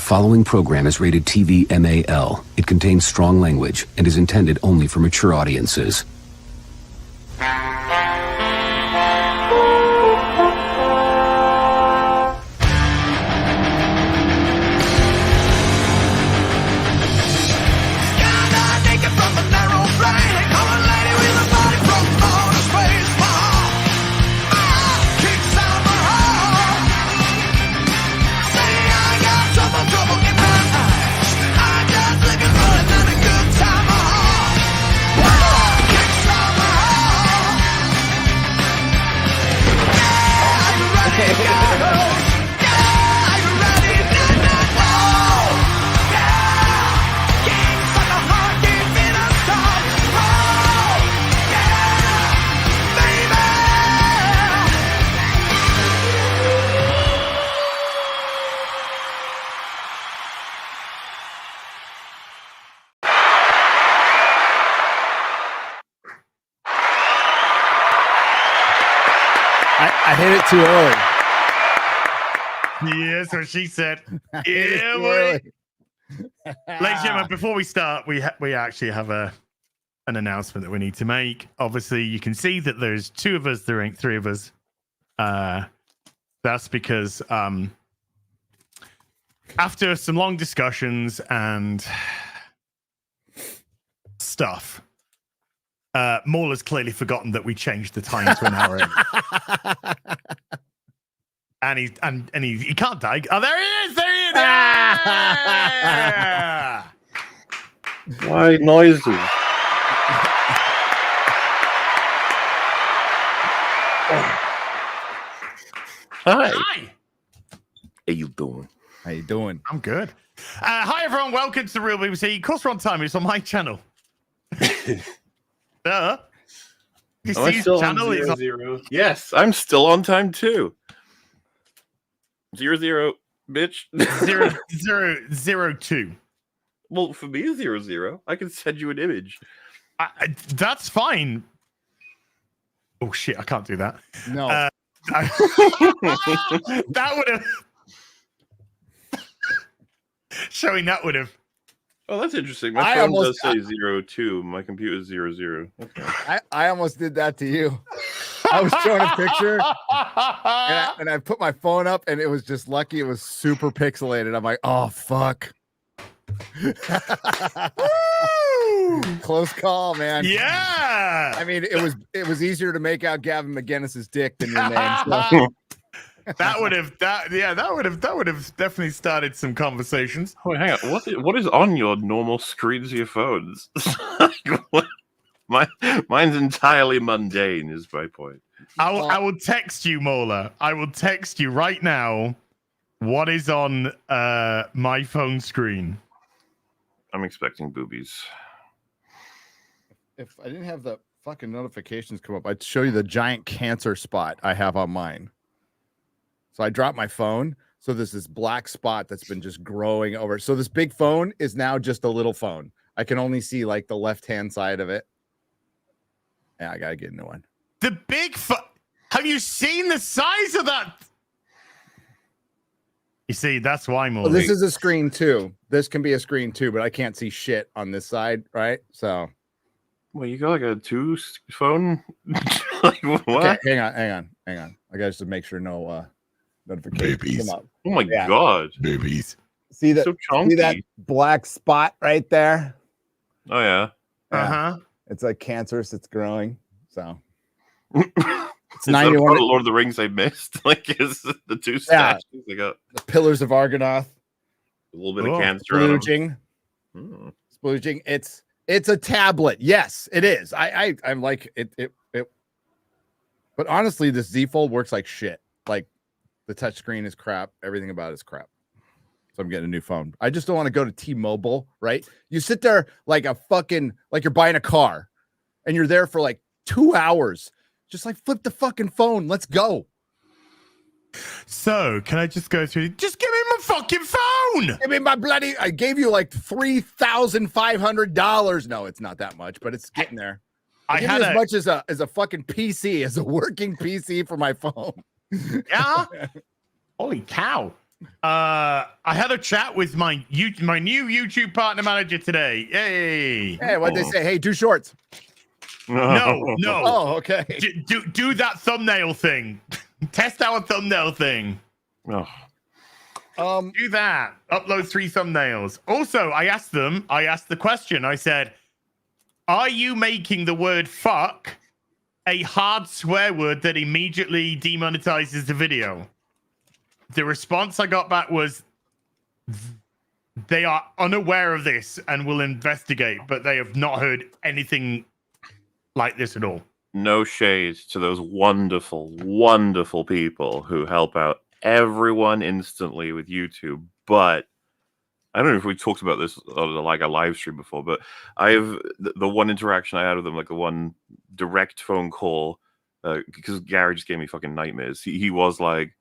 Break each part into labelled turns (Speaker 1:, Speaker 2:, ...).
Speaker 1: following program is rated TV MAL. It contains strong language and is intended only for mature audiences.
Speaker 2: I hit it too early.
Speaker 3: Yeah, that's what she said. Yeah, boy. Ladies and gentlemen, before we start, we actually have an announcement that we need to make. Obviously, you can see that there's two of us, there ain't three of us. That's because after some long discussions and stuff, Mauler's clearly forgotten that we changed the time to an hour. And he can't die. Oh, there he is! There he is! Yeah!
Speaker 4: Why noises? Hi.
Speaker 3: Hi.
Speaker 4: How you doing?
Speaker 2: How you doing?
Speaker 3: I'm good. Hi, everyone. Welcome to the Real BBC. Of course, we're on time. It's on my channel.
Speaker 4: Am I still
Speaker 3: channel
Speaker 4: on
Speaker 3: is on...
Speaker 4: 0. Yes, I'm still on time too. 0, bitch.
Speaker 3: 002.
Speaker 4: Well, for me, 0. I can send you an image.
Speaker 3: That's fine. Oh shit! I can't do that.
Speaker 2: No.
Speaker 3: That would have showing that would have.
Speaker 4: Oh, that's interesting. My phone does say 02. My computer is 00. Okay.
Speaker 2: I almost did that to you. I was showing a picture, and I put my phone up, and it was just lucky. It was super pixelated. I'm like, oh fuck. Close call, man.
Speaker 3: Yeah.
Speaker 2: I mean, it was easier to make out Gavin McGinnis's dick than your name. So.
Speaker 3: That would have definitely started some conversations.
Speaker 4: Oh, hang on. What is on your normal screens of your phones? Mine's entirely mundane, is my point.
Speaker 3: I will text you, Mauler. I will text you right now what is on my phone screen.
Speaker 4: I'm expecting boobies.
Speaker 2: If I didn't have the fucking notifications come up, I'd show you the giant cancer spot I have on mine. So I dropped my phone. So there's this black spot that's been just growing over. So this big phone is now just a little phone. I can only see like the left-hand side of it. Yeah, I got to get a new one.
Speaker 3: The big have you seen the size of that? You see, that's why more.
Speaker 2: Well, this is a screen too. This can be a screen too, but I can't see shit on this side, right? So.
Speaker 4: Well, you got like a 2 phone? Like, what?
Speaker 2: Okay, hang on. I got to just make sure no notifications
Speaker 4: babies.
Speaker 2: come up.
Speaker 4: Oh my god,
Speaker 3: babies!
Speaker 2: See that?
Speaker 4: So chunky.
Speaker 2: See that black spot right there?
Speaker 4: Oh yeah.
Speaker 2: It's like cancerous. It's growing. So
Speaker 4: it's 91. Lord of the Rings I missed. Like is the 2 statues I got
Speaker 2: the Pillars of Argonath.
Speaker 4: A little bit of cancer.
Speaker 2: Splooging. Splooging. It's a tablet. Yes, it is. I'm like it. But honestly, this Z Fold works like shit. Like the touchscreen is crap. Everything about it is crap. So I'm getting a new phone. I just don't want to go to T-Mobile, right? You sit there like you're buying a car and you're there for like 2 hours. Just like flip the fucking phone. Let's go.
Speaker 3: So can I just go through? Just give me my fucking phone.
Speaker 2: Give me my bloody. I gave you like $3,500. No, it's not that much, but it's getting there. I had as much as a fucking PC, as a working PC for my phone.
Speaker 3: Yeah. Holy cow. I had a chat with my new YouTube partner manager today. Yay!
Speaker 2: Hey, what'd they say? Hey, do shorts.
Speaker 3: No.
Speaker 2: Oh, okay.
Speaker 3: Do that thumbnail thing. Test our thumbnail thing.
Speaker 4: Oh.
Speaker 3: Do that. Upload 3 thumbnails. Also, I asked the question. I said, are you making the word fuck a hard swear word that immediately demonetizes the video? The response I got back was, they are unaware of this and will investigate, but they have not heard anything like this at all.
Speaker 4: No shade to those wonderful, wonderful people who help out everyone instantly with YouTube, but I don't know if we talked about this on like a live stream before, but I've the one interaction I had with them, like the one direct phone call, because Gary just gave me fucking nightmares. He was like,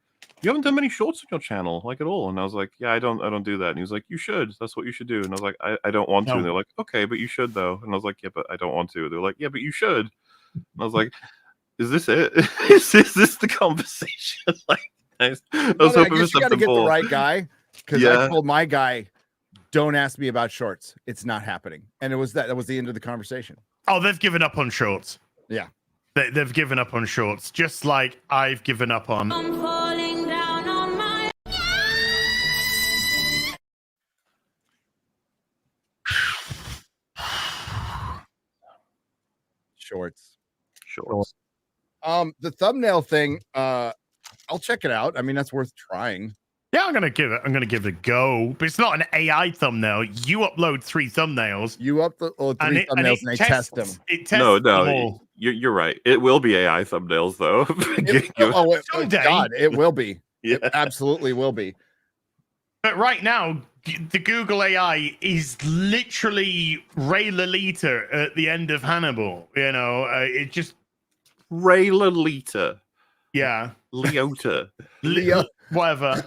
Speaker 4: "You haven't done many shorts on your channel, like at all," and I was like, "Yeah, I don't do that." And he was like, "You should. That's what you should do." And I was like, "I don't want to."
Speaker 3: No.
Speaker 4: And they're like, "Okay, but you should though." And I was like, "Yeah, but I don't want to." They're like, "Yeah, but you should." And I was like, "Is this it? is this the conversation?" Like, I was hoping for
Speaker 2: you
Speaker 4: something
Speaker 2: got to get
Speaker 4: more.
Speaker 2: the right guy, because I told my guy, don't ask me about shorts. It's not happening. And it was that was the end of the conversation.
Speaker 3: Oh, they've given up on shorts.
Speaker 2: Yeah.
Speaker 3: They've given up on shorts, just like I've given up on.
Speaker 5: I'm falling down on my
Speaker 2: Shorts. The thumbnail thing, I'll check it out. I mean, that's worth trying.
Speaker 3: Yeah, I'm gonna give it a go, but it's not an AI thumbnail. You upload 3 thumbnails.
Speaker 2: You upload 3 thumbnails and they test them.
Speaker 3: It tests
Speaker 4: No,
Speaker 3: them all.
Speaker 4: you're right. It will be AI thumbnails though.
Speaker 3: Someday.
Speaker 2: God, it will be.
Speaker 4: Yeah.
Speaker 2: It absolutely will be.
Speaker 3: But right now, the Google AI is literally Ray Lolita at the end of Hannibal. You know, it just
Speaker 4: Ray Lolita.
Speaker 3: yeah,
Speaker 4: Leota.
Speaker 2: Leo.
Speaker 3: whatever.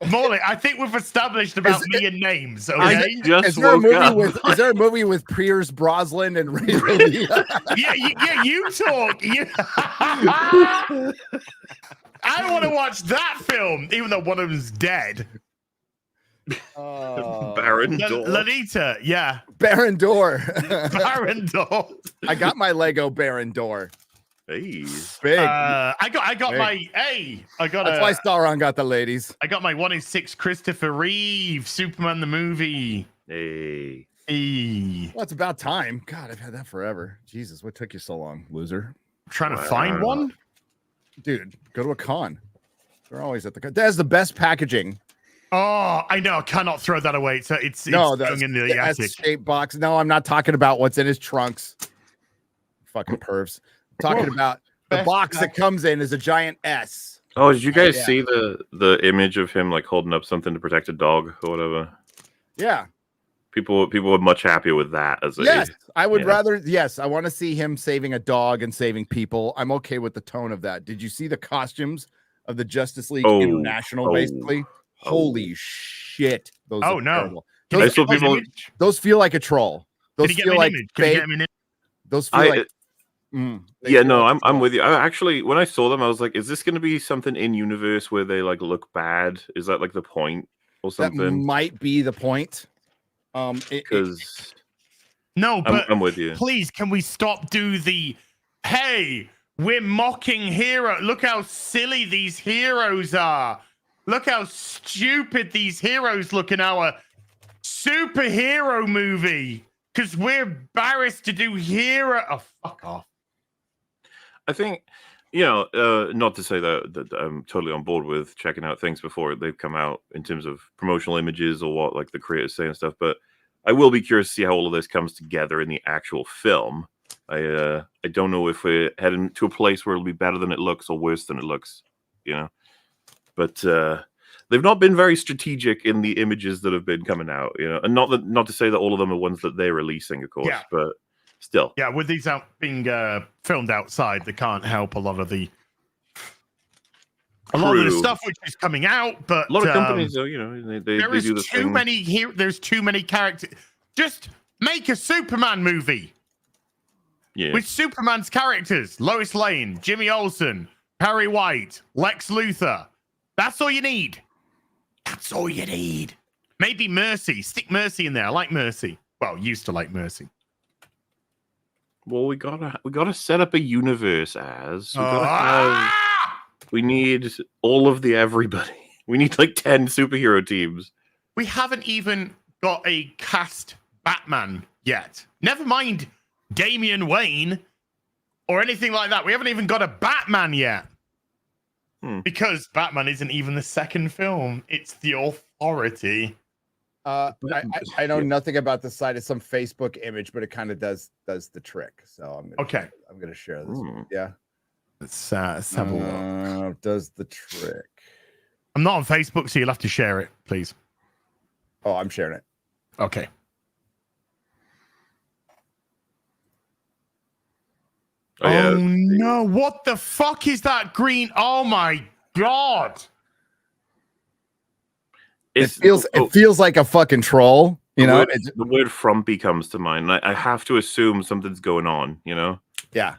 Speaker 3: Morley, I think we've established about me and names. Okay.
Speaker 2: Is there a movie with Pierce Brosnan and Ray Liotta?
Speaker 3: yeah, you talk. I want to watch that film, even though one of them's dead.
Speaker 4: Baron Door.
Speaker 3: Lolita, yeah.
Speaker 2: Baron Door.
Speaker 3: Baron Door.
Speaker 2: I got my Lego Baron Door.
Speaker 4: Hey.
Speaker 2: Big.
Speaker 3: I got my
Speaker 2: That's why Sauron got the ladies.
Speaker 3: I got my 1 in 6 Christopher Reeve Superman the movie.
Speaker 4: Hey.
Speaker 2: Well, it's about time. God, I've had that forever. Jesus, what took you so long, loser?
Speaker 3: Trying to find one,
Speaker 2: dude. Go to a con. They're always at the con. That has the best packaging.
Speaker 3: Oh, I know. I cannot throw that away. So it's going in the attic.
Speaker 2: S-shaped box. No, I'm not talking about what's in his trunks. Fucking pervs. I'm talking about the box that comes in is a giant S.
Speaker 4: Oh, did you guys see the image of him like holding up something to protect a dog or whatever?
Speaker 2: Yeah.
Speaker 4: People were much happier with that as
Speaker 2: I would rather. Yes, I want to see him saving a dog and saving people. I'm okay with the tone of that. Did you see the costumes of the Justice League International? Basically, holy shit! Those
Speaker 3: no!
Speaker 2: Those feel like a troll. Those feel like fake. Those feel like.
Speaker 4: I'm with you. Actually, when I saw them, I was like, "Is this going to be something in universe where they like look bad? Is that like the point or something?"
Speaker 2: That might be the point.
Speaker 4: Because
Speaker 3: no, but
Speaker 4: I'm with you.
Speaker 3: Please, can we stop hey, we're mocking hero. Look how silly these heroes are. Look how stupid these heroes look in our superhero movie. Because we're embarrassed to do hero. Oh, fuck off.
Speaker 4: I think, not to say that I'm totally on board with checking out things before they've come out in terms of promotional images or what like the creators say and stuff, but I will be curious to see how all of this comes together in the actual film. I don't know if we're heading to a place where it'll be better than it looks or worse than it looks, But they've not been very strategic in the images that have been coming out, and not to say that all of them are ones that they're releasing, of course, but still.
Speaker 3: Yeah, with these being filmed outside, they can't help a lot of the stuff which is coming out. But
Speaker 4: a lot of companies, though, they do the
Speaker 3: too many here. There's too many characters. Just make a Superman movie.
Speaker 4: Yeah.
Speaker 3: With Superman's characters, Lois Lane, Jimmy Olsen, Perry White, Lex Luthor. That's all you need. That's all you need. Maybe Mercy. Stick Mercy in there. I like Mercy. Well, used to like Mercy.
Speaker 4: Well, we gotta set up a universe as we need all of the everybody. We need like 10 superhero teams.
Speaker 3: We haven't even got a cast Batman yet. Never mind Damian Wayne or anything like that. We haven't even got a Batman yet. Because Batman isn't even the second film. It's the Authority.
Speaker 2: I know nothing about the site. It's some Facebook image, but it kind of does the trick. So I'm gonna share this. Yeah.
Speaker 3: Let's have a look.
Speaker 2: Does the trick.
Speaker 3: I'm not on Facebook, so you'll have to share it, please.
Speaker 2: Oh, I'm sharing it.
Speaker 3: Okay. Oh no, what the fuck is that green? Oh my god.
Speaker 2: It feels like a fucking troll, you know.
Speaker 4: The word frumpy comes to mind. I have to assume something's going on, you know?
Speaker 2: Yeah.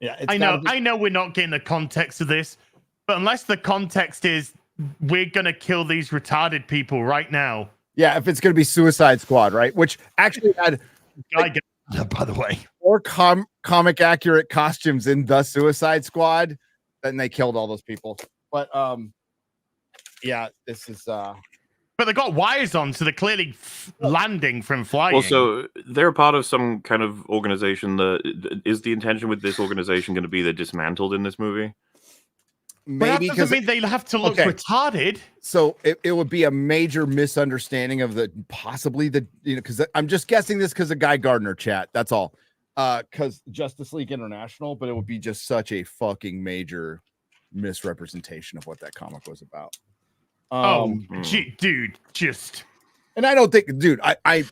Speaker 2: Yeah,
Speaker 3: I know we're not getting the context of this, but unless the context is we're gonna kill these retarded people right now.
Speaker 2: Yeah, if it's gonna be Suicide Squad, right? Which actually had
Speaker 3: by the way,
Speaker 2: more comic accurate costumes in the Suicide Squad than they killed all those people. But yeah, this is
Speaker 3: but they got wires on, so they're clearly landing from flying.
Speaker 4: Well, so they're part of some kind of organization. Is the intention with this organization going to be they're dismantled in this movie?
Speaker 2: Maybe
Speaker 3: that doesn't mean they have to look retarded.
Speaker 2: So it would be a major misunderstanding of possibly because I'm just guessing this because of Guy Gardner chat. That's all. Because Justice League International, but it would be just such a fucking major misrepresentation of what that comic was about.
Speaker 3: Dude, just.
Speaker 2: And I don't think, dude, I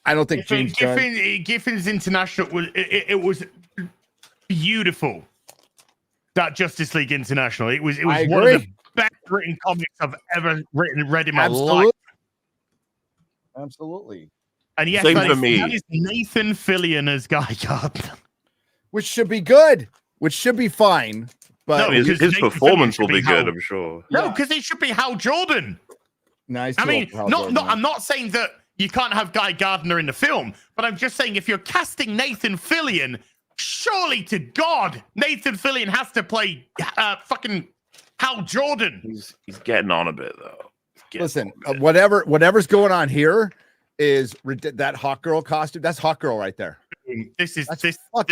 Speaker 2: don't think James
Speaker 3: Giffen's International was beautiful. That Justice League International, it was one of the best written comics I've ever read in my life.
Speaker 2: Absolutely.
Speaker 3: And yes, that is Nathan Fillion as Guy Gardner,
Speaker 2: which should be good, which should be fine. But
Speaker 4: no, his performance will be good, I'm sure.
Speaker 3: No, because it should be Hal Jordan.
Speaker 2: Nice.
Speaker 3: I mean, I'm not saying that you can't have Guy Gardner in the film, but I'm just saying if you're casting Nathan Fillion, surely to God, Nathan Fillion has to play fucking Hal Jordan.
Speaker 4: He's getting on a bit though.
Speaker 2: Listen, whatever's going on here is that Hawk Girl costume. That's Hawk Girl right there.
Speaker 3: This is
Speaker 2: Hawk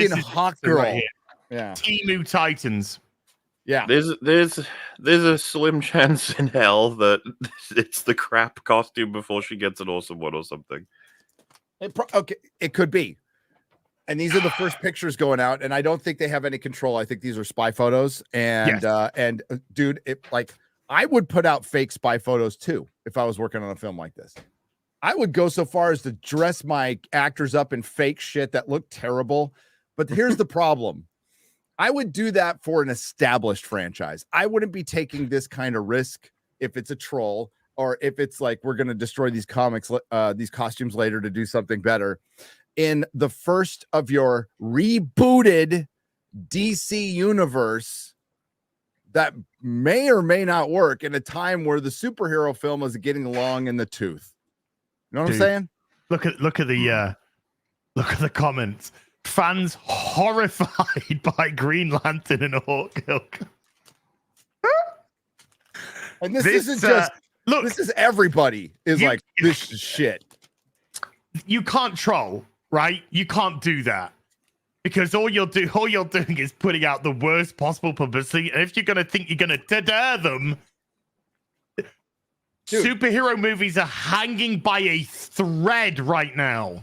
Speaker 2: Girl.
Speaker 3: Right here.
Speaker 2: Yeah.
Speaker 3: Temu Titans.
Speaker 2: Yeah.
Speaker 4: There's a slim chance in hell that it's the crap costume before she gets an awesome one or something.
Speaker 2: It could be. And these are the first pictures going out, and I don't think they have any control. I think these are spy photos. And dude, I would put out fake spy photos too if I was working on a film like this. I would go so far as to dress my actors up in fake shit that looked terrible. But here's the problem. I would do that for an established franchise. I wouldn't be taking this kind of risk if it's a troll or if it's like we're going to destroy these costumes later to do something better. In the first of your rebooted DC universe that may or may not work in a time where the superhero film is getting long in the tooth. You know what I'm saying?
Speaker 3: Look at the comments. Fans horrified by Green Lantern and Hawk Girl.
Speaker 2: And this isn't just this is everybody is like this is shit.
Speaker 3: You can't troll. Right? You can't do that because all you're doing is putting out the worst possible publicity. And if you're going to think you're going to deter them, superhero movies are hanging by a thread right now.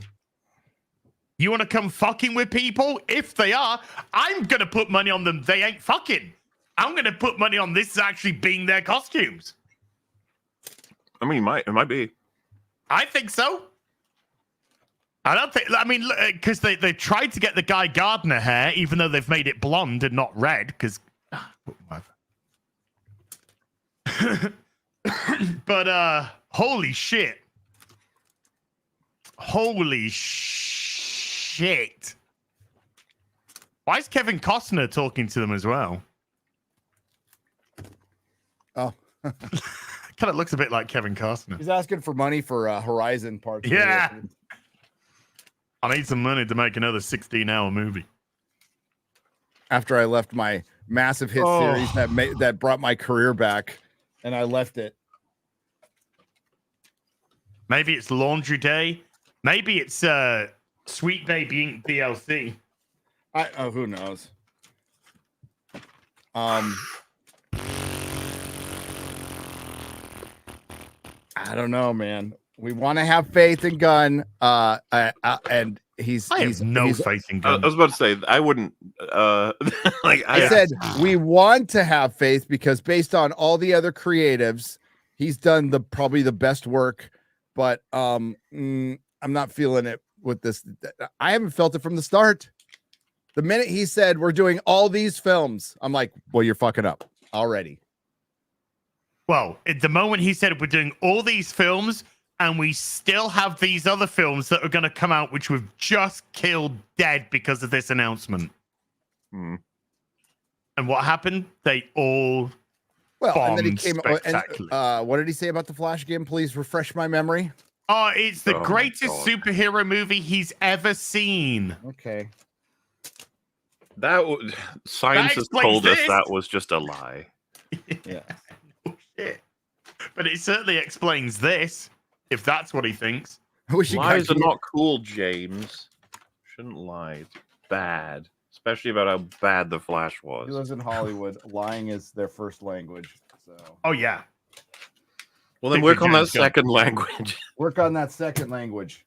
Speaker 3: You want to come fucking with people? If they are, I'm going to put money on them. They ain't fucking. I'm going to put money on this actually being their costumes.
Speaker 4: I mean, it might be.
Speaker 3: I think so. Because they tried to get the Guy Gardner hair, even though they've made it blonde and not red, because But holy shit. Holy shit. Why is Kevin Costner talking to them as well?
Speaker 2: Oh.
Speaker 3: Kind of looks a bit like Kevin Costner.
Speaker 2: He's asking for money for Horizon Part 2.
Speaker 3: Yeah. I need some money to make another 16-hour movie.
Speaker 2: After I left my massive hit series that brought my career back, and I left it.
Speaker 3: Maybe it's Laundry Day. Maybe it's Sweet Baby Inc. DLC.
Speaker 2: Who knows? I don't know, man. We want to have faith in Gunn, and he's
Speaker 3: no faith in Gunn.
Speaker 4: I was about to say I wouldn't.
Speaker 2: I said we want to have faith because based on all the other creatives, he's done probably the best work. But I'm not feeling it with this. I haven't felt it from the start. The minute he said we're doing all these films, I'm like, well, you're fucking up already.
Speaker 3: Well, at the moment he said we're doing all these films, and we still have these other films that are going to come out, which we've just killed dead because of this announcement. And what happened? They all
Speaker 2: and then he came. And, what did he say about the Flash game? Please refresh my memory.
Speaker 3: Oh, it's the greatest superhero movie he's ever seen.
Speaker 2: Okay.
Speaker 4: Science has told us that was just a lie.
Speaker 2: Yeah.
Speaker 3: Shit. But it certainly explains this, if that's what he thinks.
Speaker 4: Lies are not cool, James. Shouldn't lie. It's bad. Especially about how bad the Flash was.
Speaker 2: He lives in Hollywood. Lying is their first language. So.
Speaker 3: Oh, yeah.
Speaker 4: Well, then work on that second language.
Speaker 2: Work on that second language.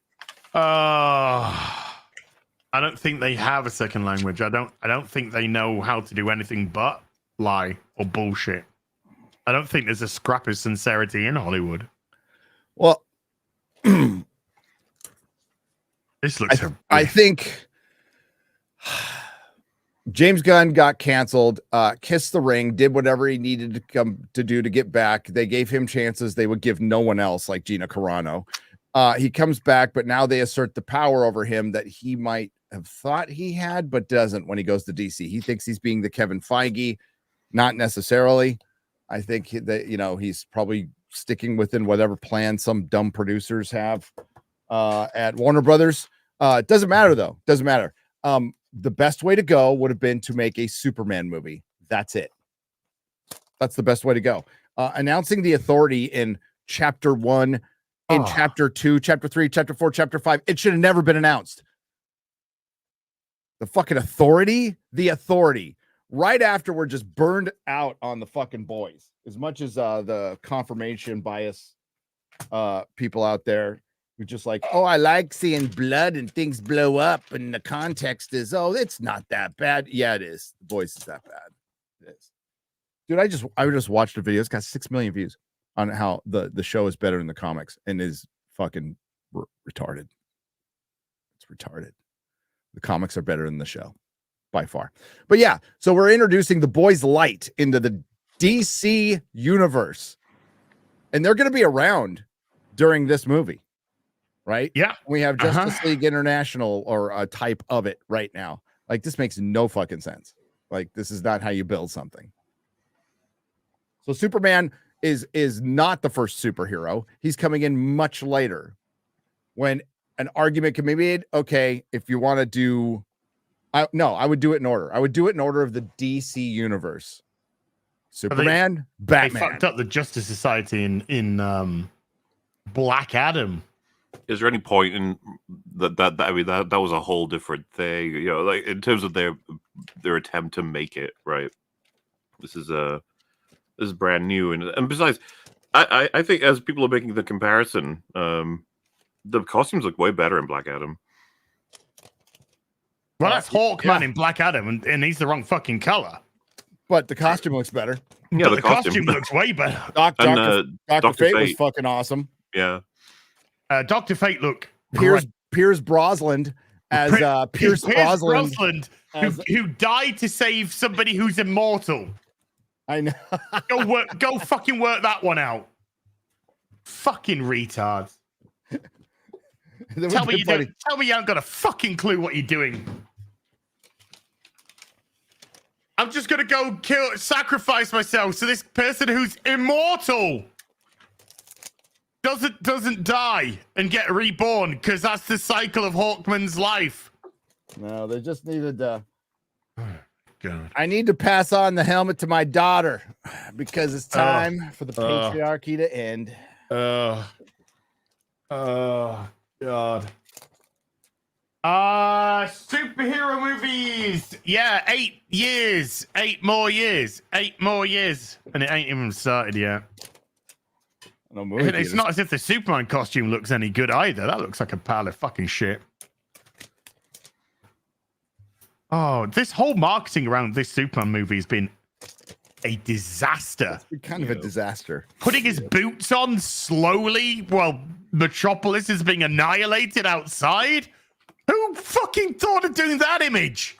Speaker 3: I don't think they have a second language. I don't think they know how to do anything but lie or bullshit. I don't think there's a scrap of sincerity in Hollywood.
Speaker 2: Well,
Speaker 3: this looks.
Speaker 2: I think James Gunn got canceled. Kissed the ring. Did whatever he needed to do to get back. They gave him chances they would give no one else, like Gina Carano. He comes back, but now they assert the power over him that he might have thought he had, but doesn't when he goes to DC. He thinks he's being the Kevin Feige, not necessarily. I think that, he's probably sticking within whatever plan some dumb producers have at Warner Brothers. Doesn't matter, though. Doesn't matter. The best way to go would have been to make a Superman movie. That's it. That's the best way to go. Announcing the Authority in Chapter 1, in Chapter 2, Chapter 3, Chapter 4, Chapter 5. It should have never been announced. The fucking Authority? The Authority. Right after we're just burned out on the fucking boys. As much as the confirmation bias people out there who just like, I like seeing blood and things blow up, and the context is, it's not that bad. Yeah, it is. The boys is that bad. It is. Dude, I just watched a video. It's got 6 million views on how the show is better than the comics and is fucking retarded. It's retarded. The comics are better than the show by far. But yeah, so we're introducing the Boys Light into the DC universe, and they're going to be around during this movie, right?
Speaker 3: Yeah.
Speaker 2: We have Justice League International or a type of it right now. Like, this makes no fucking sense. Like, this is not how you build something. So Superman is not the first superhero. He's coming in much later when an argument can be made. Okay, if you want to do, I would do it in order. I would do it in order of the DC universe. Superman, Batman.
Speaker 3: They fucked up the Justice Society in Black Adam.
Speaker 4: Is there any point in that? I mean, that was a whole different thing. Like in terms of their attempt to make it right. This is brand new, and besides, I think as people are making the comparison, the costumes look way better in Black Adam.
Speaker 3: Well, that's Hawkman in Black Adam, and he's the wrong fucking color.
Speaker 2: But the costume looks better.
Speaker 4: Yeah,
Speaker 3: the costume looks way better.
Speaker 2: Dr. Fate was fucking awesome.
Speaker 4: Yeah.
Speaker 3: Dr. Fate looked
Speaker 2: Pierce Brosnan as Pierce Brosnan
Speaker 3: who died to save somebody who's immortal.
Speaker 2: I know.
Speaker 3: Go fucking work that one out. Fucking retards. Tell me you haven't got a fucking clue what you're doing. I'm just gonna go sacrifice myself so this person who's immortal doesn't die and get reborn, because that's the cycle of Hawkman's life.
Speaker 2: No, they just needed
Speaker 3: God.
Speaker 2: I need to pass on the helmet to my daughter because it's time for the patriarchy to end.
Speaker 3: Oh God. Superhero movies. Yeah, 8 years. 8 more years. 8 more years. And it ain't even started yet.
Speaker 2: No
Speaker 3: It's not as if the Superman costume looks any good either. That looks like a pile of fucking shit. Oh, this whole marketing around this Superman movie has been a disaster.
Speaker 2: It's been kind of a disaster.
Speaker 3: Putting his boots on slowly while Metropolis is being annihilated outside. Who fucking thought of doing that image?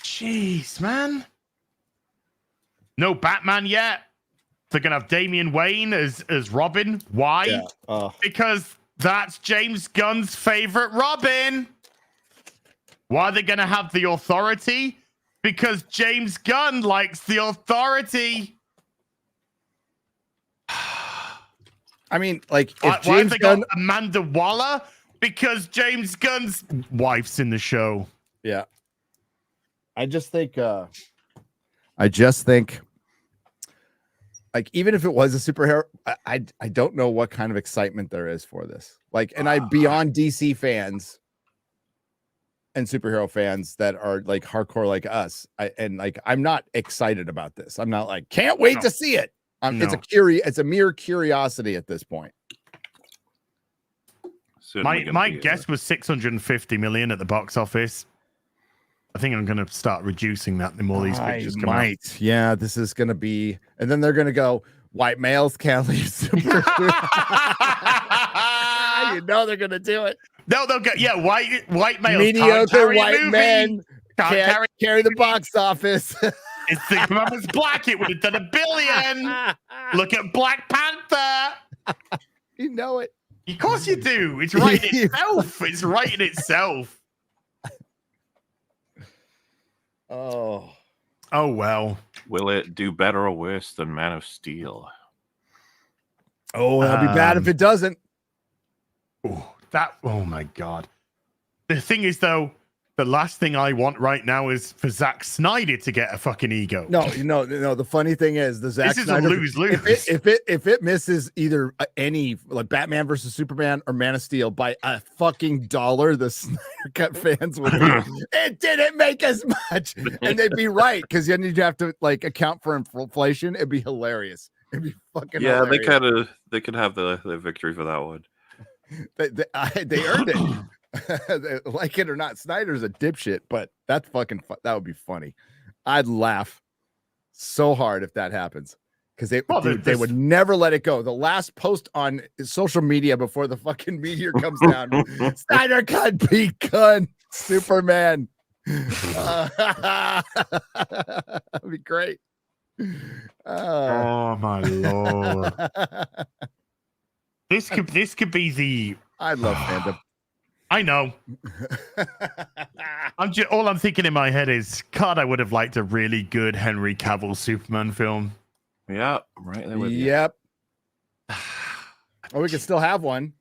Speaker 3: Jeez, man. No Batman yet. They're gonna have Damian Wayne as Robin. Why? Yeah. Because that's James Gunn's favorite Robin. Why are they gonna have the Authority? Because James Gunn likes the Authority.
Speaker 2: I mean, like, if
Speaker 3: why
Speaker 2: James
Speaker 3: have they
Speaker 2: Gunn...
Speaker 3: got Amanda Waller? Because James Gunn's wife's in the show.
Speaker 2: Yeah. I just think like, even if it was a superhero, I don't know what kind of excitement there is for this. Like, and beyond DC fans and superhero fans that are like hardcore like us, I'm not excited about this. I'm not like, can't wait to see it. It's a mere curiosity at this point.
Speaker 3: My guess was 650 million at the box office. I think I'm going to start reducing that the more these pictures come out.
Speaker 2: Yeah, this is going to be, and then they're going to go, white males can't leave super. You know they're going to do it.
Speaker 3: No, they'll get, white males.
Speaker 2: Mediocre white men can't carry the box office.
Speaker 3: If Superman was black, it would have done $1 billion. Look at Black Panther.
Speaker 2: You know it.
Speaker 3: Of course you do. It's writing itself. It's writing itself.
Speaker 2: Oh
Speaker 3: well.
Speaker 4: Will it do better or worse than Man of Steel?
Speaker 2: Oh, it'll be bad if it doesn't.
Speaker 3: Oh my God. The thing is, though, the last thing I want right now is for Zack Snyder to get a fucking ego.
Speaker 2: No. The funny thing is, the Zack Snyder,
Speaker 3: this is a lose-lose.
Speaker 2: If it misses either any like Batman versus Superman or Man of Steel by a fucking dollar, the Snyder Cut fans would be, it didn't make as much, and they'd be right, because then you'd have to like account for inflation. It'd be hilarious. It'd be fucking hilarious.
Speaker 4: They could have the victory for that one.
Speaker 2: They earned it. Like it or not, Snyder's a dipshit, but that's fucking that would be funny. I'd laugh so hard if that happens, because they would never let it go. The last post on social media before the fucking meteor comes down, Snyder Cut beat Gunn Superman. That'd be great.
Speaker 3: Oh my Lord. This could be the.
Speaker 2: I love fandom.
Speaker 3: I know. All I'm thinking in my head is, God, I would have liked a really good Henry Cavill Superman film.
Speaker 4: Yeah, right there with you.
Speaker 2: Yep. Or we could still have one.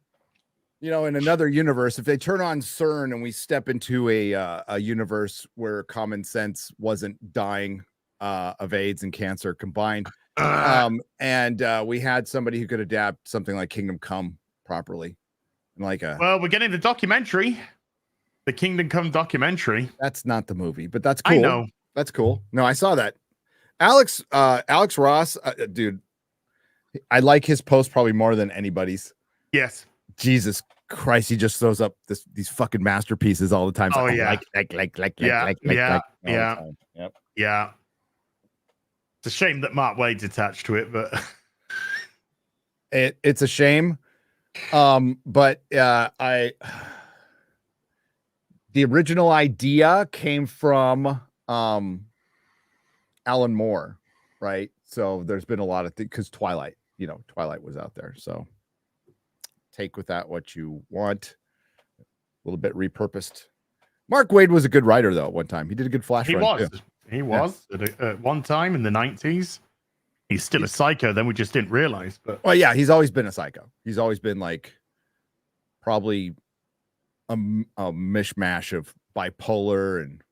Speaker 2: You know, in another universe, if they turn on CERN and we step into a universe where common sense wasn't dying of AIDS and cancer combined, and we had somebody who could adapt something like Kingdom Come properly. Well,
Speaker 3: we're getting the documentary, the Kingdom Come documentary.
Speaker 2: That's not the movie, but that's cool.
Speaker 3: I know.
Speaker 2: That's cool. No, I saw that. Alex Ross, dude, I like his post probably more than anybody's.
Speaker 3: Yes.
Speaker 2: Jesus Christ, he just throws up these fucking masterpieces all the time.
Speaker 3: Oh, yeah.
Speaker 2: Yeah.
Speaker 3: It's a shame that Mark Wade's attached to it, but
Speaker 2: it's a shame. But the original idea came from Alan Moore, right? So there's been a lot of things, because Twilight, Twilight was out there. So take with that what you want. A little bit repurposed. Mark Waid was a good writer though. At one time, he did a good Flash run.
Speaker 3: He was at one time in the 90s. He's still a psycho. Then we just didn't realize. But
Speaker 2: Well, yeah, he's always been a psycho. He's always been like probably a mishmash of bipolar and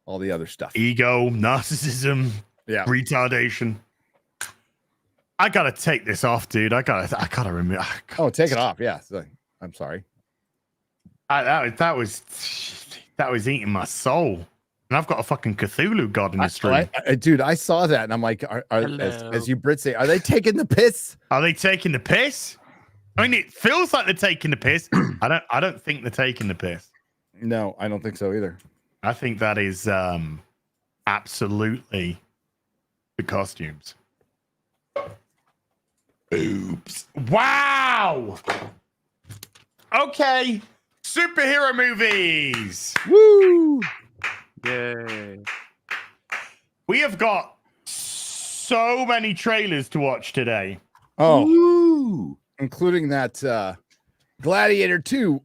Speaker 2: all the other stuff.
Speaker 3: ego, narcissism, retardation. I gotta take this off, dude. I gotta remember.
Speaker 2: Oh, take it off. Yeah, I'm sorry.
Speaker 3: That was eating my soul. And I've got a fucking Cthulhu god in the stream.
Speaker 2: Dude, I saw that and I'm like, as you Brits say, are they taking the piss?
Speaker 3: Are they taking the piss? I mean, it feels like they're taking the piss. I don't think they're taking the piss.
Speaker 2: No, I don't think so either.
Speaker 3: I think that is absolutely the costumes. Oops. Wow. Okay. Superhero movies.
Speaker 2: Woo!
Speaker 4: Yay.
Speaker 3: We have got so many trailers to watch today.
Speaker 2: Oh,
Speaker 4: Woo!
Speaker 2: including that Gladiator 2.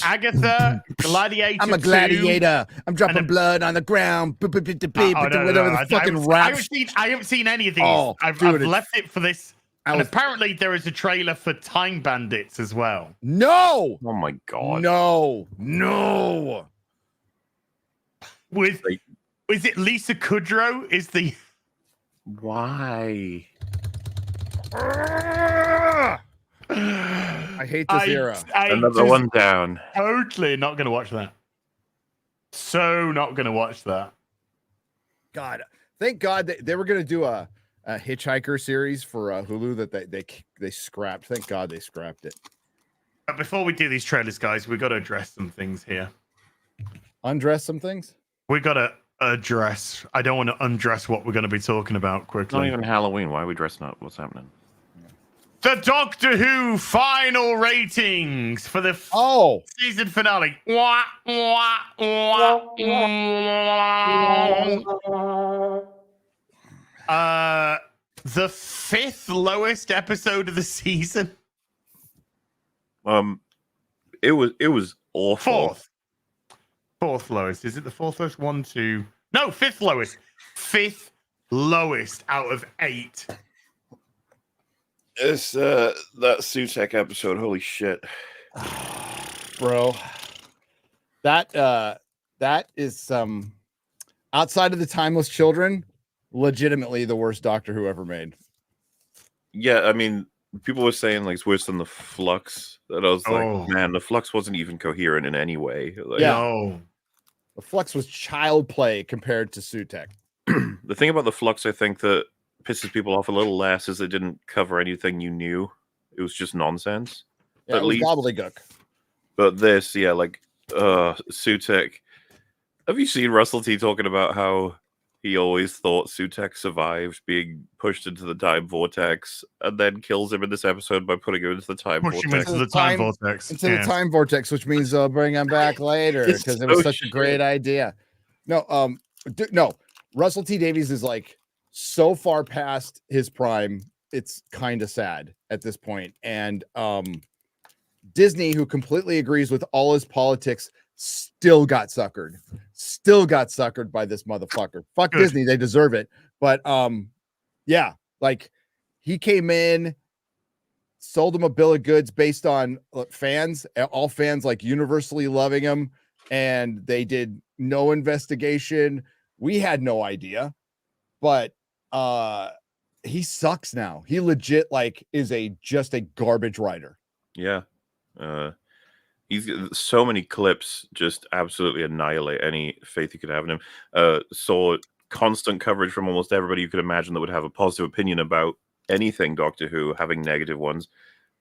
Speaker 3: Agatha, Gladiator.
Speaker 2: I'm a gladiator. I'm dropping blood on the ground. Whatever the fucking rap.
Speaker 3: I haven't seen any of these.
Speaker 2: Oh,
Speaker 3: I've
Speaker 2: dude,
Speaker 3: left it for this. And apparently there is a trailer for Time Bandits as well.
Speaker 2: No.
Speaker 4: Oh my god.
Speaker 2: No.
Speaker 3: Is it Lisa Kudrow? Is the
Speaker 4: Why?
Speaker 2: I hate this era.
Speaker 4: Another one down.
Speaker 3: Totally not going to watch that. So not going to watch that.
Speaker 2: God, thank God they were going to do a Hitchhiker series for Hulu that they scrapped. Thank God they scrapped it.
Speaker 3: But before we do these trailers, guys, we've got to address some things here.
Speaker 2: Undress some things?
Speaker 3: We've got to address. I don't want to undress what we're going to be talking about quickly.
Speaker 4: It's not even Halloween. Why are we dressing up? What's happening?
Speaker 3: The Doctor Who final ratings for the season finale. The fifth lowest episode of the season.
Speaker 4: It was awful.
Speaker 3: Fourth lowest. Is it the fourth lowest? No, fifth lowest. Fifth lowest out of 8.
Speaker 4: It's that Sutek episode. Holy shit,
Speaker 2: bro. That is outside of the Timeless Children, legitimately the worst Doctor Who ever made.
Speaker 4: Yeah, I mean, people were saying like it's worse than the Flux. That I was like, man, the Flux wasn't even coherent in any way. Like,
Speaker 2: the Flux was child play compared to Sutek.
Speaker 4: The thing about the Flux, I think that pisses people off a little less is it didn't cover anything you knew. It was just nonsense.
Speaker 2: Yeah,
Speaker 4: at least
Speaker 2: gobbledygook.
Speaker 4: But this, Sutek. Have you seen Russell T talking about how he always thought Sutek survived being pushed into the time vortex and then kills him in this episode by putting him into the time vortex?
Speaker 3: Into the time vortex.
Speaker 2: Into the time vortex, which means they'll bring him back later because it was such a great idea. No, no. Russell T Davies is like so far past his prime, it's kind of sad at this point. And Disney, who completely agrees with all his politics, still got suckered by this motherfucker. Fuck Disney, they deserve it. But yeah, like he came in, sold him a bill of goods based on fans, all fans like universally loving him, and they did no investigation. We had no idea, but he sucks now. He legit like is just a garbage writer.
Speaker 4: Yeah. He's so many clips just absolutely annihilate any faith you could have in him. Saw constant coverage from almost everybody you could imagine that would have a positive opinion about anything Doctor Who, having negative ones.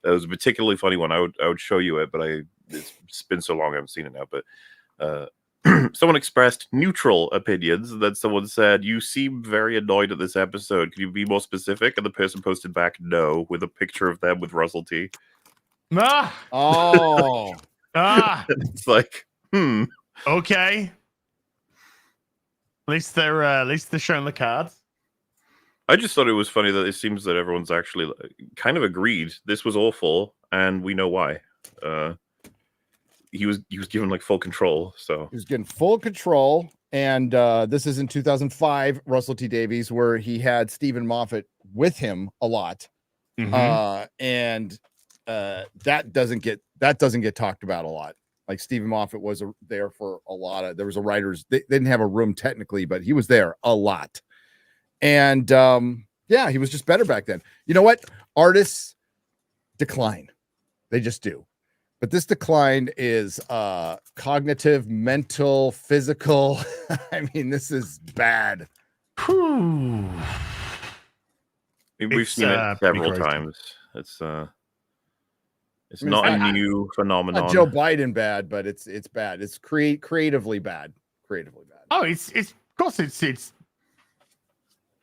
Speaker 4: There was a particularly funny one. I would show you it, but it's been so long I haven't seen it now. But someone expressed neutral opinions. And then someone said, "You seem very annoyed at this episode. Can you be more specific?" And the person posted back, "No," with a picture of them with Russell T.
Speaker 2: Oh.
Speaker 4: It's like,
Speaker 3: okay. At least they're showing the cards.
Speaker 4: I just thought it was funny that it seems that everyone's actually kind of agreed this was awful, and we know why. He was given like full control, so
Speaker 2: He was getting full control. And this is in 2005, Russell T Davies, where he had Stephen Moffat with him a lot. And that doesn't get talked about a lot. Like Stephen Moffat was there for a lot of, there was a writers, they didn't have a room technically, but he was there a lot. And yeah, he was just better back then. You know what? Artists decline. They just do. But this decline is cognitive, mental, physical. I mean, this is bad.
Speaker 3: Whew.
Speaker 4: we've seen it several times. It's not a new phenomenon.
Speaker 2: Not Joe Biden bad, but it's bad. It's creatively bad. Creatively bad.
Speaker 3: Oh, it's of course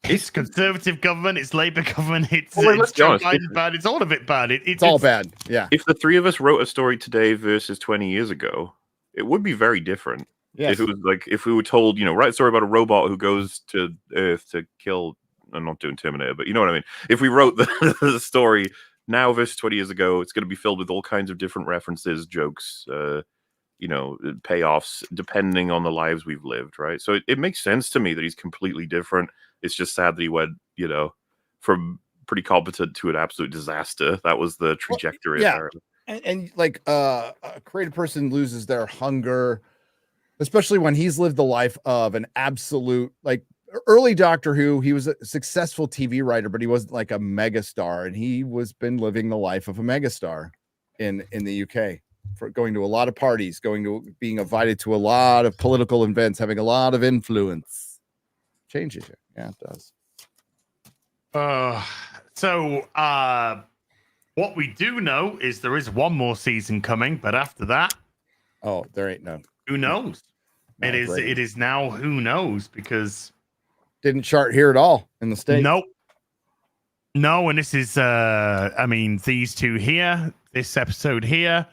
Speaker 3: it's conservative government, it's Labour government, it's Joe Biden bad. It's all of it bad. It's
Speaker 2: all bad. Yeah.
Speaker 4: If the three of us wrote a story today versus 20 years ago, it would be very different.
Speaker 2: Yes.
Speaker 4: If it was like if we were told, write a story about a robot who goes to Earth to kill. I'm not doing Terminator, but you know what I mean. If we wrote the story now versus 20 years ago, it's going to be filled with all kinds of different references, jokes, payoffs, depending on the lives we've lived, right? So it makes sense to me that he's completely different. It's just sad that he went, from pretty competent to an absolute disaster. That was the trajectory.
Speaker 2: Well, yeah. And like a creative person loses their hunger, especially when he's lived the life of an absolute, like early Doctor Who. He was a successful TV writer, but he wasn't like a megastar, and he been living the life of a megastar in the UK, for going to a lot of parties, being invited to a lot of political events, having a lot of influence. Changes it. Yeah, it does.
Speaker 3: What we do know is there is one more season coming, but after that,
Speaker 2: there ain't no.
Speaker 3: Who knows? It is now who knows, because
Speaker 2: didn't chart here at all in the States.
Speaker 3: Nope. No, and this is these two here, this episode here,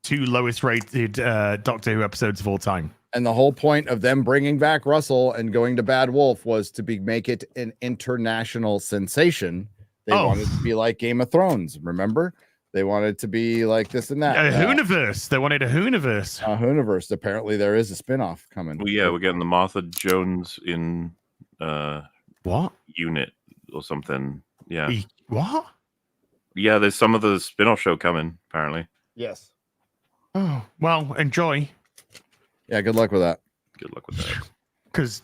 Speaker 3: two lowest rated Doctor Who episodes of all time.
Speaker 2: And the whole point of them bringing back Russell and going to Bad Wolf was to make it an international sensation. They wanted to be like Game of Thrones. Remember, they wanted to be like this and that.
Speaker 3: A Hooniverse. They wanted a Hooniverse.
Speaker 2: A Hooniverse. Apparently, there is a spinoff coming.
Speaker 4: Well, yeah, we're getting the Martha Jones in
Speaker 3: what
Speaker 4: unit or something. Yeah.
Speaker 3: What?
Speaker 4: Yeah, there's some of the spinoff show coming. Apparently.
Speaker 2: Yes.
Speaker 3: Oh well, enjoy.
Speaker 2: Yeah, good luck with that.
Speaker 4: Good luck with that.
Speaker 3: Because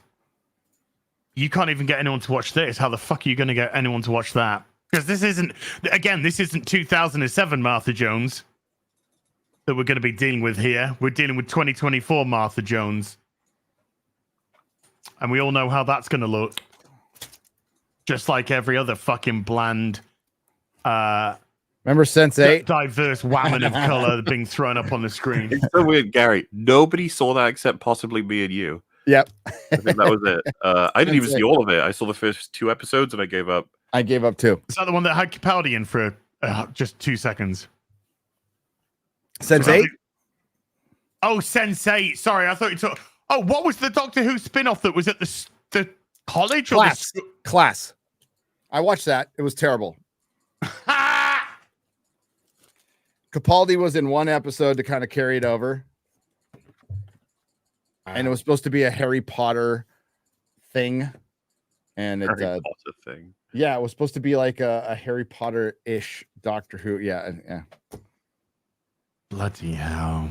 Speaker 3: you can't even get anyone to watch this. How the fuck are you going to get anyone to watch that? Because this isn't 2007 Martha Jones that we're going to be dealing with here. We're dealing with 2024 Martha Jones. And we all know how that's going to look. Just like every other fucking bland...
Speaker 2: Remember Sense8?
Speaker 3: Diverse woman of color being thrown up on the screen.
Speaker 4: It's so weird, Gary. Nobody saw that except possibly me and you.
Speaker 2: Yep.
Speaker 4: I think that was it. I didn't even see all of it. I saw the first 2 episodes and I gave up.
Speaker 2: I gave up too.
Speaker 3: Is that the one that had Capaldi in for just 2 seconds?
Speaker 2: Sense8?
Speaker 3: Oh, Sense8. Sorry, I thought you talked. Oh, what was the Doctor Who spin-off that was at the college?
Speaker 2: Class. I watched that. It was terrible. Capaldi was in one episode to kind of carry it over. And it was supposed to be a Harry Potter thing. And it
Speaker 4: Harry Potter thing.
Speaker 2: Yeah, it was supposed to be like a Harry Potter-ish Doctor Who. Yeah.
Speaker 3: Bloody hell.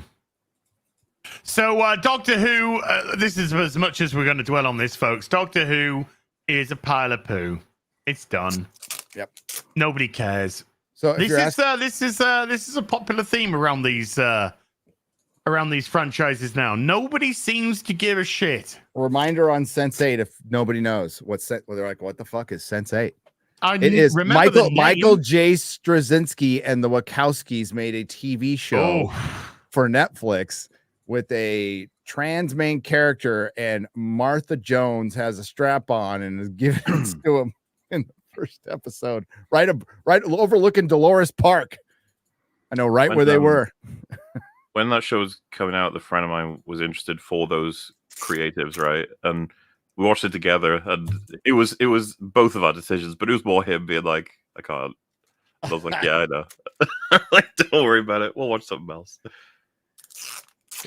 Speaker 3: So, Doctor Who, this is as much as we're going to dwell on this, folks. Doctor Who is a pile of poo. It's done.
Speaker 2: Yep.
Speaker 3: Nobody cares.
Speaker 2: So
Speaker 3: this is a popular theme around these franchises now. Nobody seems to give a shit.
Speaker 2: Reminder on Sense8 if nobody knows they're like, what the fuck is Sense8?
Speaker 3: It is
Speaker 2: Michael J. Straczynski and the Wachowskis made a TV show for Netflix with a trans main character, and Martha Jones has a strap on and is giving it to him in the first episode, right overlooking Dolores Park. I know where they were.
Speaker 4: When that show was coming out, the friend of mine was interested for those creatives, right? And We watched it together, and it was both of our decisions, but it was more him being like, I can't. And I was like, yeah, I know. Like, don't worry about it. We'll watch something else.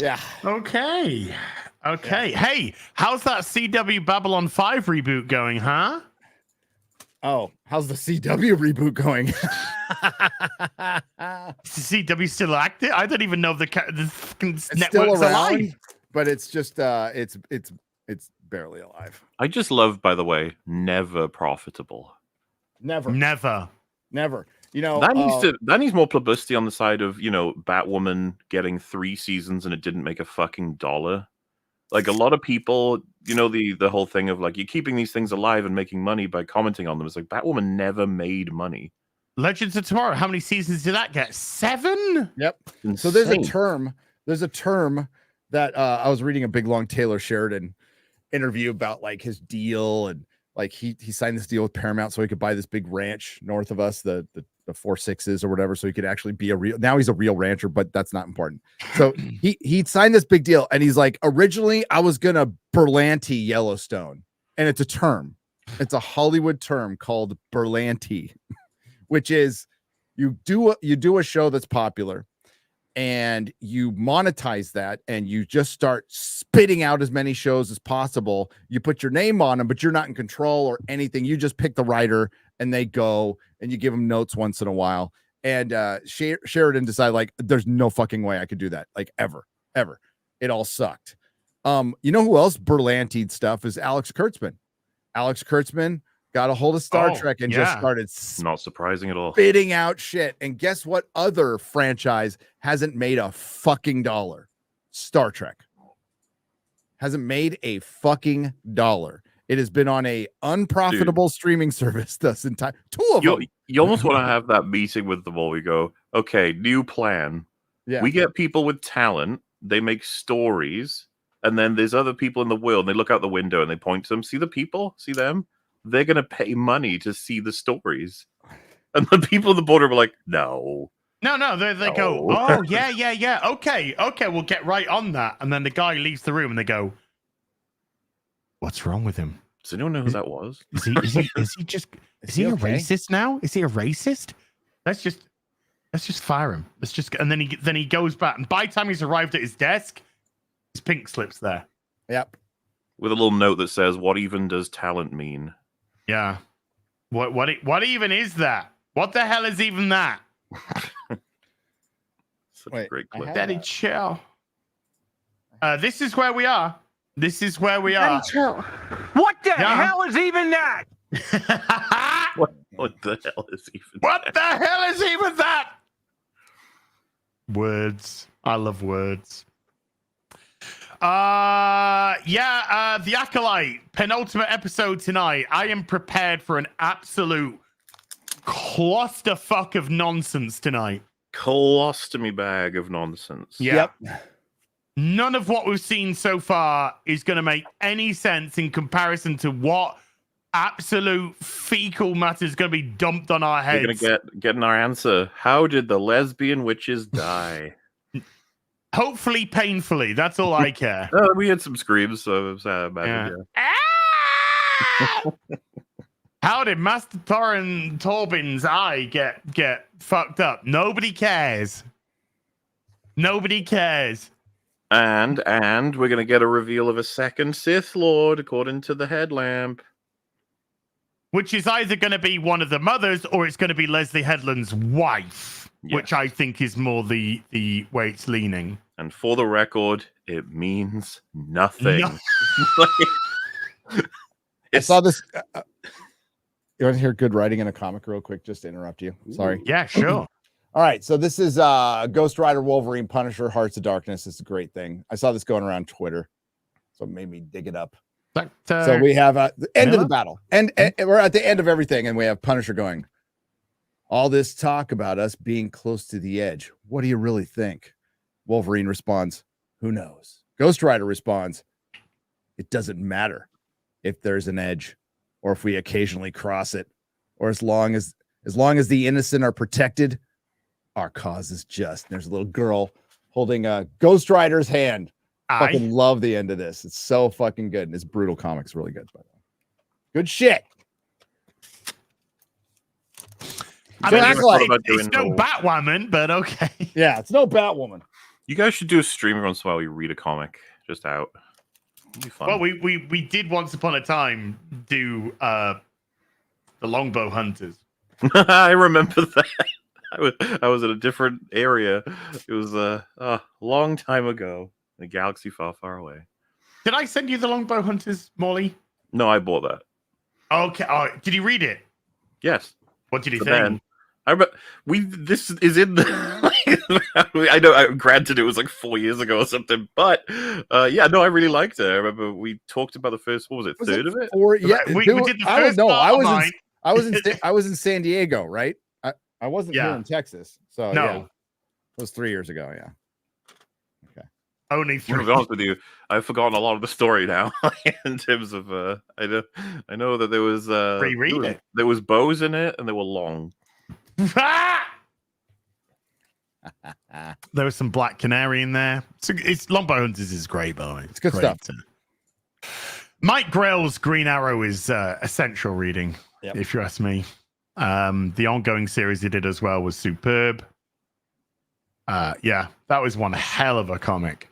Speaker 2: Yeah.
Speaker 3: Okay. Hey, how's that CW Babylon 5 reboot going, huh?
Speaker 2: Oh, how's the CW reboot going?
Speaker 3: Is the CW still active? I don't even know if the
Speaker 2: It's
Speaker 3: network's
Speaker 2: still around,
Speaker 3: alive.
Speaker 2: but it's just it's barely alive.
Speaker 4: I just love, by the way, never profitable.
Speaker 2: Never. You know,
Speaker 4: That needs more publicity on the side of, you know, Batwoman getting 3 seasons and it didn't make a fucking dollar. Like, a lot of people, you know, the whole thing of like, you're keeping these things alive and making money by commenting on them. It's like, Batwoman never made money.
Speaker 3: Legends of Tomorrow, how many seasons did that get? 7?
Speaker 2: Yep.
Speaker 4: Insane.
Speaker 2: So there's a term that I was reading a big long Taylor Sheridan interview about, like, his deal, and like he signed this deal with Paramount so he could buy this big ranch north of us, the 4-6s or whatever, so he could actually be he's a real rancher, but that's not important. So he signed this big deal, and he's like, originally I was gonna Berlanti Yellowstone, and it's a term, it's a Hollywood term called Berlanti, which is you do a show that's popular and you monetize that, and you just start spitting out as many shows as possible. You put your name on them, but you're not in control or anything. You just pick the writer and they go, and you give them notes once in a while. And Sheridan decided, like, there's no fucking way I could do that, like, ever. It all sucked. You know who else Berlanti'd stuff is Alex Kurtzman. Alex Kurtzman got a hold of Star Trek and just started
Speaker 4: Not surprising at all.
Speaker 2: spitting out shit. And guess what other franchise hasn't made a fucking dollar? Star Trek hasn't made a fucking dollar. It has been on a unprofitable streaming service this entire 2 of them.
Speaker 4: You almost want to have that meeting with them all. We go, okay, new plan.
Speaker 2: Yeah.
Speaker 4: We get people with talent. They make stories. And then there's other people in the world. And they look out the window and they point to them. See the people? See them? They're going to pay money to see the stories. And the people at the border were like, no.
Speaker 3: No, they go, oh, yeah. Okay, we'll get right on that. And then the guy leaves the room and they go, what's wrong with him?
Speaker 4: Does anyone know who that was?
Speaker 3: Is he a racist now? Is he a racist? Let's just fire him. And then he goes back. And by the time he's arrived at his desk, his pink slip's there.
Speaker 2: Yep.
Speaker 4: With a little note that says, what even does talent mean?
Speaker 3: Yeah. What even is that? What the hell is even that?
Speaker 4: Such a great clip.
Speaker 3: Daddy chill. This is where we are.
Speaker 6: Daddy chill. What the hell is even that?
Speaker 4: What the hell is even
Speaker 3: What the hell is even that? Words. I love words. The Acolyte, penultimate episode tonight. I am prepared for an absolute clusterfuck of nonsense tonight.
Speaker 4: Colostomy bag of nonsense.
Speaker 3: Yeah. Yep. None of what we've seen so far is going to make any sense in comparison to what absolute fecal matter is going to be dumped on our heads.
Speaker 4: We're going to get our answer. How did the lesbian witches die?
Speaker 3: Hopefully painfully. That's all I care.
Speaker 4: We had some screams, so it was bad.
Speaker 3: How did Master Torbin's eye get fucked up? Nobody cares.
Speaker 4: And we're going to get a reveal of a second Sith Lord, according to the headlamp.
Speaker 3: Which is either going to be one of the mothers or it's going to be Leslie Headland's wife, which I think is more the way it's leaning.
Speaker 4: And for the record, it means nothing.
Speaker 2: I saw this. You want to hear good writing in a comic real quick, just to interrupt you? Sorry.
Speaker 3: Yeah, sure.
Speaker 2: All right, so this is Ghost Rider, Wolverine, Punisher, Hearts of Darkness. It's a great thing. I saw this going around Twitter, so it made me dig it up. So we have the end of the battle, and we're at the end of everything, and we have Punisher going, all this talk about us being close to the edge. What do you really think? Wolverine responds, who knows? Ghost Rider responds, it doesn't matter if there's an edge or if we occasionally cross it, or as long as the innocent are protected, our cause is just. And there's a little girl holding a Ghost Rider's hand Fucking love the end of this. It's so fucking good. And this brutal comic's really good, by the way. Good shit.
Speaker 3: I mean, it's no Batwoman, but okay.
Speaker 2: Yeah, it's no Batwoman.
Speaker 4: You guys should do a stream every once in a while. You read a comic just out. It'd be fun.
Speaker 3: Well, we did once upon a time do the Longbow Hunters.
Speaker 4: I remember that. I was in a different area. It was a long time ago in a galaxy far, far away.
Speaker 3: Did I send you the Longbow Hunters, Molly?
Speaker 4: No, I bought that.
Speaker 3: Okay. Oh, did you read it?
Speaker 4: Yes.
Speaker 3: What did you think?
Speaker 4: Then, this is in the I know, granted it was like 4 years ago or something, but yeah, no, I really liked it. I remember we talked about the first, what was it, third of it?
Speaker 2: Or yeah,
Speaker 3: we did the first
Speaker 2: I was in San Diego, right? I wasn't here in Texas. So
Speaker 3: no.
Speaker 2: Yeah. It was 3 years ago, yeah. Okay.
Speaker 3: Only 3.
Speaker 4: To be honest with you, I've forgotten a lot of the story now. In terms of I know that there was
Speaker 3: reread it.
Speaker 4: There was bows in it and they were long.
Speaker 3: There was some Black Canary in there. It's Longbow Hunters is great, by the way.
Speaker 2: It's good stuff.
Speaker 3: Mike Grell's Green Arrow is essential reading, if you ask me. The ongoing series he did as well was superb. Yeah, that was one hell of a comic.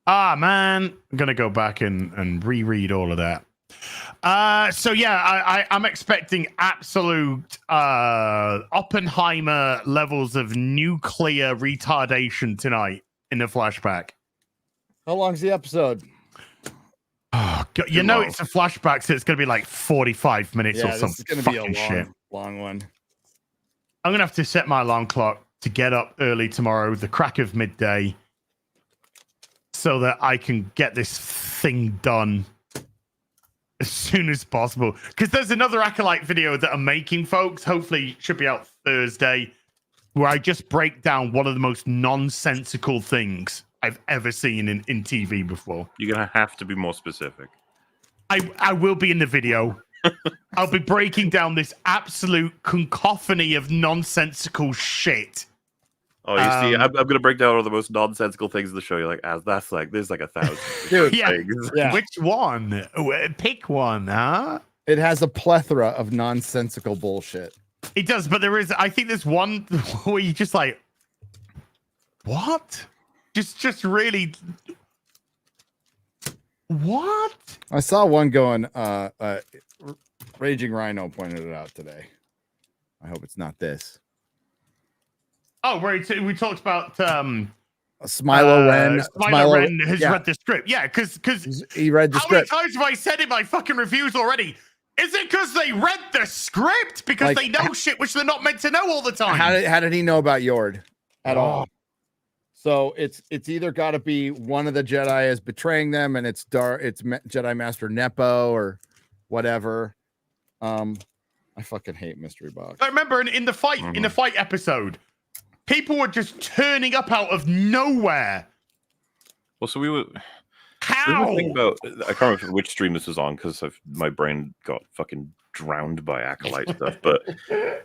Speaker 3: Ah, man, I'm gonna go back and reread all of that. So yeah, I'm expecting absolute Oppenheimer levels of nuclear retardation tonight in the flashback.
Speaker 2: How long's the episode?
Speaker 3: Oh, God, you know it's a flashback, so it's going to be like 45 minutes or something.
Speaker 2: It's going to be a long one.
Speaker 3: I'm going to have to set my alarm clock to get up early tomorrow, the crack of midday, so that I can get this thing done as soon as possible. Because there's another Acolyte video that I'm making, folks. Hopefully it should be out Thursday, where I just break down one of the most nonsensical things I've ever seen in TV before.
Speaker 4: You're gonna have to be more specific.
Speaker 3: I will be in the video. I'll be breaking down this absolute cacophony of nonsensical shit.
Speaker 4: Oh, you see, I'm gonna break down all the most nonsensical things in the show. You're like, that's like, there's like 1,000 things.
Speaker 3: Yeah. Which one? Pick one, huh?
Speaker 2: It has a plethora of nonsensical bullshit.
Speaker 3: It does, but I think there's one where you just like, what? Just really, what?
Speaker 2: I saw one going, Raging Rhino pointed it out today. I hope it's not this.
Speaker 3: Oh, right. We talked about
Speaker 2: Smilo Ren.
Speaker 3: Smilo Ren has read the script. Yeah, because
Speaker 2: he read the script.
Speaker 3: How many times have I said in my fucking reviews already? Is it because they read the script? Because they know shit which they're not meant to know all the time.
Speaker 2: How did he know about Yord at all? So it's either got to be one of the Jedi is betraying them, and it's Jedi Master Nepo or whatever. I fucking hate Mystery Box.
Speaker 3: I remember in the fight episode, people were just turning up out of nowhere.
Speaker 4: Well, so we were.
Speaker 3: How?
Speaker 4: I can't remember which stream this is on because my brain got fucking drowned by Acolyte stuff. But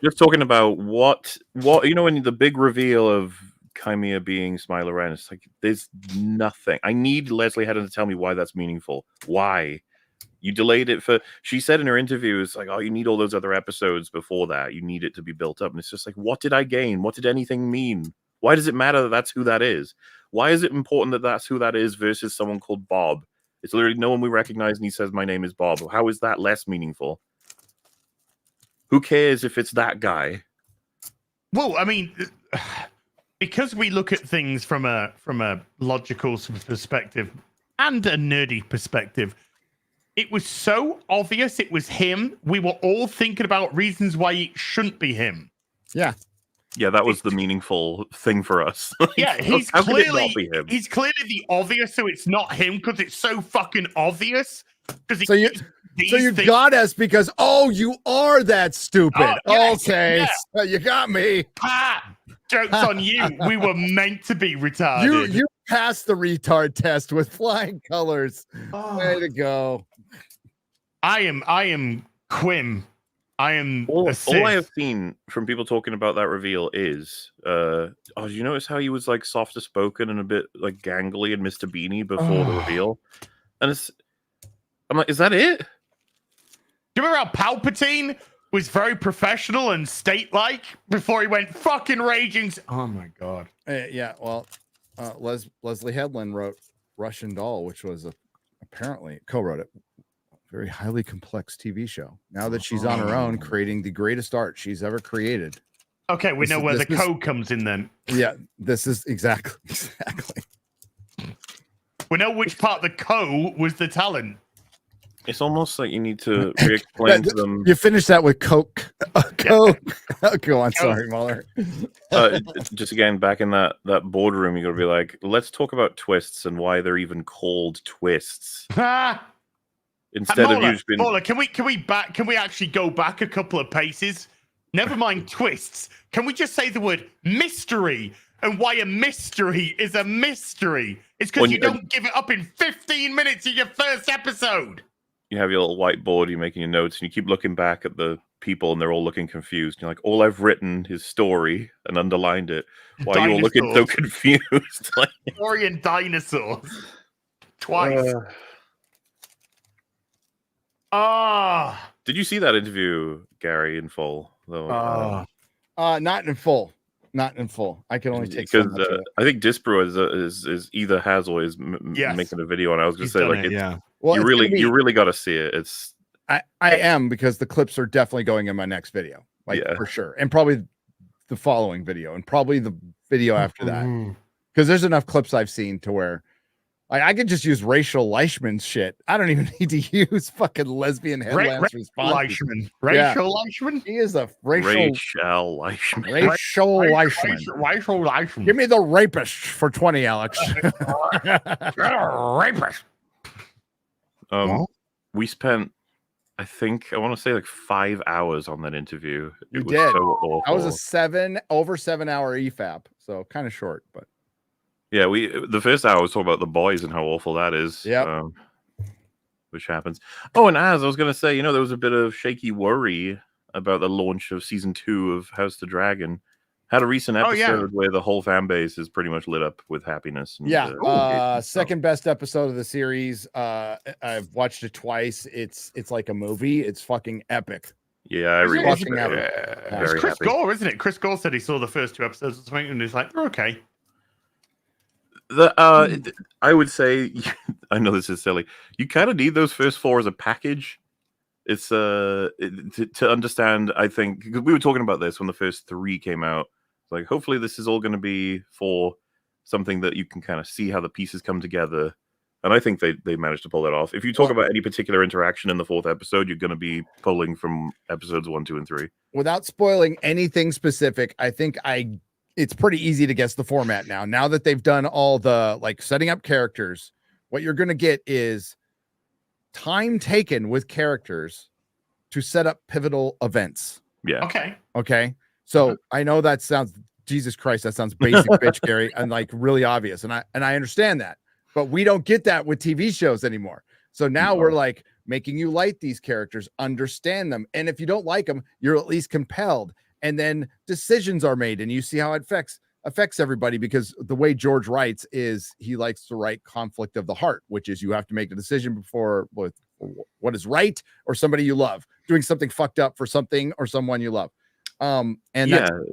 Speaker 4: just talking about what in the big reveal of Chimera being Smilo Ren, it's like there's nothing. I need Leslie Hedden to tell me why that's meaningful. Why? You delayed it for. She said in her interview, it's like, oh, you need all those other episodes before that. You need it to be built up, and it's just like, what did I gain? What did anything mean? Why does it matter that that's who that is? Why is it important that that's who that is versus someone called Bob? It's literally no one we recognize, and he says, my name is Bob. How is that less meaningful? Who cares if it's that guy?
Speaker 3: Well, I mean, because we look at things from a logical perspective and a nerdy perspective, it was so obvious it was him. We were all thinking about reasons why it shouldn't be him.
Speaker 2: Yeah.
Speaker 4: Yeah, that was the meaningful thing for us.
Speaker 3: Yeah, he's clearly the obvious, so it's not him because it's so fucking obvious.
Speaker 2: So you got us because you are that stupid.
Speaker 3: Yes,
Speaker 2: okay, so you got me.
Speaker 3: Joke's on you. We were meant to be retarded.
Speaker 2: You passed the retard test with flying colors. Way to go.
Speaker 3: I am Quim. I am
Speaker 4: all I have seen from people talking about that reveal is, did you notice how he was like softer spoken and a bit like gangly and Mr. Beanie before the reveal? And I'm like, is that it?
Speaker 3: Do you remember how Palpatine was very professional and state-like before he went fucking raging? Oh my god.
Speaker 2: Yeah, well, Leslie Headland wrote Russian Doll, which was apparently co-wrote it. Very highly complex TV show. Now that she's on her own, creating the greatest art she's ever created.
Speaker 3: Okay, we know where the code comes in then.
Speaker 2: Yeah, this is exactly.
Speaker 3: We know which part of the co was the talent.
Speaker 4: It's almost like you need to re-explain to them.
Speaker 2: You finish that with Coke. Coke. Go on, sorry, Muller.
Speaker 4: Just again, back in that boardroom, you got to be like, let's talk about twists and why they're even called twists. Instead of you just being...
Speaker 3: Muller, can we actually go back a couple of paces? Never mind twists. Can we just say the word mystery and why a mystery is a mystery? It's because you don't give it up in 15 minutes of your first episode.
Speaker 4: You have your little whiteboard, you're making your notes, and you keep looking back at the people, and they're all looking confused. You're like, all I've written is story and underlined it. Why are you all looking so confused? Like...
Speaker 3: Story and dinosaurs. Twice.
Speaker 4: Did you see that interview, Gary, in full? Though,
Speaker 2: not in full. Not in full. I can only take
Speaker 4: because I think Disbrew is either has or is making a video, and I was going to say like, well, you really got to see it. It's
Speaker 2: I am, because the clips are definitely going in my next video, for sure, and probably the following video, and probably the video after that, because there's enough clips I've seen to where. Like, I could just use Rachel Leichman's shit. I don't even need to use fucking lesbian headlamps responses.
Speaker 3: Rachel Leichman?
Speaker 2: He is a
Speaker 4: Rachel Leichman.
Speaker 2: Rachel Leichman. Give me the rapist for 20, Alex.
Speaker 3: Rapist.
Speaker 4: We spent, I think, I want to say like 5 hours on that interview.
Speaker 2: You did. So awful. I was over 7 hour EFAP, so kind of short, but.
Speaker 4: Yeah, the first hour was talking about the boys and how awful that is.
Speaker 2: Yeah.
Speaker 4: Which happens. Oh, and as I was going to say, there was a bit of shaky worry about the launch of season 2 of House the Dragon. Had a recent episode where the whole fan base is pretty much lit up with happiness. And,
Speaker 2: second best episode of the series. I've watched it twice. It's like a movie. It's fucking epic.
Speaker 4: Yeah, I rewatched
Speaker 3: it. It's Chris Gore, isn't it? Chris Gore said he saw the first 2 episodes or something, and he's like, they're okay.
Speaker 4: I would say, I know this is silly. You kind of need those first 4 as a package. It's to understand. I think because we were talking about this when the first 3 came out. Like, hopefully, this is all going to be for something that you can kind of see how the pieces come together. And I think they managed to pull that off. If you talk about any particular interaction in the 4th episode, you're going to be pulling from episodes 1, 2, and 3.
Speaker 2: Without spoiling anything specific, I think it's pretty easy to guess the format now. Now that they've done all the setting up characters, what you're going to get is time taken with characters to set up pivotal events.
Speaker 4: Yeah.
Speaker 2: Okay. So I know that sounds, Jesus Christ, that sounds basic, bitch, Gary, and really obvious. And I understand that, but we don't get that with TV shows anymore. So now we're making you like these characters, understand them. And if you don't like them, you're at least compelled. And then decisions are made, and you see how it affects everybody, because the way George writes is he likes to write conflict of the heart, which is you have to make a decision before with what is right or somebody you love, doing something fucked up for something or someone you love. And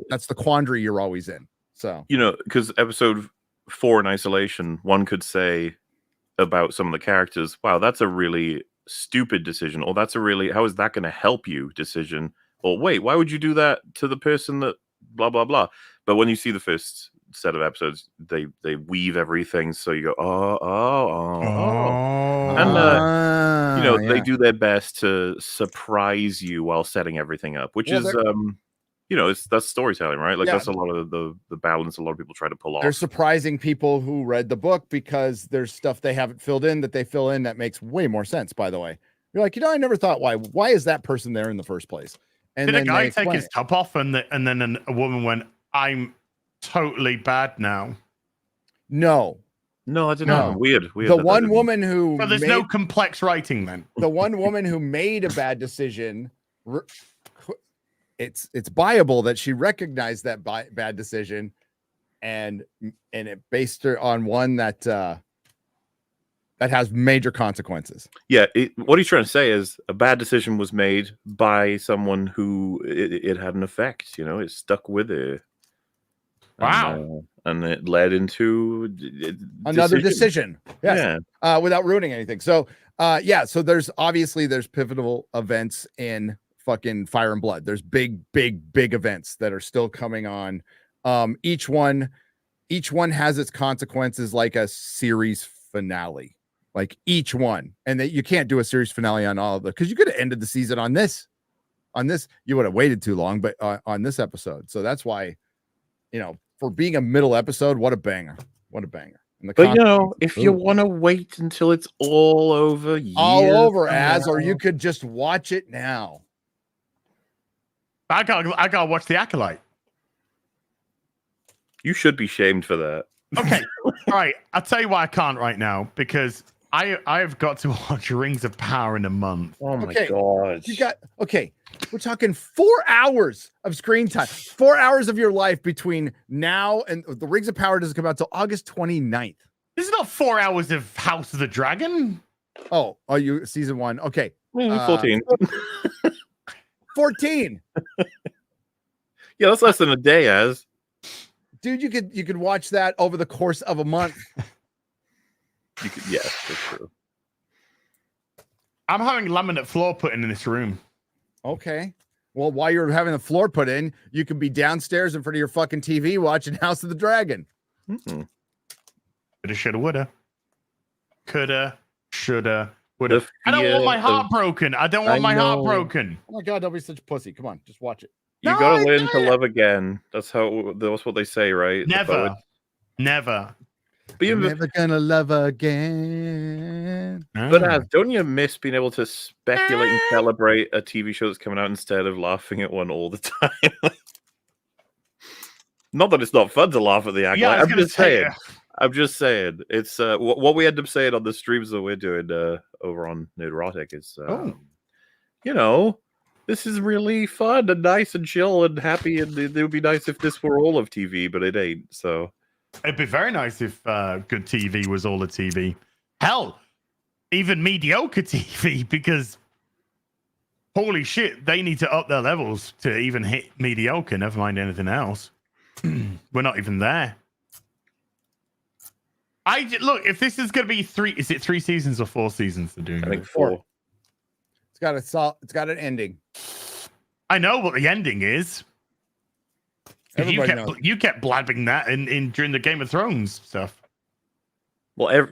Speaker 2: that's the quandary you're always in. So,
Speaker 4: because episode 4 in isolation, one could say about some of the characters, wow, that's a really stupid decision, or that's how is that going to help you decision? Or wait, why would you do that to the person that blah, blah, blah? But when you see the first set of episodes, they weave everything. So you go, And, they do their best to surprise you while setting everything up, which is, that's storytelling, right? That's a lot of the balance a lot of people try to pull off.
Speaker 2: They're surprising people who read the book because there's stuff they haven't filled in that they fill in that makes way more sense, by the way. You're like, I never thought why is that person there in the first place? And
Speaker 3: did a guy take his top off and then a woman went, I'm totally bad now?
Speaker 2: No,
Speaker 4: I didn't know. Weird.
Speaker 2: The one woman who...
Speaker 3: there's no complex writing then.
Speaker 2: The one woman who made a bad decision... it's buyable that she recognized that bad decision, and it based her on one that has major consequences.
Speaker 4: Yeah, what he's trying to say is a bad decision was made by someone who it had an effect. You know, it stuck with it.
Speaker 3: Wow.
Speaker 4: And it led into
Speaker 2: another decision. Yes.
Speaker 4: Yeah.
Speaker 2: Without ruining anything. So, so there's pivotal events in fucking Fire and Blood. There's big events that are still coming on. Each one has its consequences, like a series finale, like each one. And that you can't do a series finale on all of them, because you could have ended the season on this. You would have waited too long, but on this episode. So that's why, for being a middle episode, what a banger. And
Speaker 4: but if you want to wait until it's all over,
Speaker 2: or you could just watch it now.
Speaker 3: I gotta watch the Acolyte.
Speaker 4: You should be shamed for that.
Speaker 3: Okay, all right. I'll tell you why I can't right now, because I've got to watch Rings of Power in a month.
Speaker 4: Oh my god!
Speaker 2: We're talking 4 hours of screen time, 4 hours of your life between now and the Rings of Power doesn't come out till August 29th.
Speaker 3: This is not 4 hours of House of the Dragon.
Speaker 2: Oh, are you season 1? Okay,
Speaker 4: 14.
Speaker 2: 14.
Speaker 4: Yeah, that's less than a day,
Speaker 2: dude. You could watch that over the course of a month.
Speaker 4: Yes, that's true.
Speaker 3: I'm having laminate floor put in this room.
Speaker 2: Okay. Well, while you're having the floor put in, you could be downstairs in front of your fucking TV watching House of the Dragon.
Speaker 4: Mm-hmm.
Speaker 3: Coulda, shoulda, woulda. Coulda, shoulda, woulda. I don't want my heart broken. I don't want my heart broken.
Speaker 2: Oh my god, don't be such a pussy. Come on, just watch it.
Speaker 4: You gotta learn to love again. That's what they say, right?
Speaker 3: Never.
Speaker 2: But you're never gonna love again.
Speaker 4: But don't you miss being able to speculate and celebrate a TV show that's coming out instead of laughing at one all the time? Not that it's not fun to laugh at the Acolyte.
Speaker 3: Yeah,
Speaker 4: I'm just saying. It's what we end up saying on the streams that we're doing over on Neurotic is, this is really fun and nice and chill and happy, and it would be nice if this were all of TV, but it ain't. So
Speaker 3: it'd be very nice if good TV was all of TV. Hell, even mediocre TV, because holy shit, they need to up their levels to even hit mediocre, never mind anything else. We're not even there. Look, if this is going to be 3, is it 3 seasons or 4 seasons they're doing?
Speaker 4: I think 4.
Speaker 2: It's got an ending.
Speaker 3: I know what the ending is. You kept blabbing that in during the Game of Thrones stuff.
Speaker 4: Well,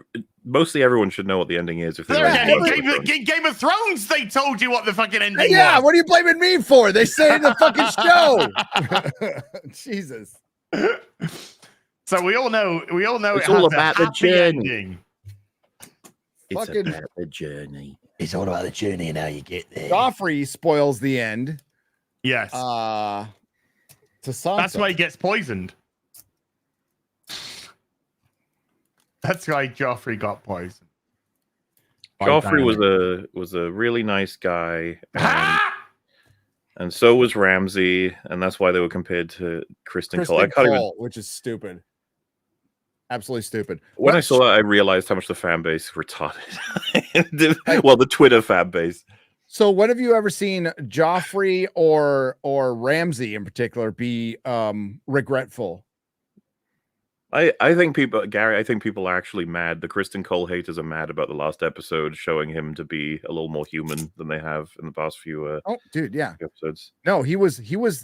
Speaker 4: mostly everyone should know what the ending is. If
Speaker 3: Game of Thrones, they told you what the fucking ending was.
Speaker 2: Yeah, what are you blaming me for? They say in the fucking show. Jesus.
Speaker 3: So we all know
Speaker 4: it's all about the journey.
Speaker 3: Ending.
Speaker 4: It's about the journey.
Speaker 6: It's all about the journey and how you get there.
Speaker 2: Joffrey spoils the end.
Speaker 3: Yes.
Speaker 2: To Sansa.
Speaker 3: That's why he gets poisoned. That's why Joffrey got poisoned.
Speaker 4: Joffrey was a really nice guy, and so was Ramsay, and that's why they were compared to Kristen Cole.
Speaker 2: Which is stupid. Absolutely stupid.
Speaker 4: When I saw that, I realized how much the fan base retarded. Well, the Twitter fan base.
Speaker 2: So, when have you ever seen Joffrey or Ramsay in particular be regretful?
Speaker 4: I think people, Gary, I think people are actually mad. The Kristen Cole haters are mad about the last episode showing him to be a little more human than they have in the past few episodes.
Speaker 2: No, he was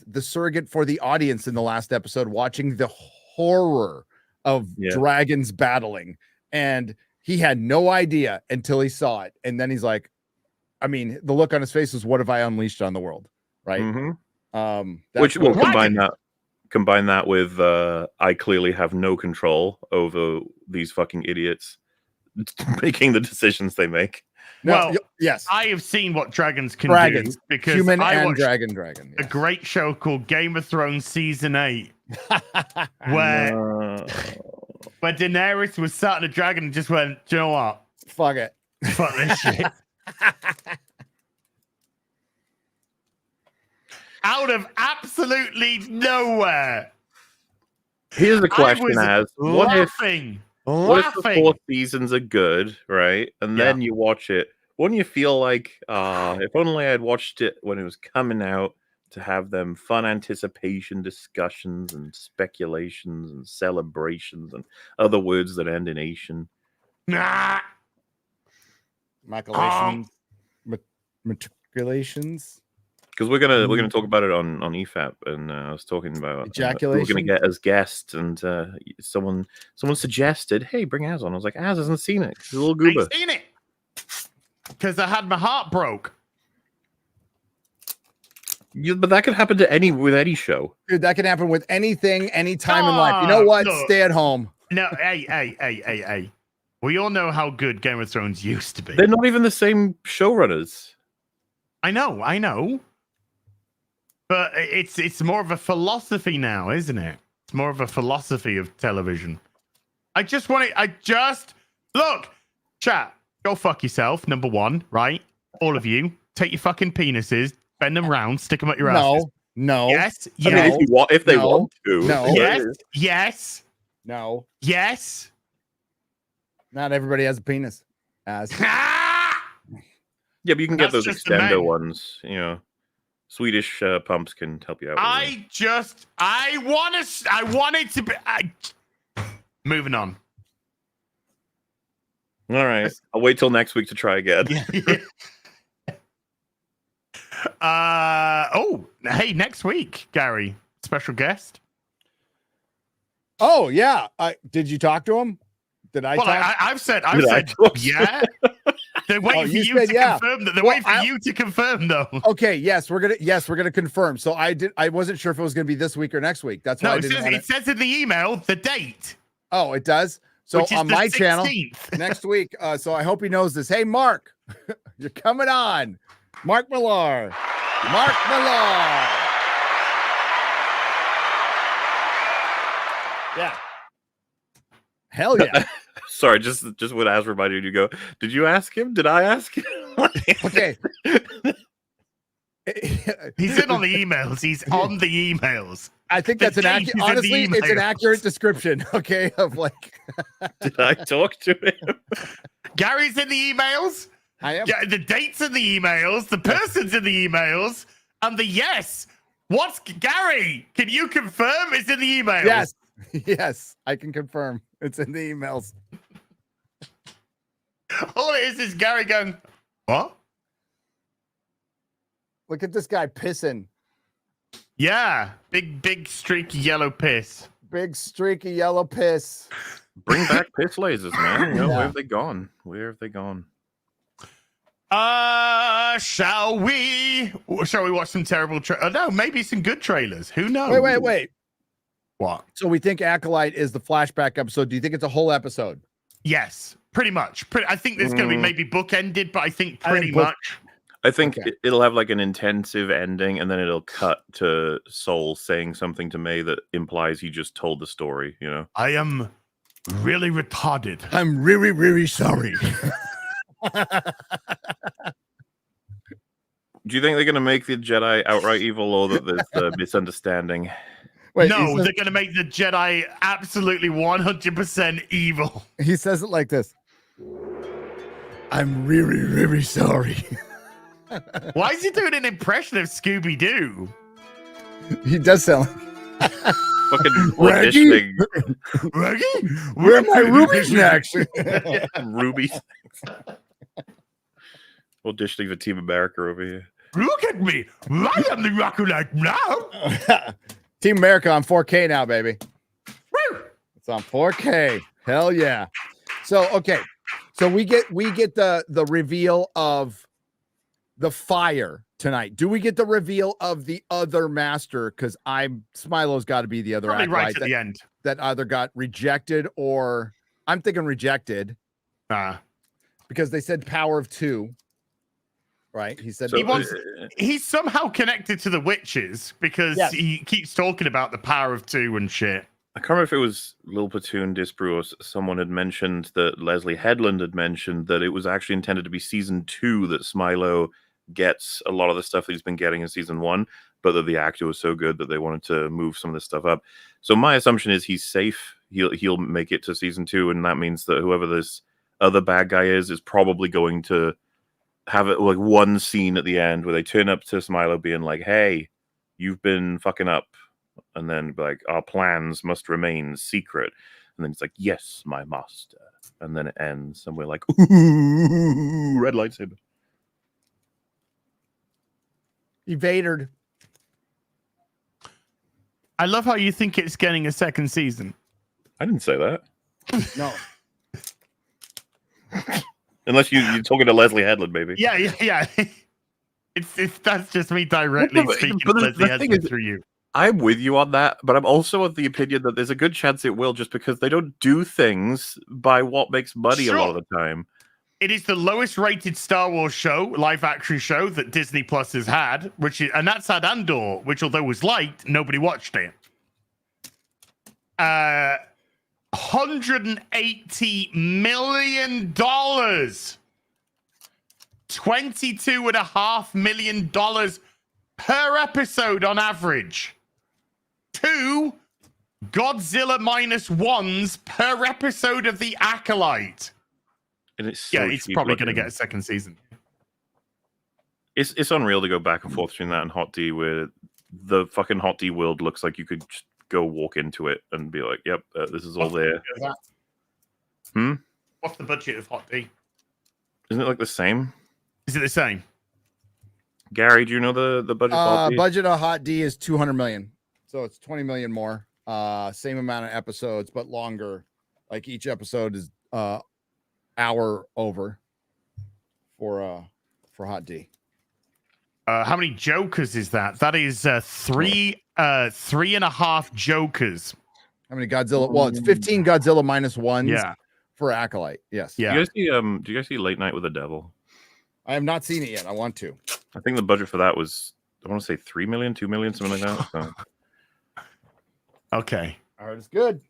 Speaker 2: the surrogate for the audience in the last episode, watching the horror of dragons battling, and he had no idea until he saw it, and then he's like, I mean, the look on his face was, what have I unleashed on the world, right?
Speaker 4: Mm-hmm. Which will combine that with I clearly have no control over these fucking idiots making the decisions they make.
Speaker 3: Well,
Speaker 2: yes,
Speaker 3: I have seen what dragons can do, because
Speaker 2: human
Speaker 3: I
Speaker 2: and
Speaker 3: watched
Speaker 2: dragon.
Speaker 3: A great show called Game of Thrones season 8, where Daenerys was sat on a dragon and just went, do you know what?
Speaker 2: Fuck it.
Speaker 3: Fuck this shit. out of absolutely nowhere.
Speaker 4: Here's the question: what if
Speaker 3: laughing?
Speaker 4: the 4 seasons are good, right? And then you watch it. Wouldn't you feel like, if only I had watched it when it was coming out, to have them fun anticipation discussions and speculations and celebrations and other words that end in Asian?
Speaker 3: Nah.
Speaker 2: Maculations. Matriculations.
Speaker 4: Because we're gonna talk about it on EFAP, and I was talking about
Speaker 2: ejaculation.
Speaker 4: we're gonna get as guests, and someone suggested, "Hey, bring Az on." I was like, Az hasn't seen it. He's a little goober.
Speaker 3: I ain't seen it because I had my heart broke.
Speaker 4: But that could happen to any show.
Speaker 2: Dude, that can happen with anything, anytime in life. You know what?
Speaker 3: Look.
Speaker 2: Stay at home.
Speaker 3: No, hey. We all know how good Game of Thrones used to be.
Speaker 4: They're not even the same showrunners.
Speaker 3: I know. But it's more of a philosophy now, isn't it? It's more of a philosophy of television. Look, chat, go fuck yourself, number one, right? All of you, take your fucking penises, bend them round, stick them up your asses.
Speaker 2: No.
Speaker 3: Yes.
Speaker 4: I mean, if they want to.
Speaker 2: No.
Speaker 3: Yes.
Speaker 2: No.
Speaker 3: Yes.
Speaker 2: Not everybody has a penis.
Speaker 4: Yeah, but you can get those extender ones, you know. Swedish pumps can help you out.
Speaker 3: I wanted to be. Moving on.
Speaker 4: All right. I'll wait till next week to try again.
Speaker 3: Hey, next week, Gary, special guest.
Speaker 2: Oh yeah. Did you talk to him? Did I?
Speaker 3: Well,
Speaker 2: talk?
Speaker 3: I've said yeah. They're waiting for you to confirm that. They're waiting for you to confirm, though.
Speaker 2: Okay, yes, we're gonna confirm. So I wasn't sure if it was gonna be this week or next week. That's why
Speaker 3: it says in the email the date.
Speaker 2: Oh, it does. So on my 16th. Channel next week. So I hope he knows this. Hey, Mark, you're coming on. Mark Millar. Yeah. Hell yeah.
Speaker 4: Sorry, just what Az reminded you to go. Did you ask him? Did I ask him?
Speaker 2: Okay.
Speaker 3: He's in on the emails. He's on the emails.
Speaker 2: I think that's honestly, it's an accurate description, okay, of like.
Speaker 4: Did I talk to him?
Speaker 3: Gary's in the emails.
Speaker 2: I am.
Speaker 3: The dates in the emails. The person's in the emails. And the yes. What's Gary? Can you confirm it's in the emails?
Speaker 2: Yes, I can confirm. It's in the emails.
Speaker 3: All it is Gary going, what?
Speaker 2: Look at this guy pissing.
Speaker 3: Yeah, big streaky yellow piss.
Speaker 2: Big streaky yellow piss.
Speaker 4: Bring back piss lasers, man. Where have they gone?
Speaker 3: Shall we watch some terrible no, maybe some good trailers. Who knows?
Speaker 2: Wait.
Speaker 3: What?
Speaker 2: So we think Acolyte is the flashback episode. Do you think it's a whole episode?
Speaker 3: Yes, pretty much. I think there's going to be maybe bookended, but I think pretty much.
Speaker 4: I think it'll have like an intensive ending, and then it'll cut to Soul saying something to May that implies he just told the story, you know?
Speaker 3: I am really retarded.
Speaker 2: I'm really, really sorry.
Speaker 4: Do you think they're going to make the Jedi outright evil, or that there's a misunderstanding?
Speaker 3: Wait, no, they're going to make the Jedi absolutely 100% evil.
Speaker 2: He says it like this. I'm really, really sorry.
Speaker 3: Why is he doing an impression of Scooby-Doo?
Speaker 2: He does sound like...
Speaker 4: Fucking auditioning.
Speaker 3: Reggie?
Speaker 2: Where are my ruby snacks?
Speaker 4: Ruby snacks. Auditioning for Team America over here.
Speaker 3: Look at me. I am the Acolyte now.
Speaker 2: Team America on 4K now, baby.
Speaker 3: Woo!
Speaker 2: It's on 4K. Hell yeah. So, okay. So we get the reveal of the fire tonight. Do we get the reveal of the other master? Because Smilo's got to be the other
Speaker 3: Probably
Speaker 2: Acolyte
Speaker 3: right at the end.
Speaker 2: That either got rejected or I'm thinking rejected. Because they said power of 2. Right? He said
Speaker 3: he's somehow connected to the witches because he keeps talking about the power of 2 and shit.
Speaker 4: I can't remember if it was Lil Platoon, Disbrew, or someone had mentioned that Leslie Headland had mentioned that it was actually intended to be season 2 that Smilo gets a lot of the stuff that he's been getting in season 1. but that the actor was so good that they wanted to move some of this stuff up. So my assumption is he's safe. He'll make it to season 2, and that means that whoever this other bad guy is probably going to have it like one scene at the end where they turn up to Smilo being like, "Hey, you've been fucking up," and then be like, "Our plans must remain secret." And then it's like, "Yes, my master." And then it ends, and we're like, "Ooh, red lightsaber."
Speaker 2: Evadered.
Speaker 3: I love how you think it's getting a second season.
Speaker 4: I didn't say that.
Speaker 2: No.
Speaker 4: Unless you're talking to Leslie Headland, maybe.
Speaker 3: Yeah. It's that's just me directly speaking to Leslie Headland through you.
Speaker 4: I'm with you on that, but I'm also of the opinion that there's a good chance it will, just because they don't do things by what makes money a lot of the time.
Speaker 3: It is the lowest rated Star Wars show, live action show that Disney Plus has had, and that's had Andor, which although was liked, nobody watched it. $180 million. $22.5 million per episode on average. 2 Godzilla -1s per episode of The Acolyte.
Speaker 4: And it's so
Speaker 3: it's probably going to get a second season.
Speaker 4: It's unreal to go back and forth between that and Hot D, where the fucking Hot D world looks like you could just go walk into it and be like, "Yep, this is all there."
Speaker 3: What's the budget of Hot D?
Speaker 4: Isn't it like the same?
Speaker 3: Is it the same?
Speaker 4: Gary, do you know the budget? Of Hot D?
Speaker 2: Budget of Hot D is $200 million, so it's $20 million more. Same amount of episodes, but longer. Like each episode is hour over for Hot D.
Speaker 3: How many Jokers is that? That is 3.5 Jokers.
Speaker 2: How many Godzilla? Well, it's 15 Godzilla -1s.
Speaker 3: Yeah.
Speaker 2: For Acolyte. Yes.
Speaker 3: Yeah.
Speaker 4: Do you guys see Late Night with the Devil?
Speaker 2: I have not seen it yet. I want to.
Speaker 4: I think the budget for that was, I want to say 3 million, 2 million, something like that. So.
Speaker 3: Okay.
Speaker 2: I heard it's good.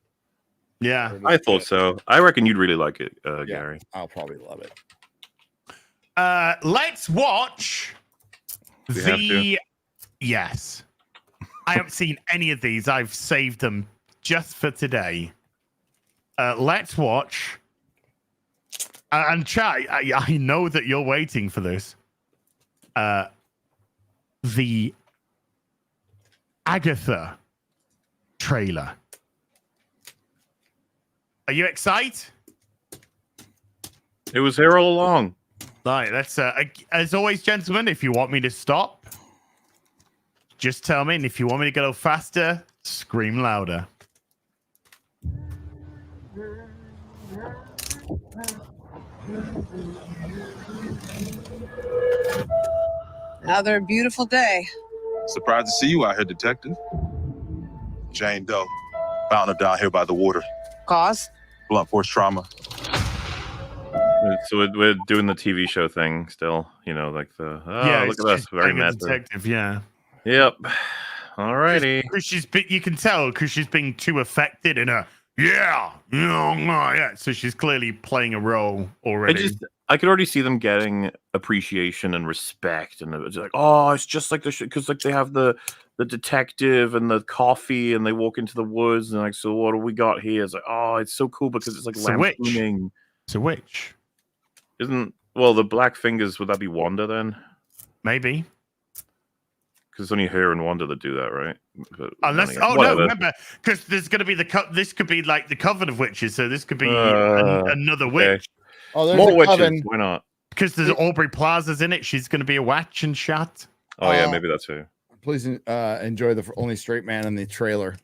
Speaker 3: Yeah.
Speaker 4: I thought so. I reckon you'd really like it, Gary.
Speaker 2: I'll probably love it.
Speaker 3: Let's watch Yes. I haven't seen any of these. I've saved them just for today. Let's watch. And chat, I know that you're waiting for this. The Agatha trailer. Are you excited?
Speaker 4: It was here all along.
Speaker 3: Right, that's as always, gentlemen. If you want me to stop, just tell me, and if you want me to go faster, scream louder.
Speaker 7: Another beautiful day.
Speaker 8: Surprised to see you out here, Detective. Jane Doe. Found her down here by the water.
Speaker 7: Cause?
Speaker 8: Blunt force trauma.
Speaker 4: So we're doing the TV show thing still, like the look at us, very meta.
Speaker 3: Detective, yeah.
Speaker 4: Yep. Alrighty.
Speaker 3: Because you can tell because she's being too affected in her. Yeah. So she's clearly playing a role already.
Speaker 4: I could already see them getting appreciation and respect, and it's like, oh, it's just like the because like they have the detective and the coffee, and they walk into the woods, and like, so what do we got here? It's like, oh, it's so cool because it's like lampooning.
Speaker 3: It's a witch.
Speaker 4: The Black Fingers, would that be Wanda then?
Speaker 3: Maybe.
Speaker 4: Because it's only her and Wanda that do that, right? But
Speaker 3: unless, no, remember, because there's going to be this could be like the Coven of Witches, so this could be another witch.
Speaker 2: Oh, there's
Speaker 4: more witches.
Speaker 2: Coven.
Speaker 4: Why not?
Speaker 3: Because there's Aubrey Plaza's in it. She's going to be a witch and shot.
Speaker 4: Oh yeah, maybe that's her.
Speaker 2: Please enjoy the only straight man in the trailer.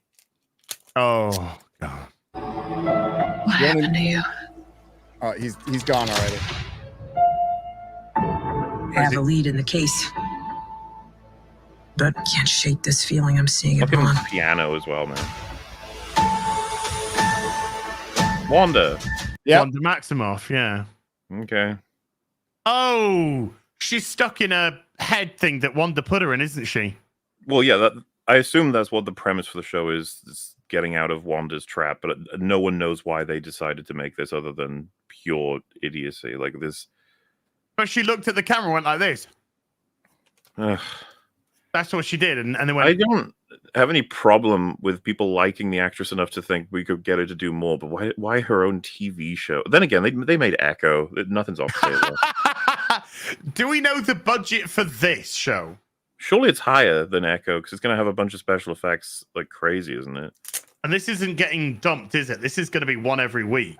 Speaker 3: Oh God!
Speaker 7: What happened to you?
Speaker 2: Oh, he's gone already.
Speaker 7: I have a lead in the case, but can't shake this feeling I'm seeing it on.
Speaker 4: Piano as well, man. Wanda.
Speaker 2: Yeah.
Speaker 3: Wanda Maximoff. Yeah.
Speaker 4: Okay.
Speaker 3: Oh, she's stuck in a head thing that Wanda put her in, isn't she?
Speaker 4: Well, yeah. I assume that's what the premise for the show is getting out of Wanda's trap, but no one knows why they decided to make this other than pure idiocy. Like this.
Speaker 3: But she looked at the camera and went like this. That's what she did, and then
Speaker 4: I don't have any problem with people liking the actress enough to think we could get her to do more, but why her own TV show? Then again, they made Echo. Nothing's off the table.
Speaker 3: Do we know the budget for this show?
Speaker 4: Surely it's higher than Echo because it's going to have a bunch of special effects like crazy, isn't it?
Speaker 3: And this isn't getting dumped, is it? This is going to be one every week.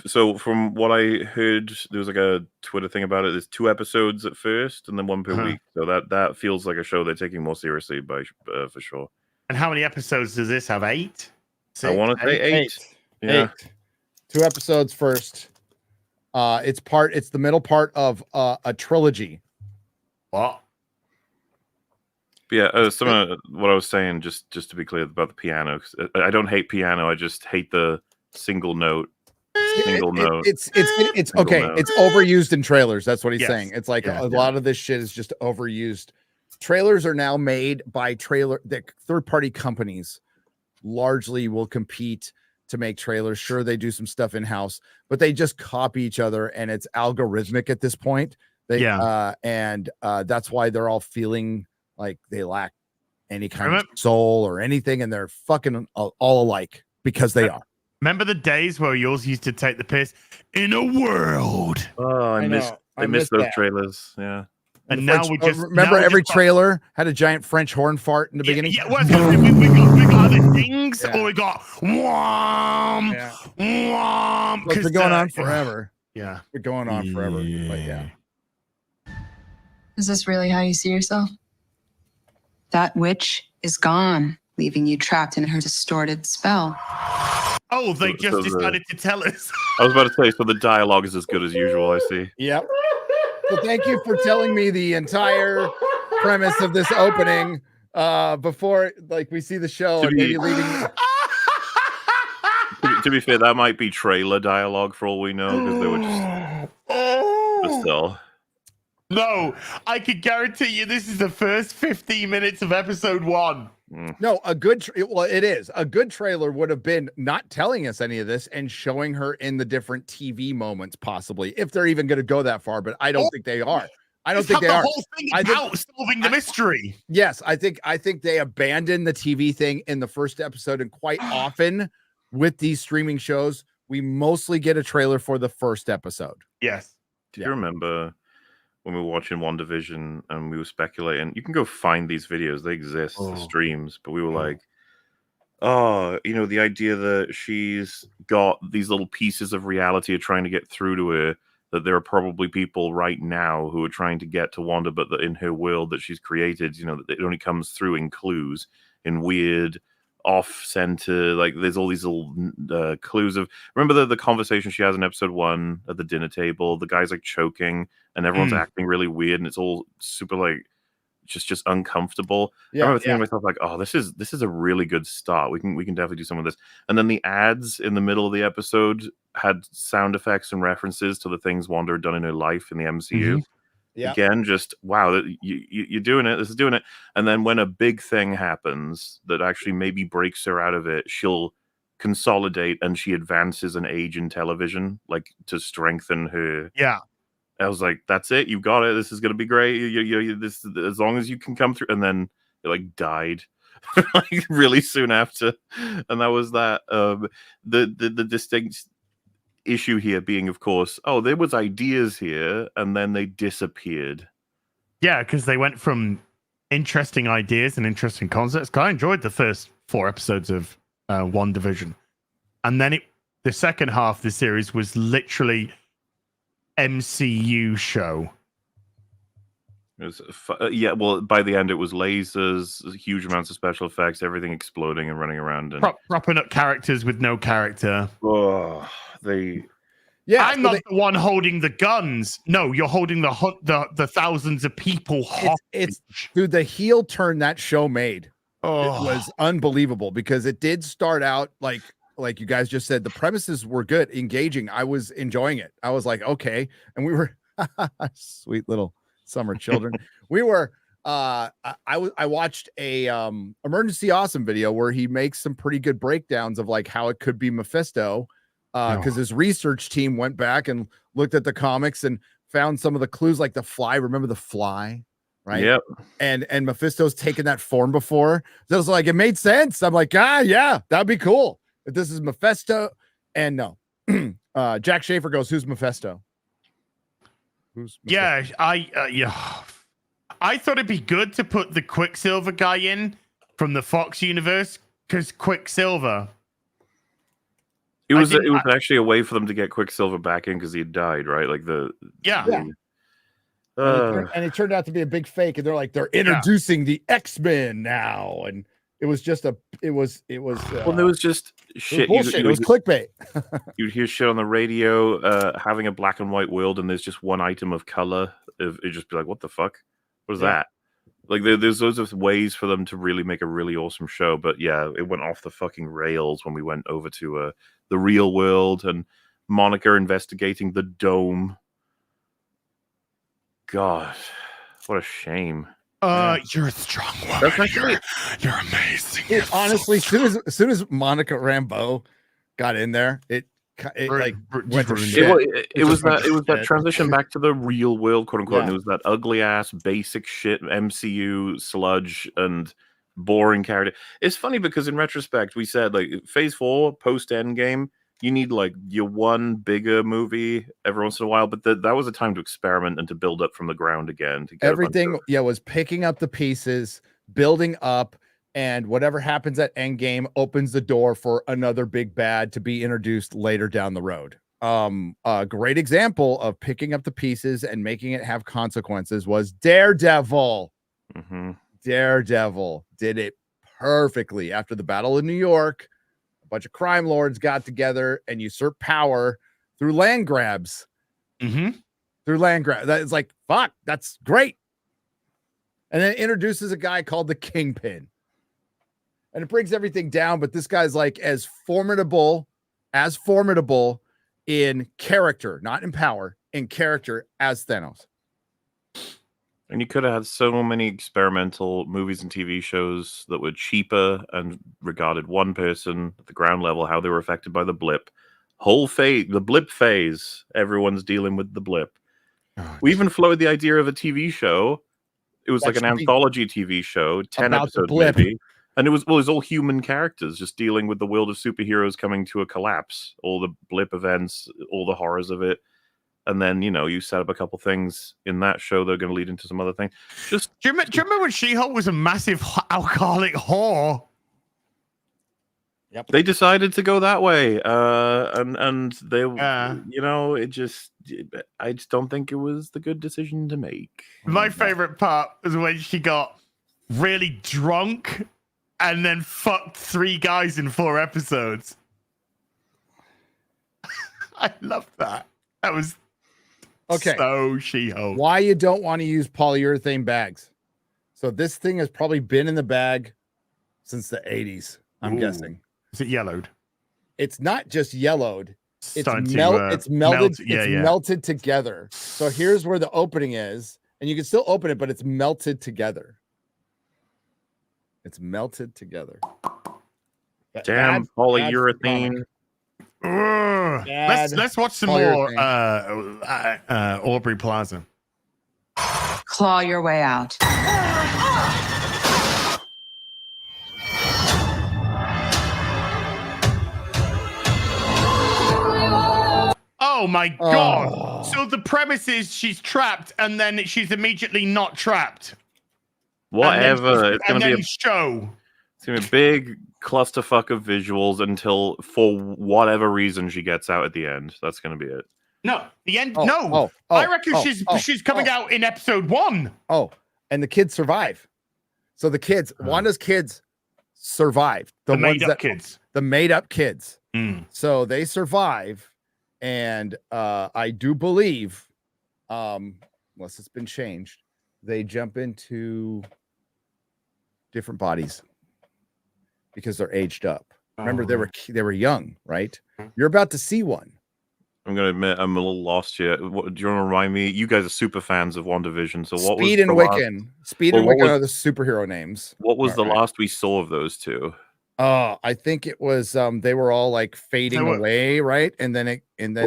Speaker 4: So from what I heard, there was like a Twitter thing about it. There's 2 episodes at first, and then 1 per week. So that feels like a show they're taking more seriously for sure.
Speaker 3: And how many episodes does this have? 8?
Speaker 4: I want to say 8. Yeah,
Speaker 2: 8. 2 episodes first. It's the middle part of a trilogy.
Speaker 3: What?
Speaker 4: Yeah, some of what I was saying, just to be clear about the piano. I don't hate piano. I just hate the single note. It's
Speaker 2: okay.
Speaker 4: note.
Speaker 2: It's overused in trailers. That's what he's
Speaker 3: Yes.
Speaker 2: saying. It's like a lot of this shit is just overused. Trailers are now made by the third-party companies. Largely will compete to make trailers. Sure, they do some stuff in-house, but they just copy each other, and it's algorithmic at this point. That's why they're all feeling like they lack any kind of soul or anything, and they're fucking all alike because they are.
Speaker 3: Remember the days where yours used to take the piss in a world?
Speaker 4: Oh, I miss those trailers. Yeah.
Speaker 3: And now we just
Speaker 2: remember every trailer had a giant French horn fart in the beginning.
Speaker 3: Yeah, we got either dings or we got wham, wham.
Speaker 2: Because they're going on forever.
Speaker 3: Yeah,
Speaker 2: they're going on forever. But yeah.
Speaker 9: Is this really how you see yourself? That witch is gone, leaving you trapped in her distorted spell.
Speaker 3: Oh, they just decided to tell us.
Speaker 4: I was about to say, so the dialogue is as good as usual, I see.
Speaker 2: Yep. So thank you for telling me the entire premise of this opening before we see the show and maybe leaving.
Speaker 4: To be fair, that might be trailer dialogue for all we know, because they were just but still.
Speaker 3: No, I can guarantee you this is the first 15 minutes of episode 1.
Speaker 2: No, it is. A good trailer would have been not telling us any of this and showing her in the different TV moments, possibly, if they're even going to go that far. But I don't think they are. I don't think they are.
Speaker 3: The whole thing about solving the mystery.
Speaker 2: Yes, I think they abandoned the TV thing in the first episode, and quite often with these streaming shows, we mostly get a trailer for the first episode.
Speaker 3: Yes.
Speaker 4: Do you remember when we were watching WandaVision and we were speculating? You can go find these videos; they exist, the streams. But we were like, the idea that she's got these little pieces of reality are trying to get through to her. That there are probably people right now who are trying to get to Wanda, but that in her world that she's created, that it only comes through in clues, in weird off-center, like there's all these little clues of. Remember the conversation she has in episode 1 at the dinner table? The guy's like choking, and everyone's acting really weird, and it's all super like just uncomfortable. I remember thinking to myself like, oh, this is a really good start. We can definitely do some of this. And then the ads in the middle of the episode had sound effects and references to the things Wanda had done in her life in the MCU.
Speaker 2: Yeah.
Speaker 4: Again, just wow, you're doing it. This is doing it. And then when a big thing happens that actually maybe breaks her out of it, she'll consolidate and she advances an age in television, like to strengthen her.
Speaker 3: Yeah.
Speaker 4: I was like, that's it. You got it. This is going to be great. This as long as you can come through. And then it like died like really soon after. And that was that. The distinct issue here being, of course, there was ideas here and then they disappeared.
Speaker 3: Yeah, because they went from interesting ideas and interesting concepts. I enjoyed the first 4 episodes of WandaVision. And then the second half of the series was literally MCU show.
Speaker 4: It was well, by the end it was lasers, huge amounts of special effects, everything exploding and running around, and
Speaker 3: propping up characters with no character.
Speaker 4: I'm
Speaker 3: not the one holding the guns. No, you're holding the thousands of people hostage.
Speaker 2: It's dude, the heel turn that show made. It was unbelievable because it did start out like you guys just said, the premises were good, engaging. I was enjoying it. I was like, okay. And we were sweet little summer children. We were I watched a Emergency Awesome video where he makes some pretty good breakdowns of like how it could be Mephisto, because his research team went back and looked at the comics and found some of the clues, like the Fly. Remember the Fly? right?
Speaker 4: Yep.
Speaker 2: And Mephisto's taken that form before. So it was like, it made sense. I'm like, yeah, that'd be cool if this is Mephisto. And no, Jack Schaefer goes, who's Mephisto? Who's Mephisto?
Speaker 3: I thought it'd be good to put the Quicksilver guy in from the Fox universe, because Quicksilver.
Speaker 4: It was actually a way for them to get Quicksilver back in because he had died, right? Like
Speaker 2: and it turned out to be a big fake, and they're introducing the X-Men now, and it was
Speaker 4: well, there was just shit.
Speaker 2: It was clickbait.
Speaker 4: You'd hear shit on the radio, having a black and white world, and there's just one item of color. It'd just be like, what the fuck? What is that? Like there's loads of ways for them to really make a really awesome show, but yeah, it went off the fucking rails when we went over to the real world and Monica investigating the dome. God, what a shame.
Speaker 3: You're a strong woman. You're amazing.
Speaker 2: Honestly, as soon as Monica Rambeau got in there, it went to shit.
Speaker 4: It was that transition back to the real world, quote unquote. And it was that ugly ass basic shit MCU sludge and boring character. It's funny because in retrospect, we said like Phase 4 post Endgame, you need like your one bigger movie every once in a while, but that was a time to experiment and to build up from the ground again. To get
Speaker 2: everything, was picking up the pieces, building up, and whatever happens at Endgame opens the door for another big bad to be introduced later down the road. A great example of picking up the pieces and making it have consequences was Daredevil.
Speaker 4: Mm-hmm.
Speaker 2: Daredevil did it perfectly after the Battle of New York. A bunch of crime lords got together and usurped power through land grabs.
Speaker 3: Mm-hmm.
Speaker 2: Through land grabs. That is like, fuck, that's great. And then it introduces a guy called the Kingpin. And it brings everything down, but this guy's like as formidable in character, not in power, in character as Thanos.
Speaker 4: And you could have had so many experimental movies and TV shows that were cheaper and regarded one person at the ground level, how they were affected by the blip. The blip phase, everyone's dealing with the blip. We even floated the idea of a TV show. It was like an anthology TV show, 10 episodes maybe. And it was all human characters just dealing with the world of superheroes coming to a collapse, all the blip events, all the horrors of it. And then, you set up a couple things in that show that are going to lead into some other things. Do
Speaker 3: you remember when She-Hulk was a massive alcoholic whore?
Speaker 4: Yep. They decided to go that way. And they, it just, I just don't think it was the good decision to make.
Speaker 3: My favorite part was when she got really drunk and then fucked 3 guys in 4 episodes. I love that. That was so She-Hulk.
Speaker 2: Why you don't want to use polyurethane bags? So this thing has probably been in the bag since the 80s, I'm guessing.
Speaker 3: Is it yellowed?
Speaker 2: It's not just yellowed. It's melted together. So here's where the opening is, and you can still open it, but it's melted together. It's melted together.
Speaker 4: Damn polyurethane.
Speaker 3: Let's watch some more Aubrey Plaza.
Speaker 7: Claw your way out.
Speaker 3: Oh my god. So the premise is she's trapped and then she's immediately not trapped.
Speaker 4: Whatever.
Speaker 3: It's going to be show.
Speaker 4: It's going to be a big clusterfuck of visuals until, for whatever reason, she gets out at the end. That's going to be it.
Speaker 3: No, the end. I reckon she's coming out in episode 1.
Speaker 2: Oh, and the kids survive. So the kids, Wanda's kids survived. The
Speaker 3: made-up kids.
Speaker 2: The made-up kids. So they survive. And I do believe, unless it's been changed, they jump into different bodies because they're aged up. Remember, they were young, right? You're about to see one.
Speaker 4: I'm gonna admit I'm a little lost here. Do you want to remind me? You guys are super fans of WandaVision, so what
Speaker 2: Speed
Speaker 4: was
Speaker 2: and Wiccan? Speed and Wiccan are the superhero names.
Speaker 4: What was the last we saw of those two?
Speaker 2: I think it was they were all like fading away, right? And then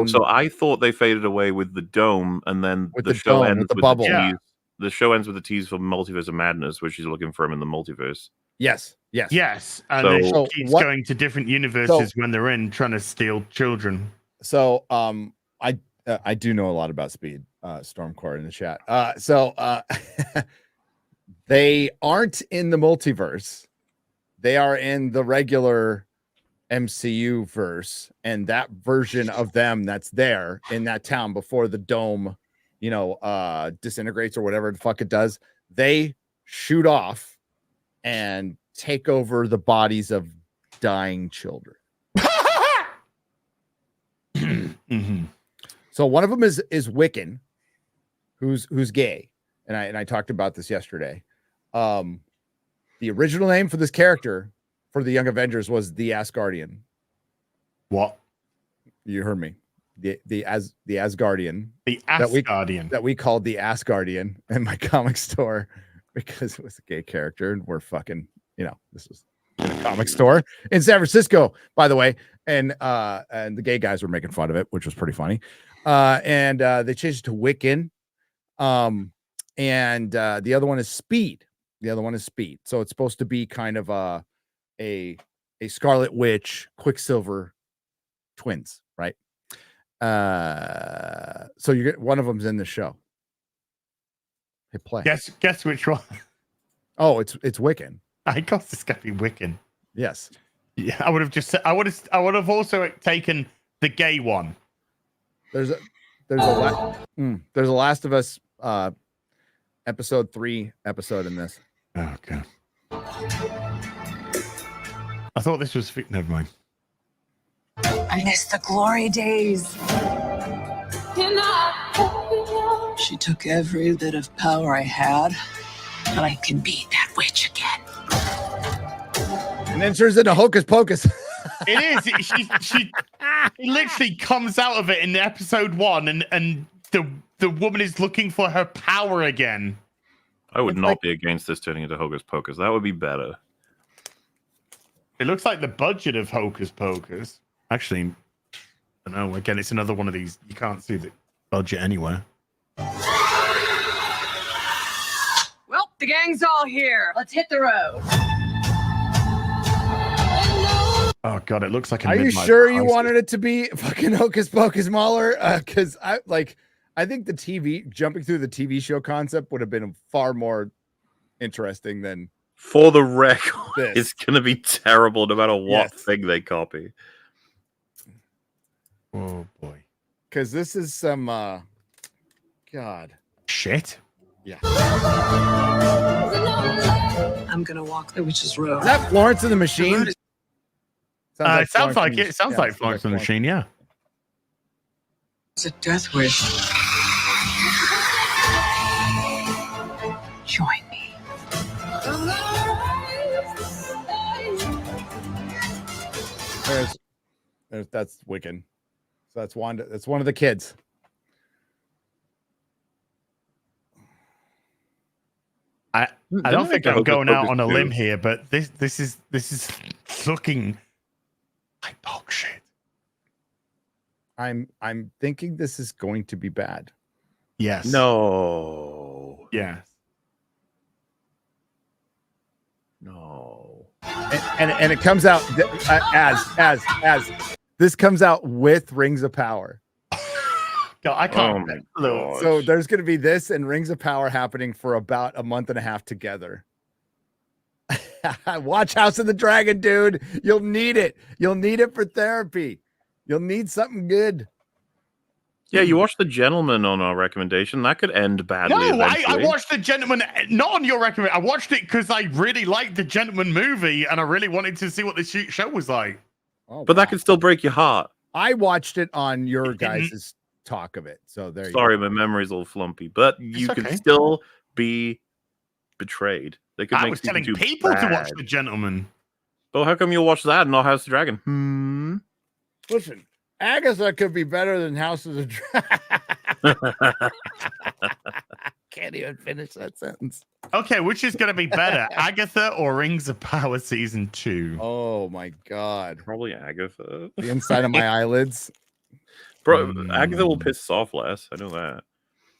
Speaker 4: so I thought they faded away with the dome, and then
Speaker 2: with
Speaker 4: the show ends
Speaker 2: with the
Speaker 4: with
Speaker 2: bubble.
Speaker 4: the cheese. the show ends with a tease for Multiverse of Madness, where she's looking for him in the multiverse.
Speaker 2: Yes.
Speaker 3: And
Speaker 4: So-
Speaker 3: then she
Speaker 2: So
Speaker 3: keeps
Speaker 2: what-
Speaker 3: going to different universes when they're in trying to steal children.
Speaker 2: So I do know a lot about Speed, Stormcore in the chat. They aren't in the multiverse. They are in the regular MCU verse, and that version of them that's there in that town before the dome, disintegrates or whatever the fuck it does, they shoot off and take over the bodies of dying children.
Speaker 3: Mm-hmm.
Speaker 2: So one of them is Wiccan, who's gay, and I talked about this yesterday. The original name for this character for the Young Avengers was the Asgardian.
Speaker 3: What?
Speaker 2: You heard me. The Asgardian.
Speaker 3: The Asgardian.
Speaker 2: That we called the Asgardian in my comic store because it was a gay character, and we're fucking, this was in a comic store in San Francisco, by the way. And the gay guys were making fun of it, which was pretty funny. And they changed it to Wiccan. And the other one is Speed. So it's supposed to be kind of a Scarlet Witch, Quicksilver twins, right? So you get one of them's in the show. Hit play.
Speaker 3: Guess which one?
Speaker 2: Oh, it's Wiccan.
Speaker 3: I guess it's gotta be Wiccan.
Speaker 2: Yes.
Speaker 3: Yeah, I would have also taken the gay one.
Speaker 2: There's a Last of Us episode 3 episode in this.
Speaker 3: Oh, okay. I thought this was never mind.
Speaker 7: I miss the glory days. She took every bit of power I had, but I can beat that witch again.
Speaker 2: And then turns into Hocus Pocus.
Speaker 3: It is. She literally comes out of it in episode 1, and the woman is looking for her power again.
Speaker 4: I would not be against this turning into Hocus Pocus. That would be better.
Speaker 3: It looks like the budget of Hocus Pocus. Actually, I don't know. Again, it's another one of these. You can't see the budget anywhere.
Speaker 7: Well, the gang's all here. Let's hit the road.
Speaker 3: Oh god, it looks like.
Speaker 2: Are you sure you wanted it to be fucking Hocus Pocus Mahler? Because I think the jumping through the TV show concept would have been far more interesting than.
Speaker 4: For the record,
Speaker 2: this.
Speaker 4: It's going to be terrible no matter what thing they copy.
Speaker 3: Oh boy,
Speaker 2: because this is some god
Speaker 3: shit.
Speaker 2: Yeah.
Speaker 7: I'm gonna walk the witch's road.
Speaker 2: Is that Florence and the Machine?
Speaker 3: It sounds like it. It sounds like Florence and the Machine. Yeah.
Speaker 7: It's a death wish. Join me.
Speaker 2: There's that's Wiccan. So that's Wanda. That's one of the kids.
Speaker 3: I don't think I'm going out on a limb here, but this is looking like dog shit.
Speaker 2: I'm thinking this is going to be bad.
Speaker 3: Yes.
Speaker 4: No.
Speaker 3: Yes.
Speaker 4: No.
Speaker 2: And it comes out as this comes out with Rings of Power.
Speaker 3: God, I can't.
Speaker 2: So there's going to be this and Rings of Power happening for about a month and a half together. Watch House of the Dragon, dude. You'll need it. You'll need it for therapy. You'll need something good.
Speaker 4: Yeah, you watched The Gentleman on our recommendation. That could end badly.
Speaker 3: No, I watched The Gentleman not on your recommendation. I watched it because I really liked The Gentleman movie and I really wanted to see what the show was like.
Speaker 2: Oh,
Speaker 4: but that could still break your heart.
Speaker 2: I watched it on your guys' talk of it. So there you
Speaker 4: Sorry,
Speaker 2: go.
Speaker 4: my memory's all flumpy, but you could still be betrayed. They could
Speaker 3: I was telling people to watch The Gentleman.
Speaker 4: But how come you'll watch that and not House of the Dragon?
Speaker 2: Listen, Agatha could be better than House of the Dragon. Can't even finish that sentence.
Speaker 3: Okay, which is going to be better, Agatha or Rings of Power Season 2?
Speaker 2: Oh my god.
Speaker 4: Probably Agatha.
Speaker 2: The inside of my eyelids.
Speaker 4: Bro, Agatha will piss us off less. I know that.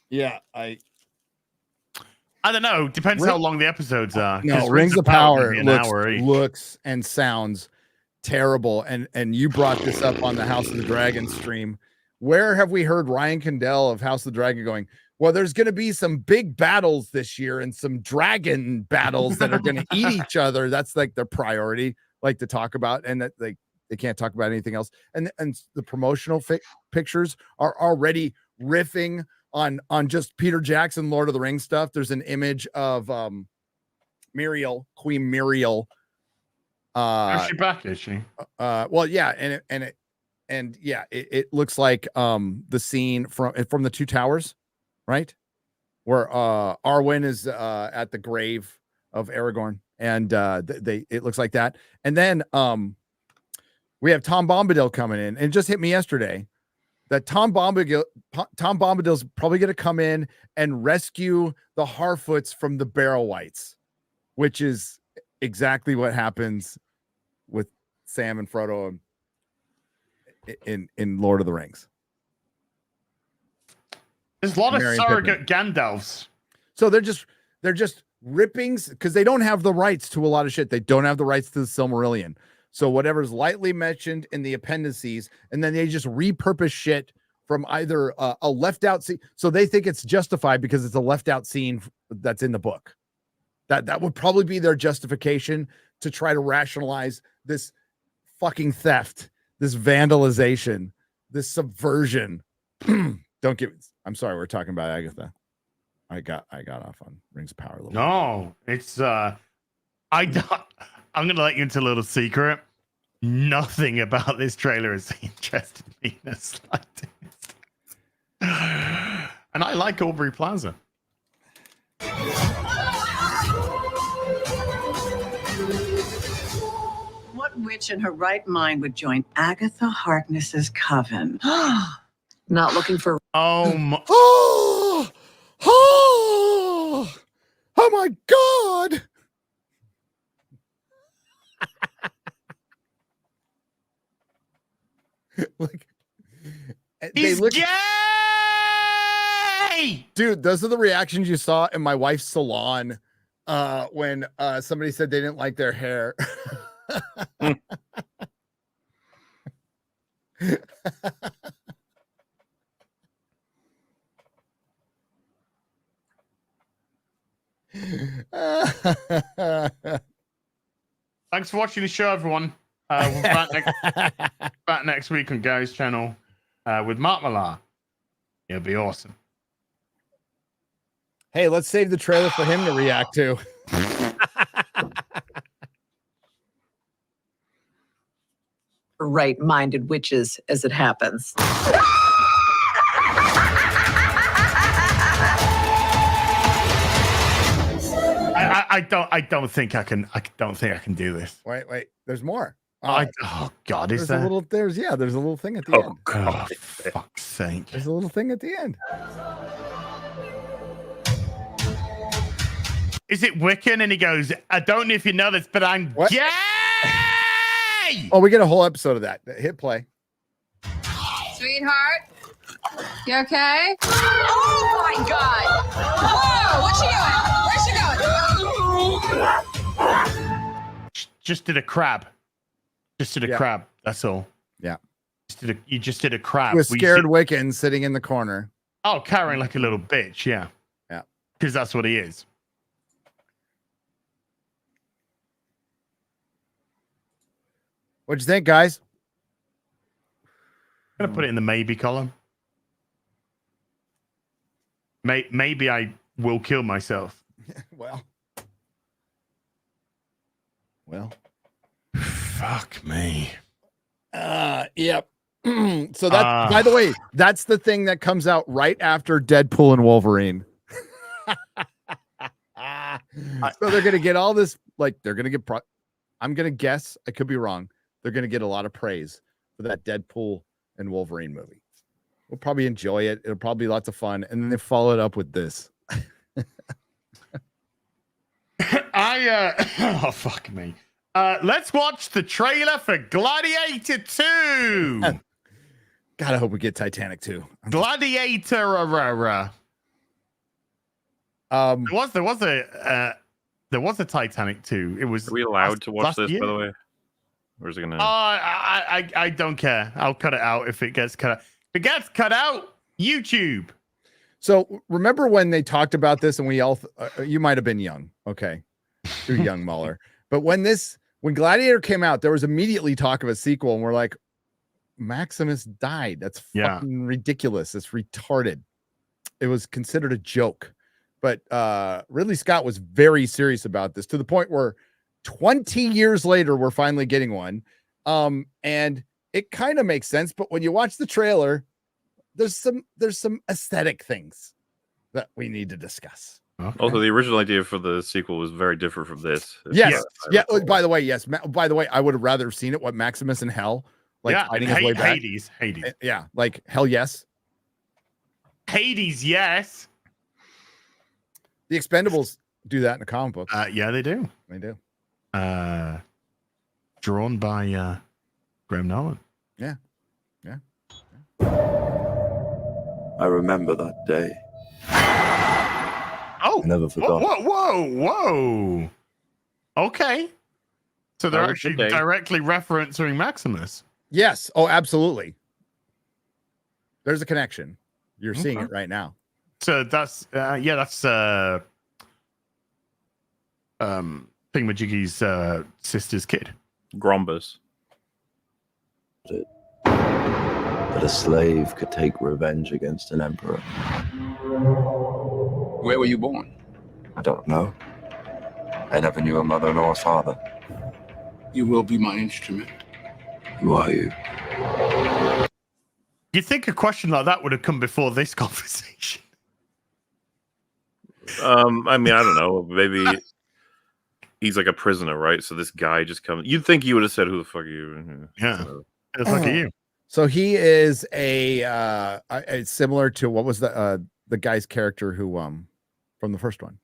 Speaker 2: Yeah,
Speaker 3: I don't know. Depends how long the episodes are.
Speaker 2: No,
Speaker 3: 'Cause
Speaker 2: Rings of Power
Speaker 3: an hour each.
Speaker 2: looks and sounds terrible. And you brought this up on the House of the Dragon stream. Where have we heard Ryan Condell of House of the Dragon going, well, there's going to be some big battles this year and some dragon battles that are going to eat each other. That's like their priority, like to talk about, and that they can't talk about anything else. And the promotional pictures are already riffing on just Peter Jackson, Lord of the Rings stuff. There's an image of Muriel, Queen Muriel.
Speaker 3: Is she back? Is she?
Speaker 2: Well, yeah, and it looks like the scene from the Two Towers, right? Where Arwen is at the grave of Aragorn, and it looks like that. And then we have Tom Bombadil coming in, and it just hit me yesterday that Tom Bombadil's probably going to come in and rescue the Harfoots from the Barrow Wights, which is exactly what happens with Sam and Frodo in Lord of the Rings.
Speaker 3: There's a lot of surrogate Gandalfs.
Speaker 2: So they're just ripping, because they don't have the rights to a lot of shit. They don't have the rights to the Silmarillion. So whatever's lightly mentioned in the appendices, and then they just repurpose shit from either a left out scene. So they think it's justified because it's a left out scene that's in the book. That would probably be their justification to try to rationalize this fucking theft, this vandalization, this subversion. I'm sorry, we're talking about Agatha. I got off on Rings of Power a little
Speaker 3: No, it's I'm going to let you into a little secret. Nothing about this trailer has interested me in the slightest. And I like Aubrey Plaza.
Speaker 7: What witch in her right mind would join Agatha Harkness's coven? Not looking for...
Speaker 3: Oh my...
Speaker 2: Oh my God. Like,
Speaker 3: he's gay!
Speaker 2: Dude, those are the reactions you saw in my wife's salon when somebody said they didn't like their hair.
Speaker 3: Thanks for watching the show, everyone. We're back next week on Gary's channel with Mark Millar. It'll be awesome.
Speaker 2: Hey, let's save the trailer for him to react to.
Speaker 7: Right-minded witches, as it happens.
Speaker 3: I don't think I can do this.
Speaker 2: Wait. There's more.
Speaker 3: Oh God, is there?
Speaker 2: There's a little thing at the end.
Speaker 3: God, for fuck's sake.
Speaker 2: There's a little thing at the end.
Speaker 3: Is it Wiccan? And he goes, I don't know if you know this, but I'm gay!
Speaker 2: Oh, we get a whole episode of that. Hit play.
Speaker 9: Sweetheart, you okay? Oh my God! Whoa, what's she doing? Where's she going?
Speaker 3: Just did a crab. Crab. That's all.
Speaker 2: Yeah.
Speaker 3: You just did a crab.
Speaker 2: With scared Wiccan sitting in the corner.
Speaker 3: Oh, carrying like a little bitch. Yeah.
Speaker 2: Yeah.
Speaker 3: Because that's what he is.
Speaker 2: What'd you think, guys?
Speaker 3: I'm gonna put it in the maybe column. Maybe I will kill myself.
Speaker 2: Well.
Speaker 3: Fuck me.
Speaker 2: Yep. So that, by the way, that's the thing that comes out right after Deadpool and Wolverine. So they're gonna get all this, like they're gonna get. I'm gonna guess. I could be wrong. They're gonna get a lot of praise for that Deadpool and Wolverine movie. We'll probably enjoy it. It'll probably be lots of fun, and then they follow it up with this.
Speaker 3: Oh fuck me. Let's watch the trailer for Gladiator 2.
Speaker 2: God, I hope we get Titanic 2.
Speaker 3: Gladiator. There was a Titanic too. It was.
Speaker 4: Are we allowed to watch
Speaker 3: last
Speaker 4: this,
Speaker 3: year?
Speaker 4: by the way? Or is it gonna?
Speaker 3: I don't care. I'll cut it out if it gets cut out. If it gets cut out, YouTube.
Speaker 2: So remember when they talked about this, and we all you might have been young, okay, too young, Muller. But when Gladiator came out, there was immediately talk of a sequel, and we're like, Maximus died. That's fucking ridiculous. It's retarded. It was considered a joke. But Ridley Scott was very serious about this, to the point where 20 years later, we're finally getting one. And it kind of makes sense. But when you watch the trailer, there's some aesthetic things that we need to discuss.
Speaker 4: Okay. Also, the original idea for the sequel was very different from this.
Speaker 2: Yes. Yeah. By the way, yes. By the way, I would have rather seen it. What, Maximus in hell? Like fighting his way back?
Speaker 3: Hades.
Speaker 2: Yeah. Like hell, yes.
Speaker 3: Hades, yes.
Speaker 2: The Expendables do that in the comic book.
Speaker 3: Yeah, they do.
Speaker 2: They do.
Speaker 3: Drawn by Graham Nolan.
Speaker 2: Yeah.
Speaker 10: I remember that day.
Speaker 3: Oh,
Speaker 10: I never forgot.
Speaker 3: Whoa. Okay. So they're actually directly referencing Maximus.
Speaker 2: Yes. Oh, absolutely. There's a connection. You're seeing it right now.
Speaker 3: So that's Thingamajiggy's sister's kid.
Speaker 4: Grombus.
Speaker 10: That a slave could take revenge against an emperor.
Speaker 11: Where were you born?
Speaker 10: I don't know. I never knew a mother nor a father.
Speaker 11: You will be my instrument.
Speaker 10: Who are you?
Speaker 3: You'd think a question like that would have come before this conversation.
Speaker 4: I mean, I don't know. Maybe he's like a prisoner, right? So this guy just comes. You'd think he would have said, "Who the fuck are you?"
Speaker 3: Yeah, the fuck are you?
Speaker 2: So he is it's similar to what was the guy's character who from the first one,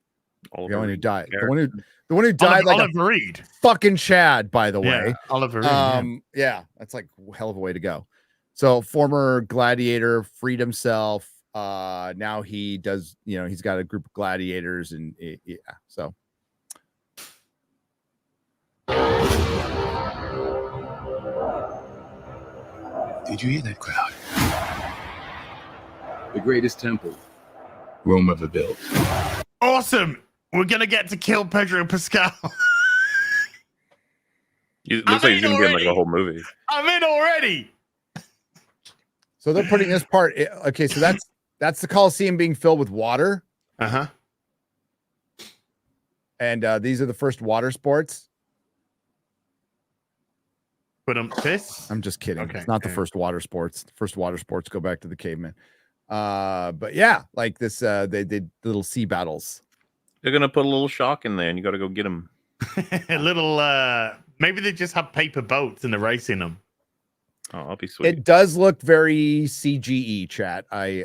Speaker 4: Oliver
Speaker 2: the one who
Speaker 4: Reed
Speaker 2: died,
Speaker 4: character.
Speaker 2: the one who died like
Speaker 3: Oliver Reed,
Speaker 2: fucking Chad, by the way.
Speaker 3: Yeah, Oliver Reed.
Speaker 2: Yeah, that's like a hell of a way to go. So former gladiator, freed himself. Now he does, he's got a group of gladiators, and yeah. So
Speaker 11: Did you hear that crowd? The greatest temple Rome ever built.
Speaker 3: Awesome. We're gonna get to kill Pedro Pascal.
Speaker 4: It looks like he's gonna be in like a whole movie.
Speaker 3: I'm in already.
Speaker 2: So they're putting this part. Okay, so that's the Coliseum being filled with water.
Speaker 3: Uh-huh.
Speaker 2: And these are the first water sports.
Speaker 3: But this?
Speaker 2: I'm just kidding.
Speaker 3: Okay,
Speaker 2: it's not the first water sports. The first water sports go back to the cavemen. But yeah, like this, they did little sea battles.
Speaker 4: They're gonna put a little shark in there, and you got to go get him.
Speaker 3: A little. Maybe they just have paper boats and they're racing them.
Speaker 4: Oh, I'll be sweet.
Speaker 2: It does look very CGE, chat. I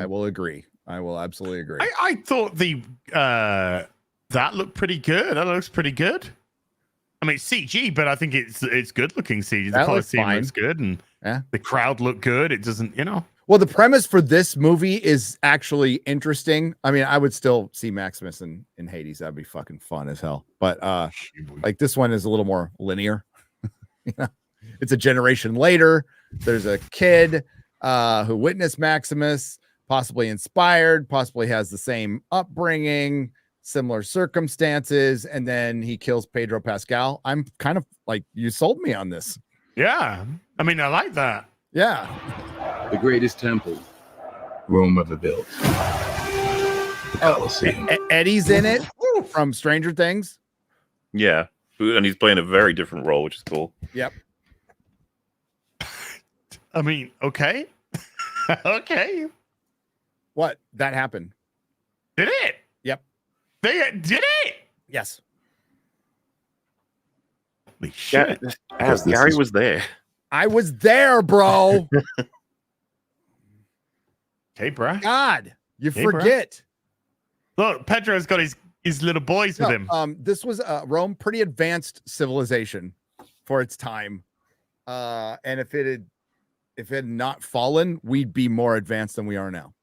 Speaker 2: will agree. I will absolutely agree.
Speaker 3: I thought the that looked pretty good. That looks pretty good. I mean, it's CG, but I think it's good looking CG. The Coliseum looks good, and the crowd looked good. It doesn't,
Speaker 2: Well, the premise for this movie is actually interesting. I mean, I would still see Maximus in Hades. That'd be fucking fun as hell. But like this one is a little more linear. It's a generation later. There's a kid who witnessed Maximus, possibly inspired, possibly has the same upbringing, similar circumstances, and then he kills Pedro Pascal. I'm kind of like, you sold me on this.
Speaker 3: Yeah. I mean, I like that.
Speaker 2: Yeah.
Speaker 11: The greatest temple Rome ever built. The Colosseum.
Speaker 2: Eddie's in it from Stranger Things.
Speaker 4: Yeah. And he's playing a very different role, which is cool.
Speaker 2: Yep.
Speaker 3: I mean, okay. Okay.
Speaker 2: What? That happened.
Speaker 3: Did it?
Speaker 2: Yep.
Speaker 3: They did it?
Speaker 2: Yes.
Speaker 3: Holy shit.
Speaker 4: Gary was there.
Speaker 2: I was there, bro.
Speaker 3: Okay, bro.
Speaker 2: God, you forget.
Speaker 3: Bro. Look, Pedro's got his little boys with him.
Speaker 2: This was Rome, pretty advanced civilization for its time. And if it had not fallen, we'd be more advanced than we are now.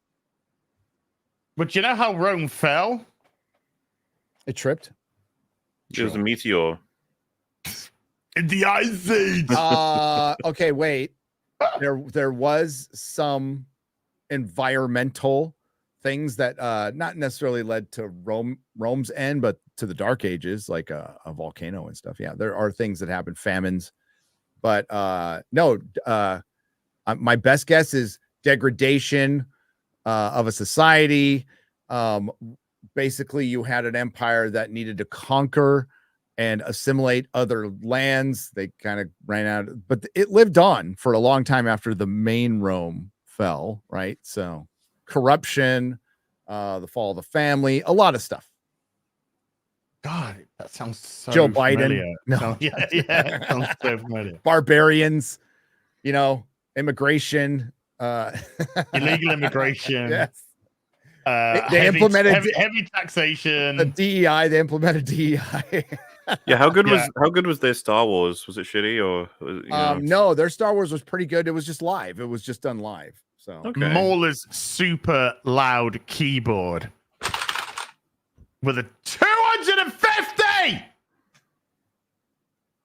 Speaker 3: But you know how Rome fell?
Speaker 2: It tripped.
Speaker 4: It was a meteor.
Speaker 3: In the Ice Age.
Speaker 2: Okay, wait. There was some environmental things that not necessarily led to Rome's end, but to the Dark Ages, like a volcano and stuff. Yeah, there are things that happen, famines, but no. My best guess is degradation of a society. Basically, you had an empire that needed to conquer and assimilate other lands. They kind of ran out, but it lived on for a long time after the main Rome fell, right? So corruption, the fall of the family, a lot of stuff.
Speaker 3: God, that sounds so
Speaker 2: Joe Biden.
Speaker 3: familiar.
Speaker 2: No.
Speaker 3: Yeah, sounds so familiar.
Speaker 2: Barbarians, immigration,
Speaker 3: illegal immigration.
Speaker 2: Yes.
Speaker 3: They implemented heavy taxation.
Speaker 2: The DEI. They implemented DEI.
Speaker 4: Yeah, how good was their Star Wars? Was it shitty or?
Speaker 2: No, their Star Wars was pretty good. It was just live. It was just done live. So
Speaker 3: Mauler's super loud keyboard with a 250.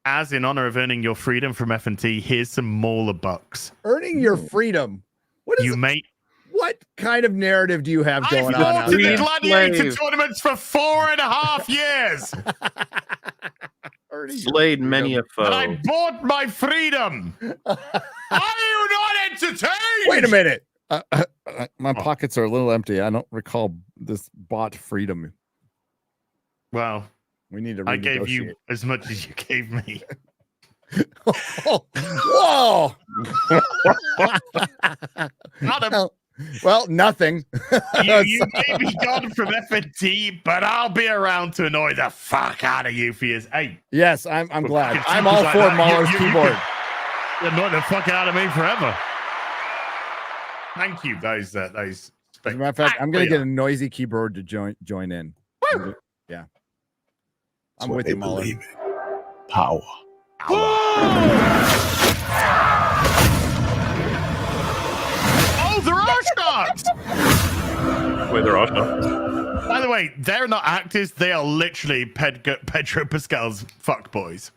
Speaker 3: As in honor of earning your freedom from F&T, here's some Mauler bucks.
Speaker 2: Earning your freedom. What is
Speaker 3: you mate?
Speaker 2: What kind of narrative do you have going on?
Speaker 3: I've been to the Gladiator tournaments for 4.5 years.
Speaker 4: Slayed many a foe.
Speaker 3: And I bought my freedom. Are you not entertained?
Speaker 2: Wait a minute. My pockets are a little empty. I don't recall this bought freedom.
Speaker 3: Well,
Speaker 2: we need to.
Speaker 3: I gave you as much as you gave me.
Speaker 2: Whoa! Well, nothing.
Speaker 3: you may be gone from F&T, but I'll be around to annoy the fuck out of you for years. Hey.
Speaker 2: Yes, I'm glad. I'm all for Mauler's keyboard.
Speaker 3: You annoy the fuck out of me forever. Thank you, those.
Speaker 2: As a matter of fact, I'm gonna get a noisy keyboard to join in.
Speaker 3: Woo!
Speaker 2: Yeah, I'm with you, Mauler.
Speaker 10: Power.
Speaker 3: Oh, there are sharks!
Speaker 4: Wait, there are sharks.
Speaker 3: By the way, they're not actors. They are literally Pedro Pascal's fuckboys.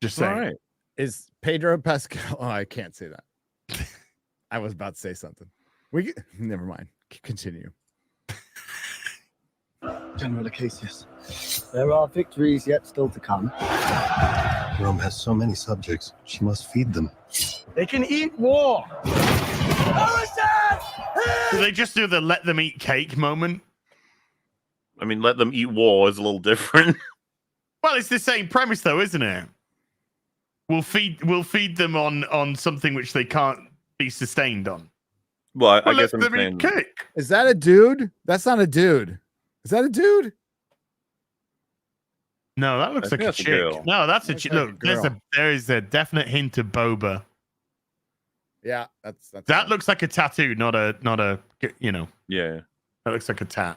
Speaker 3: Just saying.
Speaker 2: All right. Is Pedro Pascal? Oh, I can't say that. I was about to say something. Never mind. Continue.
Speaker 12: General Acacius, there are victories yet still to come.
Speaker 13: Rome has so many subjects. She must feed them.
Speaker 6: They can eat war.
Speaker 3: Do they just do the let them eat cake moment?
Speaker 4: I mean, let them eat war is a little different.
Speaker 3: Well, it's the same premise, though, isn't it? We'll feed them on something which they can't be sustained on.
Speaker 4: Well, I guess I'm saying.
Speaker 3: Cake.
Speaker 2: Is that a dude? That's not a dude. Is that a dude?
Speaker 3: No, that looks like a chick.
Speaker 4: Girl.
Speaker 3: No, that's a chick. Look,
Speaker 2: girl.
Speaker 3: there is a definite hint of boba.
Speaker 2: Yeah, that's
Speaker 3: that looks like a tattoo, not a
Speaker 4: Yeah,
Speaker 3: that looks like a tat.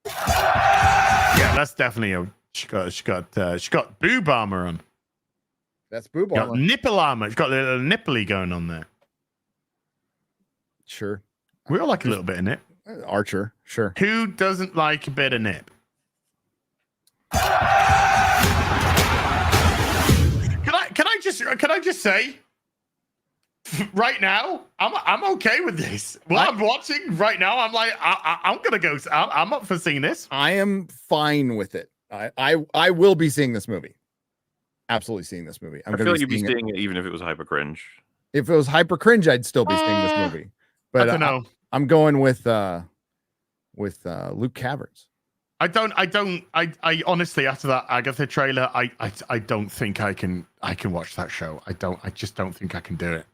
Speaker 3: Yeah, that's definitely a. She got boob armor on.
Speaker 2: That's boob
Speaker 3: got
Speaker 2: armor.
Speaker 3: Nipple armor. It's got a little nipply going on there.
Speaker 2: Sure.
Speaker 3: We all like a little bit of nip.
Speaker 2: Archer, sure.
Speaker 3: Who doesn't like a bit of nip? Can I just say, right now, I'm okay with this. What I'm watching right now, I'm like, I'm gonna go. I'm up for seeing this.
Speaker 2: I am fine with it. I will be seeing this movie. Absolutely seeing this movie.
Speaker 4: I feel like you'd be seeing it even if it was hyper cringe.
Speaker 2: If it was hyper cringe, I'd still be seeing this movie. But
Speaker 3: I don't know.
Speaker 2: I'm going with Luke Caverns.
Speaker 3: I honestly, after that Agatha trailer, I don't think I can watch that show. I just don't think I can do it.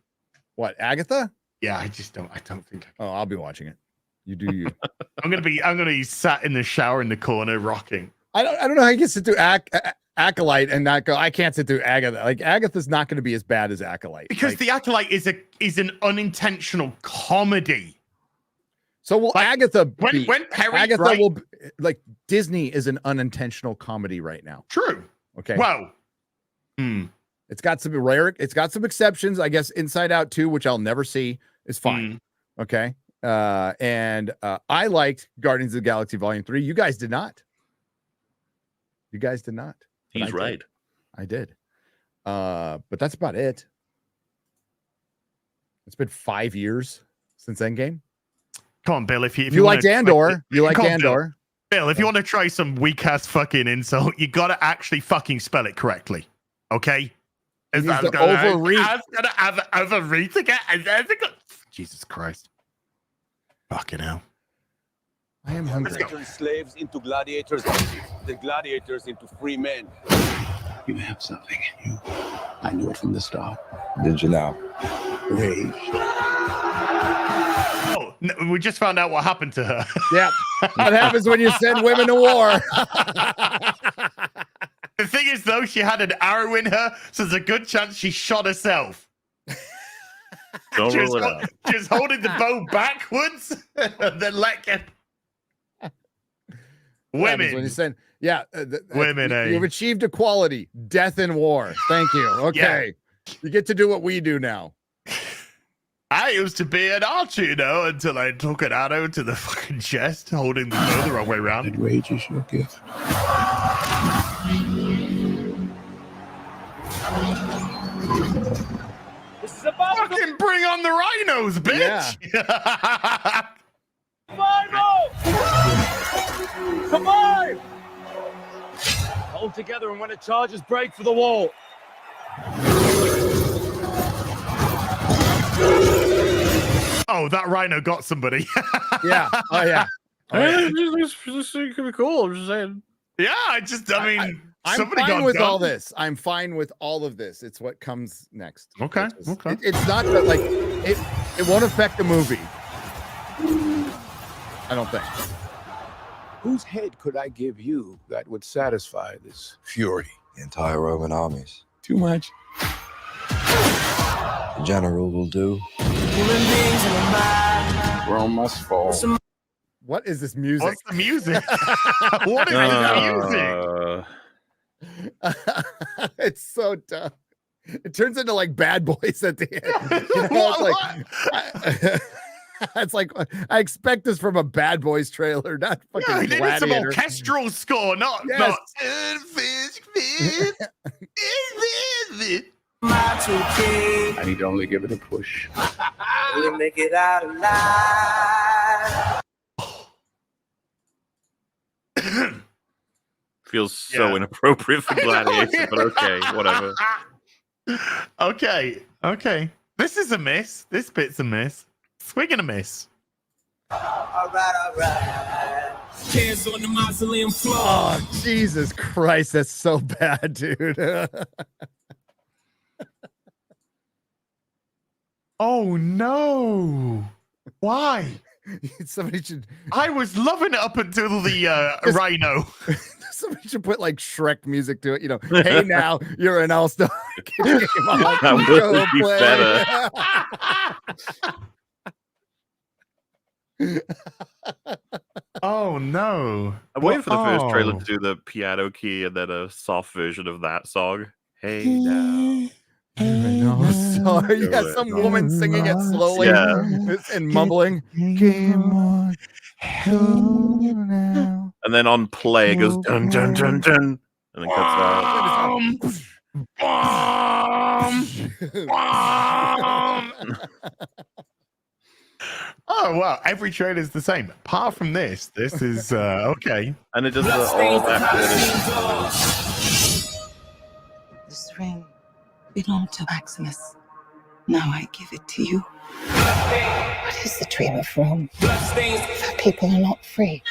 Speaker 2: What, Agatha?
Speaker 3: Yeah, I don't think I can.
Speaker 2: Oh, I'll be watching it. You do you.
Speaker 3: I'm gonna be sat in the shower in the corner rocking.
Speaker 2: I don't know how you can sit through Acolyte and not go, I can't sit through Agatha. Like, Agatha's not going to be as bad as Acolyte.
Speaker 3: Because the Acolyte is an unintentional comedy.
Speaker 2: So will Agatha be?
Speaker 3: When Perry,
Speaker 2: Agatha
Speaker 3: right?
Speaker 2: will be, like, Disney is an unintentional comedy right now.
Speaker 3: True.
Speaker 2: Okay.
Speaker 3: Well,
Speaker 2: it's got some rare. It's got some exceptions. I guess Inside Out 2, which I'll never see, is fine. Okay. And I liked Guardians of the Galaxy Volume 3. You guys did not. You guys did not. But
Speaker 14: He's right.
Speaker 2: I did. But that's about it. It's been 5 years since Endgame.
Speaker 3: Come on, Bill. If you
Speaker 2: like Andor, you like Andor.
Speaker 3: Bill, if you want to try some weak ass fucking insult, you got to actually fucking spell it correctly. Okay? Is that
Speaker 2: overread?
Speaker 3: I was gonna have overread again. Jesus Christ. Fucking hell.
Speaker 2: I am hungry.
Speaker 15: Turn slaves into gladiators, the gladiators into free men.
Speaker 11: You have something in you. I knew it from the start.
Speaker 10: Did you now?
Speaker 11: Rage.
Speaker 3: Oh, no, we just found out what happened to her.
Speaker 2: Yeah. What happens when you send women to war?
Speaker 3: The thing is, though, she had an arrow in her, so there's a good chance she shot herself.
Speaker 4: Don't rule it out.
Speaker 3: Just holding the bow backwards and then let it. Women.
Speaker 2: When you send,
Speaker 3: women.
Speaker 2: You've achieved equality. Death in war. Thank you. Okay. Yeah. You get to do what we do now.
Speaker 3: I used to be an archer, you know, until I took an arrow to the fucking chest, holding the bow the wrong way around.
Speaker 11: And rage is your gift.
Speaker 15: This is about
Speaker 3: fucking bring on the rhinos, bitch!
Speaker 15: Yeah. Survival! Survive! Hold together, and when it charges, break for the wall.
Speaker 3: Oh, that rhino got somebody.
Speaker 2: Yeah. Oh, yeah.
Speaker 4: This could be cool. I'm just saying.
Speaker 3: Yeah, I mean,
Speaker 2: I'm fine with all this. I'm fine with all of this. It's what comes next.
Speaker 3: Okay.
Speaker 2: It's not that, like, it won't affect the movie. I don't think.
Speaker 11: Whose head could I give you that would satisfy this fury?
Speaker 10: The entire Roman armies.
Speaker 11: Too much.
Speaker 10: The general will do.
Speaker 11: Rome must fall.
Speaker 2: What is this music?
Speaker 3: What's the music? What is the music?
Speaker 2: It's so dumb. It turns into like Bad Boys at the end. You know, it's like I expect this from a Bad Boys trailer, not fucking
Speaker 3: Gladiator. It's some orchestral score, not.
Speaker 11: I need to only give it a push.
Speaker 15: We'll make it out alive.
Speaker 4: Feels so inappropriate for Gladiator, but okay, whatever.
Speaker 3: Okay. This is a miss. This bit's a miss. Swing and a miss.
Speaker 15: All right. Hands on the mausoleum floor.
Speaker 2: Oh, Jesus Christ, that's so bad, dude.
Speaker 3: Oh no! Why?
Speaker 2: Somebody should.
Speaker 3: I was loving it up until the rhino.
Speaker 2: Somebody should put like Shrek music to it. You know, hey now you're an all-star.
Speaker 4: That would be
Speaker 3: better. Oh no!
Speaker 4: I'm waiting for the first trailer to do the piano key and then a soft version of that song. Hey now.
Speaker 2: Sorry, you got some woman singing it slowly and mumbling. Game on.
Speaker 4: And then on play it goes dun dun dun dun, and then cuts out.
Speaker 3: Oh wow! Every trailer is the same. Apart from this is okay.
Speaker 4: And it does all that.
Speaker 7: This ring belonged to Maximus. Now I give it to you. What is the dream of Rome? That people are not free.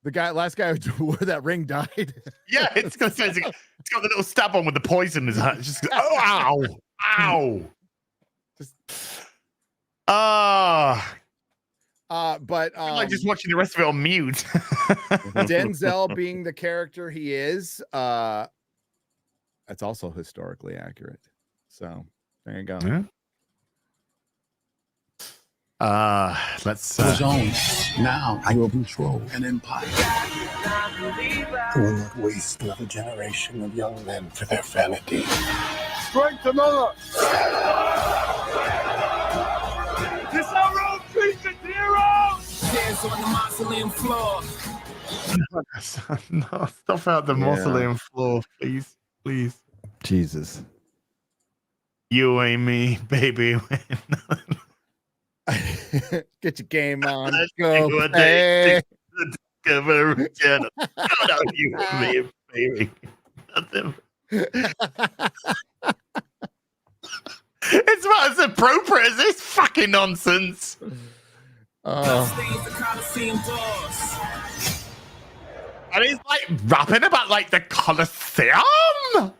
Speaker 2: The last guy who wore that ring died.
Speaker 3: Yeah, it's got the little stab on with the poison in his hand. It's just ow.
Speaker 2: But
Speaker 3: I'm like just watching the rest of it on mute.
Speaker 2: Denzel being the character he is, that's also historically accurate. So there you go.
Speaker 3: Yeah. Let's
Speaker 11: His own. Now I will control an empire.
Speaker 13: I will not waste another generation of young men for their vanity.
Speaker 15: Strength another. on the mausoleum floor.
Speaker 3: No, stop out the mausoleum floor, please. Please.
Speaker 2: Jesus.
Speaker 3: You ain't me, baby.
Speaker 2: Get your game on.
Speaker 3: Let's
Speaker 2: Go
Speaker 3: do a
Speaker 2: play.
Speaker 3: day to discover channel. Shout out you and me, baby. Nothing. It's about as appropriate as this fucking nonsense. And he's like rapping about like the Colosseum.
Speaker 15: The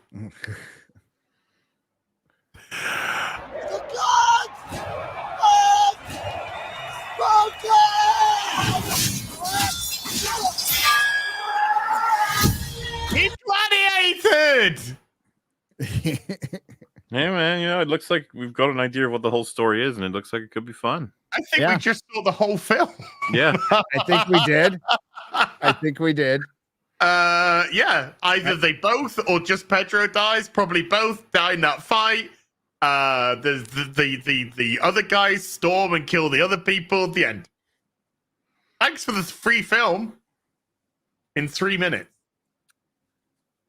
Speaker 15: gods of
Speaker 3: It's gladiated.
Speaker 4: Hey man, you know, it looks like we've got an idea of what the whole story is, and it looks like it could be fun.
Speaker 3: I think we just saw the whole film.
Speaker 4: Yeah.
Speaker 2: I think we did.
Speaker 3: Yeah. Either they both or just Pedro dies. Probably both die in that fight. The other guys storm and kill the other people at the end. Thanks for this free film in 3 minutes.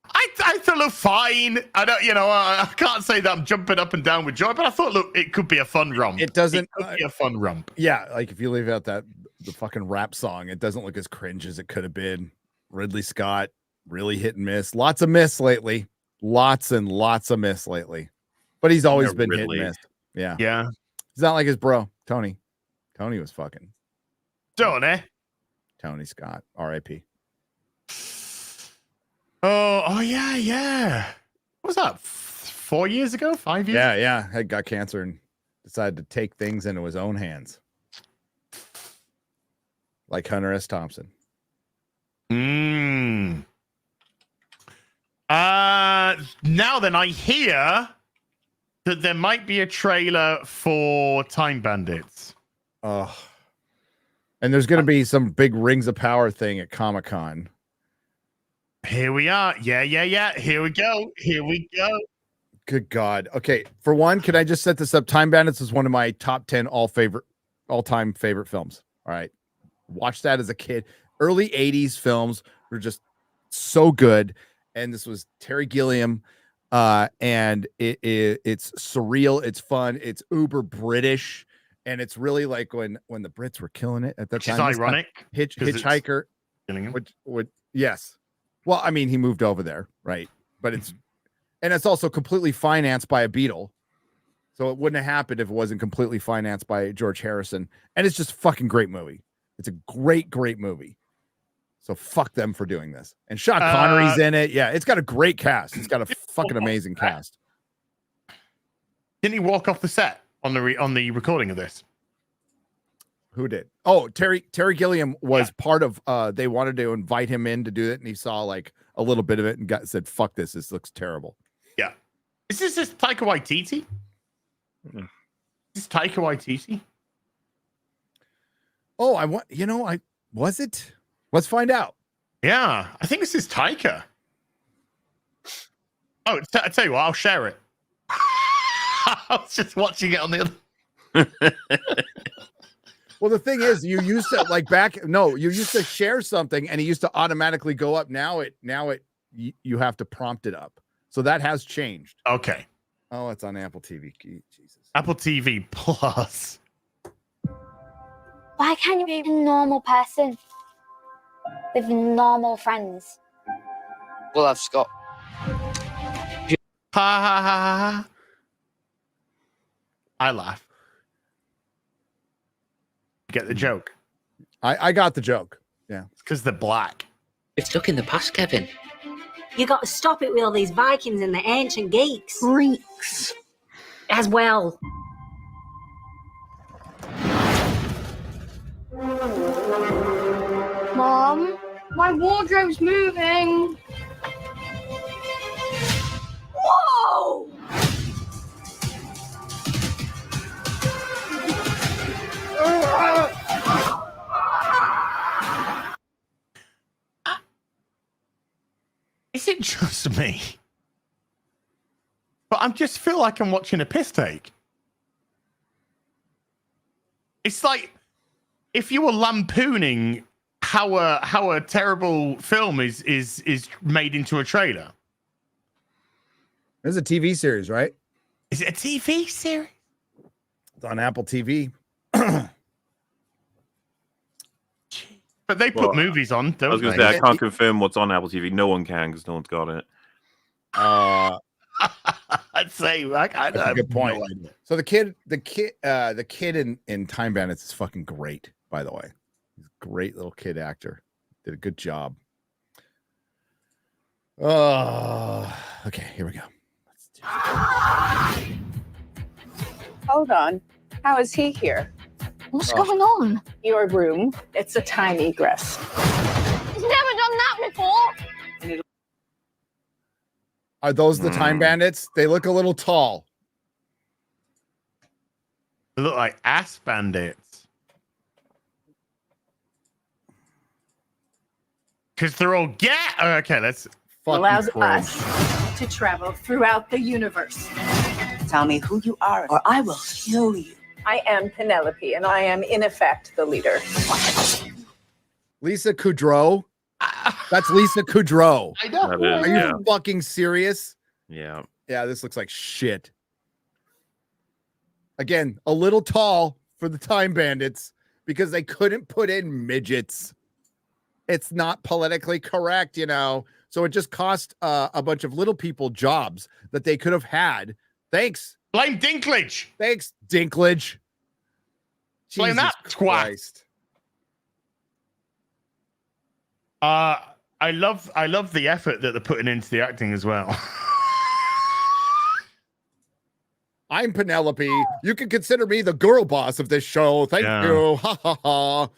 Speaker 3: I thought it looked fine. I don't, I can't say that I'm jumping up and down with joy, but I thought, look, it could be a fun romp.
Speaker 2: It doesn't.
Speaker 3: It could be a fun romp.
Speaker 2: Yeah, like if you leave out the fucking rap song, it doesn't look as cringe as it could have been. Ridley Scott, really hit and miss. Lots of miss lately. Lots and lots of miss lately. But he's always been
Speaker 4: Ridley.
Speaker 2: hit and miss. Yeah.
Speaker 3: Yeah.
Speaker 2: He's not like his bro, Tony. Tony was fucking.
Speaker 3: Tony
Speaker 2: Scott, R.I.P.
Speaker 3: Oh yeah. What was that? 4 years ago? 5 years?
Speaker 2: Yeah. He got cancer and decided to take things into his own hands. Like Hunter S. Thompson.
Speaker 3: Now then, I hear that there might be a trailer for Time Bandits.
Speaker 2: Oh. And there's going to be some big Rings of Power thing at Comic-Con.
Speaker 3: Here we are. Yeah. Here we go.
Speaker 2: Good God. Okay. For one, can I just set this up? Time Bandits is one of my top 10 all-time favorite films. All right. Watched that as a kid. Early 80s films were just so good. And this was Terry Gilliam. And it's surreal. It's fun. It's uber British. And it's really like when the Brits were killing it at that time.
Speaker 3: It's ironic.
Speaker 2: Hitchhiker. Would yes. Well, I mean, he moved over there, right? But it's also completely financed by a Beatle. So it wouldn't have happened if it wasn't completely financed by George Harrison. And it's just a fucking great movie. It's a great movie. So fuck them for doing this. And Sean Connery's in it. Yeah, it's got a great cast. It's got a fucking amazing cast.
Speaker 3: Didn't he walk off the set on the recording of this?
Speaker 2: Who did? Oh, Terry Gilliam was part of. They wanted to invite him in to do it, and he saw like a little bit of it and said, "Fuck this! This looks terrible."
Speaker 3: Yeah. Is this Taika Waititi? Is this Taika Waititi?
Speaker 2: Oh, was it? Let's find out.
Speaker 3: Yeah, I think this is Taika. Oh, I tell you what, I'll share it. I was just watching it on the other.
Speaker 2: Well, the thing is, you used to share something and it used to automatically go up. Now you have to prompt it up. So that has changed.
Speaker 3: Okay.
Speaker 2: Oh, it's on Apple TV. Jesus.
Speaker 3: Apple TV Plus.
Speaker 14: Why can't you be a normal person with normal friends?
Speaker 16: Well, I've Scott.
Speaker 3: Ha ha ha ha. I laugh. Get the joke.
Speaker 2: I got the joke. Yeah.
Speaker 3: It's because they're black.
Speaker 16: It's stuck in the past, Kevin.
Speaker 17: You got to stop it with all these Vikings and the ancient Greeks.
Speaker 14: Greeks.
Speaker 17: As well.
Speaker 14: Mom, my wardrobe's moving.
Speaker 17: Whoa!
Speaker 3: Is it just me? But I just feel like I'm watching a piss take. It's like if you were lampooning how a terrible film is made into a trailer.
Speaker 2: This is a TV series, right?
Speaker 3: Is it a TV series?
Speaker 2: It's on Apple TV.
Speaker 3: But they put movies on, don't
Speaker 4: I was going to say, I can't confirm what's on Apple TV. No one can because no one's got it.
Speaker 3: I'd say
Speaker 2: That's a good point. So the kid in Time Bandits is fucking great, by the way. He's a great little kid actor. Did a good job. Okay, here we go.
Speaker 18: Hold on. How is he here?
Speaker 14: What's going on?
Speaker 18: Your room. It's a time egress.
Speaker 14: He's never done that before.
Speaker 2: Are those the Time Bandits? They look a little tall.
Speaker 3: They look like ass bandits. Because they're all okay, let's
Speaker 18: allows us to travel throughout the universe. Tell me who you are, or I will kill you. I am Penelope, and I am, in effect, the leader.
Speaker 2: Lisa Kudrow? That's Lisa Kudrow.
Speaker 3: I know.
Speaker 2: Are you fucking serious?
Speaker 4: Yeah.
Speaker 2: Yeah, this looks like shit. Again, a little tall for the Time Bandits because they couldn't put in midgets. It's not politically correct, you know. So it just cost a bunch of little people jobs that they could have had. Thanks.
Speaker 3: Blame Dinklage.
Speaker 2: Thanks, Dinklage.
Speaker 3: Blame that twat. I love the effort that they're putting into the acting as well.
Speaker 2: I'm Penelope. You can consider me the girl boss of this show. Thank you. Ha ha ha.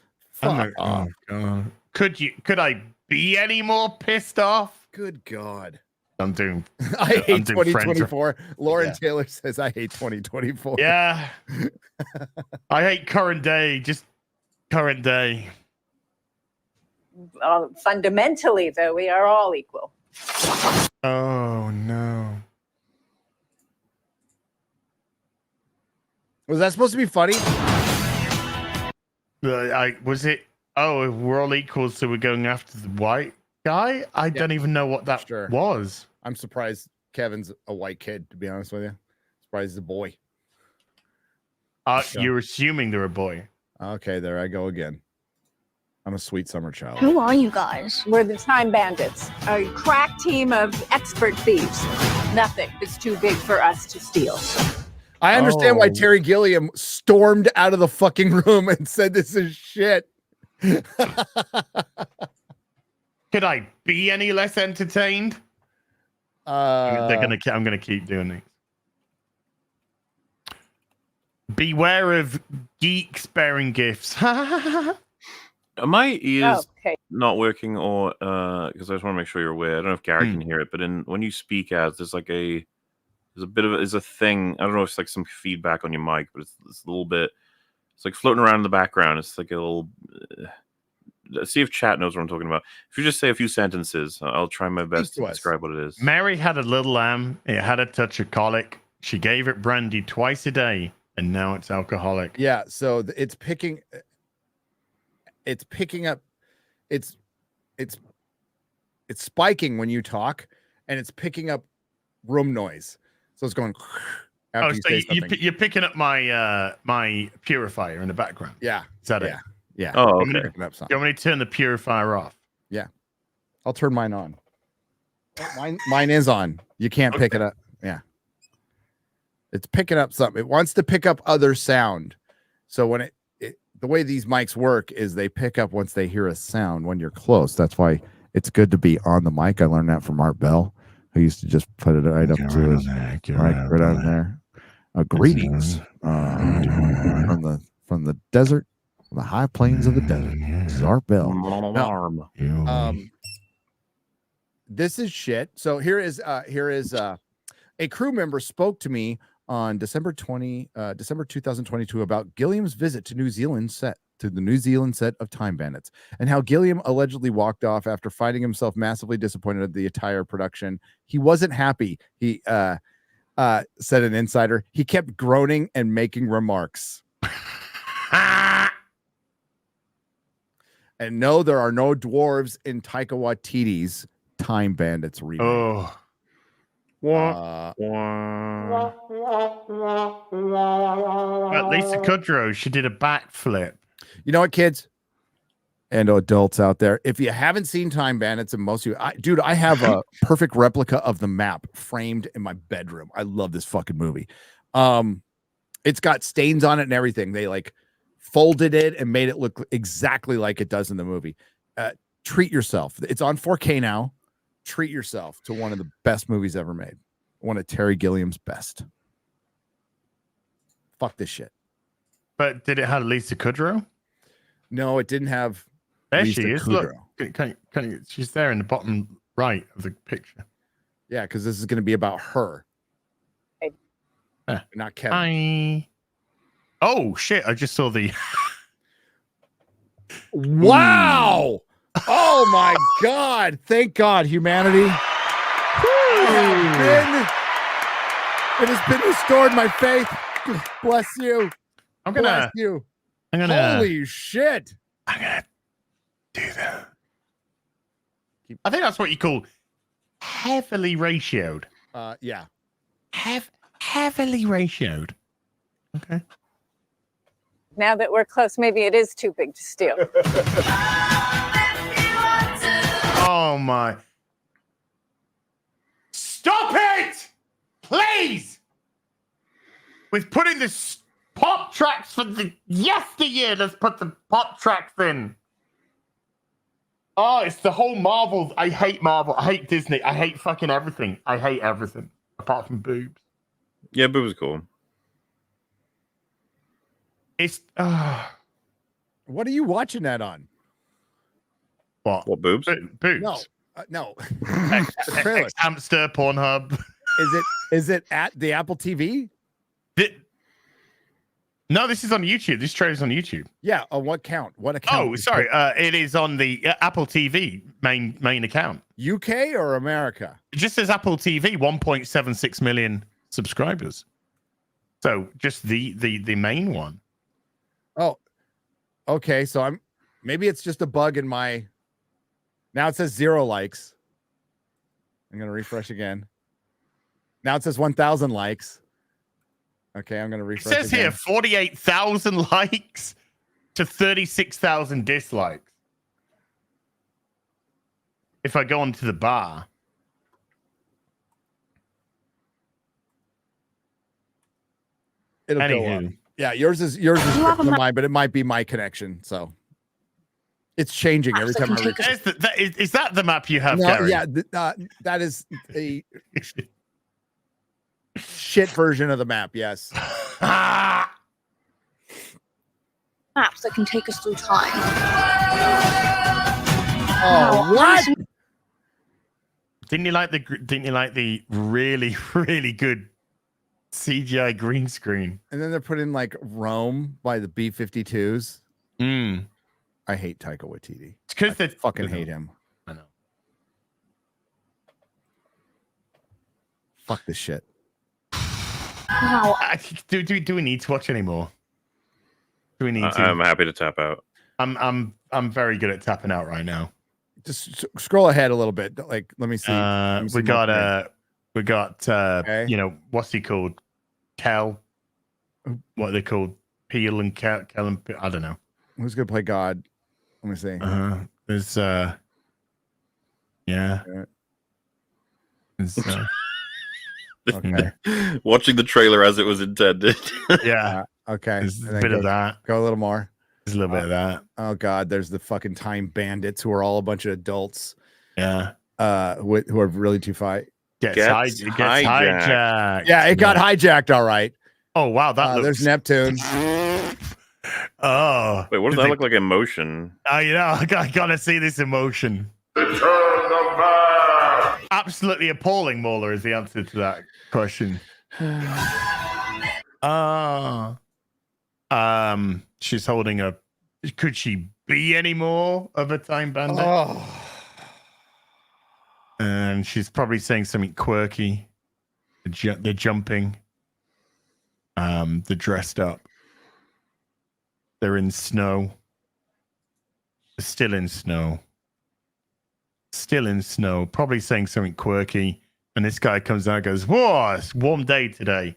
Speaker 3: Oh god. Could I be any more pissed off?
Speaker 2: Good God.
Speaker 3: I'm doing.
Speaker 2: I hate 2024. Lauren Taylor says I hate 2024.
Speaker 3: Yeah. I hate current day. Just current day.
Speaker 18: Fundamentally, though, we are all equal.
Speaker 3: Oh no.
Speaker 2: Was that supposed to be funny?
Speaker 3: Was it? Oh, we're all equal, so we're going after the white guy. I don't even know what that was.
Speaker 2: I'm surprised Kevin's a white kid, to be honest with you. Surprised he's a boy.
Speaker 3: You're assuming they're a boy.
Speaker 2: Okay, there I go again. I'm a sweet summer child.
Speaker 14: Who are you guys?
Speaker 18: We're the Time Bandits, a crack team of expert thieves. Nothing is too big for us to steal.
Speaker 2: I understand why Terry Gilliam stormed out of the fucking room and said this is shit.
Speaker 3: Could I be any less entertained? I'm gonna keep doing these. Beware of geeks bearing gifts.
Speaker 4: Are my ears not working, or because I just want to make sure you're aware. I don't know if Gary can hear it, but when you speak as there's a thing. I don't know if it's like some feedback on your mic, but it's a little bit. It's like floating around in the background. It's like a little. See if chat knows what I'm talking about. If you just say a few sentences, I'll try my best to describe what it is.
Speaker 3: Mary had a little lamb. It had a touch of colic. She gave it brandy twice a day, and now it's alcoholic.
Speaker 2: Yeah, so it's picking up. It's spiking when you talk, and it's picking up room noise. So it's going.
Speaker 3: So you're picking up my my purifier in the background.
Speaker 2: Yeah,
Speaker 3: is that it?
Speaker 2: Yeah.
Speaker 4: Oh,
Speaker 2: I'm
Speaker 4: okay.
Speaker 2: picking up something.
Speaker 3: You want me to turn the purifier off?
Speaker 2: Yeah, I'll turn mine on. Mine is on. You can't pick it up. Yeah, it's picking up something. It wants to pick up other sound. So when the way these mics work is they pick up once they hear a sound when you're close. That's why it's good to be on the mic. I learned that from Art Bell, who used to just put it right up to his right on there. Greetings from the desert. The high plains of the desert. This is Art Bell. This is shit. So here is a crew member spoke to me on December 2022 about Gilliam's visit to the New Zealand set of Time Bandits, and how Gilliam allegedly walked off after finding himself massively disappointed at the entire production. He wasn't happy. He said an insider. He kept groaning and making remarks. And no, there are no dwarves in Taika Waititi's Time Bandits remake.
Speaker 3: Oh. Lisa Kudrow, she did a backflip.
Speaker 2: You know what, kids and adults out there, if you haven't seen Time Bandits, and most of you, dude, I have a perfect replica of the map framed in my bedroom. I love this fucking movie. It's got stains on it and everything. They like folded it and made it look exactly like it does in the movie. Treat yourself. It's on 4K now. Treat yourself to one of the best movies ever made. One of Terry Gilliam's best. Fuck this shit.
Speaker 3: But did it have Lisa Kudrow?
Speaker 2: No, it didn't have.
Speaker 3: There
Speaker 2: Lisa
Speaker 3: she is.
Speaker 2: Kudrow.
Speaker 3: Look, she's there in the bottom right of the picture.
Speaker 2: Yeah, because this is going to be about her, not Kevin.
Speaker 3: Hi. Oh shit! I just saw the.
Speaker 2: Wow! Oh my God! Thank God, humanity. It has been restored. My faith. Bless you. Bless you. Holy shit!
Speaker 3: I'm gonna do that. I think that's what you call heavily ratioed.
Speaker 2: Yeah.
Speaker 3: Heavily ratioed. Okay.
Speaker 18: Now that we're close, maybe it is too big to steal.
Speaker 3: Oh my. Stop it! Please! With putting this pop tracks for the yesteryear, let's put the pop tracks in. Oh, it's the whole Marvel. I hate Marvel. I hate Disney. I hate fucking everything. I hate everything. Apart from boobs.
Speaker 4: Yeah, boobs are cool.
Speaker 3: It's
Speaker 2: what are you watching that on?
Speaker 3: What
Speaker 4: boobs?
Speaker 3: Boobs.
Speaker 2: No.
Speaker 3: Hamster, Pornhub.
Speaker 2: Is it at the Apple TV?
Speaker 3: No, this is on YouTube. This trailer's on YouTube.
Speaker 2: Yeah. On what count? What account?
Speaker 3: Oh, sorry. It is on the Apple TV main account.
Speaker 2: UK or America?
Speaker 3: It just says Apple TV, 1.76 million subscribers. So just the main one.
Speaker 2: Oh, okay. So maybe it's just a bug in my. Now it says 0 likes. I'm gonna refresh again. Now it says 1,000 likes. Okay, I'm gonna refresh.
Speaker 3: It says
Speaker 2: again.
Speaker 3: here 48,000 likes to 36,000 dislikes. If I go onto the bar.
Speaker 2: It'll go up. Yeah, yours is quicker than mine, but it might be my connection. So it's changing every time I refresh.
Speaker 3: Is that the map you have,
Speaker 2: No,
Speaker 3: Gary?
Speaker 2: yeah, that is a shit version of the map. Yes.
Speaker 14: Maps that can take us through time.
Speaker 2: Oh, what?
Speaker 3: Didn't you like the really, really good CGI green screen?
Speaker 2: And then they're putting like Rome by the B-52s. I hate Taika Waititi.
Speaker 3: It's because they
Speaker 2: fucking hate him.
Speaker 3: I know.
Speaker 2: Fuck this shit.
Speaker 14: Wow.
Speaker 3: Do we need to watch anymore? Do we need to?
Speaker 4: I'm happy to tap out.
Speaker 3: I'm very good at tapping out right now.
Speaker 2: Just scroll ahead a little bit. Like, let me see.
Speaker 3: We got you know, what's he called? Kel. What are they called? Peel and Kel and Peel. I don't know.
Speaker 2: Who's gonna play God? Let me see.
Speaker 3: There's yeah. There's,
Speaker 2: okay.
Speaker 4: Watching the trailer as it was intended.
Speaker 3: Yeah.
Speaker 2: Okay.
Speaker 3: There's a bit of that.
Speaker 2: Go a little more.
Speaker 3: There's a little bit of that.
Speaker 2: Oh God, there's the fucking Time Bandits who are all a bunch of adults.
Speaker 3: Yeah.
Speaker 2: Who are really too fight.
Speaker 3: Gets hijacked.
Speaker 2: Yeah, it got hijacked. All right.
Speaker 3: Oh wow, that looks...
Speaker 2: there's Neptune.
Speaker 3: Oh,
Speaker 4: wait, what does that look like in motion?
Speaker 3: Oh, you know, I gotta see this emotion. Absolutely appalling, Mauler, is the answer to that question. She's holding a. Could she be any more of a time bandit?
Speaker 2: Oh.
Speaker 3: And she's probably saying something quirky. They're jumping. They're dressed up. They're in snow. Still in snow. Still in snow. Probably saying something quirky. And this guy comes out and goes, whoa, it's a warm day today.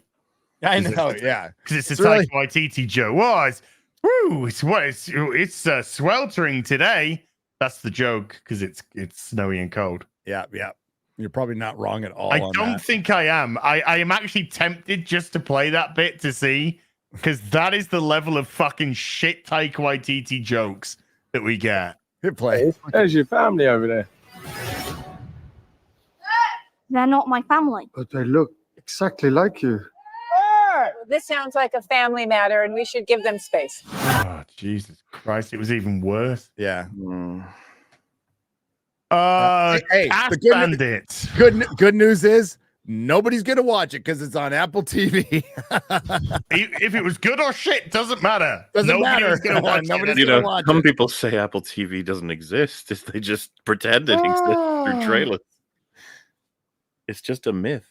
Speaker 2: I know, yeah.
Speaker 3: Because it's a Taika Waititi joke. Whoa, it's sweltering today. That's the joke because it's snowy and cold.
Speaker 2: Yeah. You're probably not wrong at all.
Speaker 3: I don't think I am. I am actually tempted just to play that bit to see, because that is the level of fucking shit Taika Waititi jokes that we get.
Speaker 2: Good play.
Speaker 19: There's your family over there.
Speaker 14: They're not my family.
Speaker 13: But they look exactly like you.
Speaker 18: This sounds like a family matter, and we should give them space.
Speaker 3: Oh, Jesus Christ. It was even worse.
Speaker 2: Yeah.
Speaker 3: Hey,
Speaker 2: the
Speaker 3: Bandits.
Speaker 2: Good news is nobody's gonna watch it because it's on Apple TV.
Speaker 3: If it was good or shit, doesn't matter.
Speaker 2: Doesn't matter.
Speaker 3: Gonna watch
Speaker 2: Nobody's gonna watch
Speaker 4: some
Speaker 2: it.
Speaker 4: people say Apple TV doesn't exist. They just pretend it exists through trailers. It's just a myth.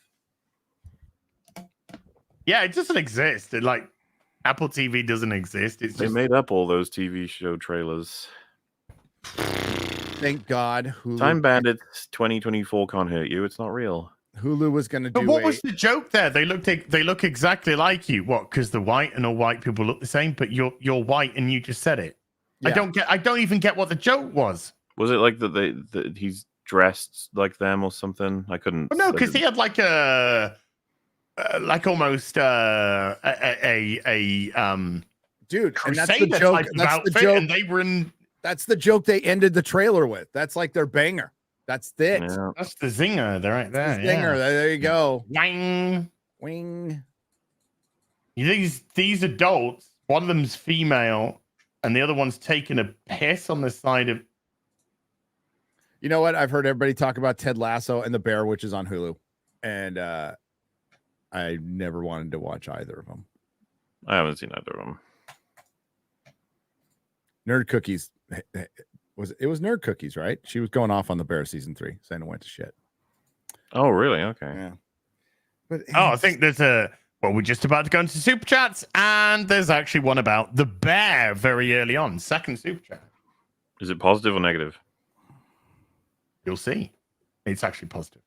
Speaker 3: Yeah, it doesn't exist. Apple TV doesn't exist.
Speaker 4: They made up all those TV show trailers.
Speaker 2: Thank God. Hulu,
Speaker 4: Time Bandits 2024 can't hurt you. It's not real.
Speaker 2: Hulu was going to do.
Speaker 3: But what was the joke there? They look exactly like you. What? Because the white and all white people look the same, but you're white and you just said it.
Speaker 2: Yeah.
Speaker 3: I don't even get what the joke was.
Speaker 4: Was it like that he's dressed like them or something? I couldn't.
Speaker 3: Well, no, because he had like a almost a
Speaker 2: dude. And that's the
Speaker 3: Crusader
Speaker 2: joke.
Speaker 3: type of
Speaker 2: That's the
Speaker 3: outfit,
Speaker 2: joke.
Speaker 3: and they were in.
Speaker 2: That's the joke they ended the trailer with. That's like their banger. That's it.
Speaker 4: Yeah.
Speaker 3: That's the zinger. They're right there.
Speaker 2: The zinger. There you go.
Speaker 3: Wing. These adults. One of them's female, and the other one's taking a piss on the side of.
Speaker 2: You know what? I've heard everybody talk about Ted Lasso and The Bear, which is on Hulu, and I never wanted to watch either of them.
Speaker 4: I haven't seen either of them.
Speaker 2: Nerd Cookies was Nerd Cookies, right? She was going off on The Bear season 3, saying it went to shit.
Speaker 4: Oh, really? Okay.
Speaker 2: Yeah. But
Speaker 3: I think there's we're just about to go into super chats, and there's actually one about The Bear very early on. Second super chat.
Speaker 4: Is it positive or negative?
Speaker 3: You'll see. It's actually positive.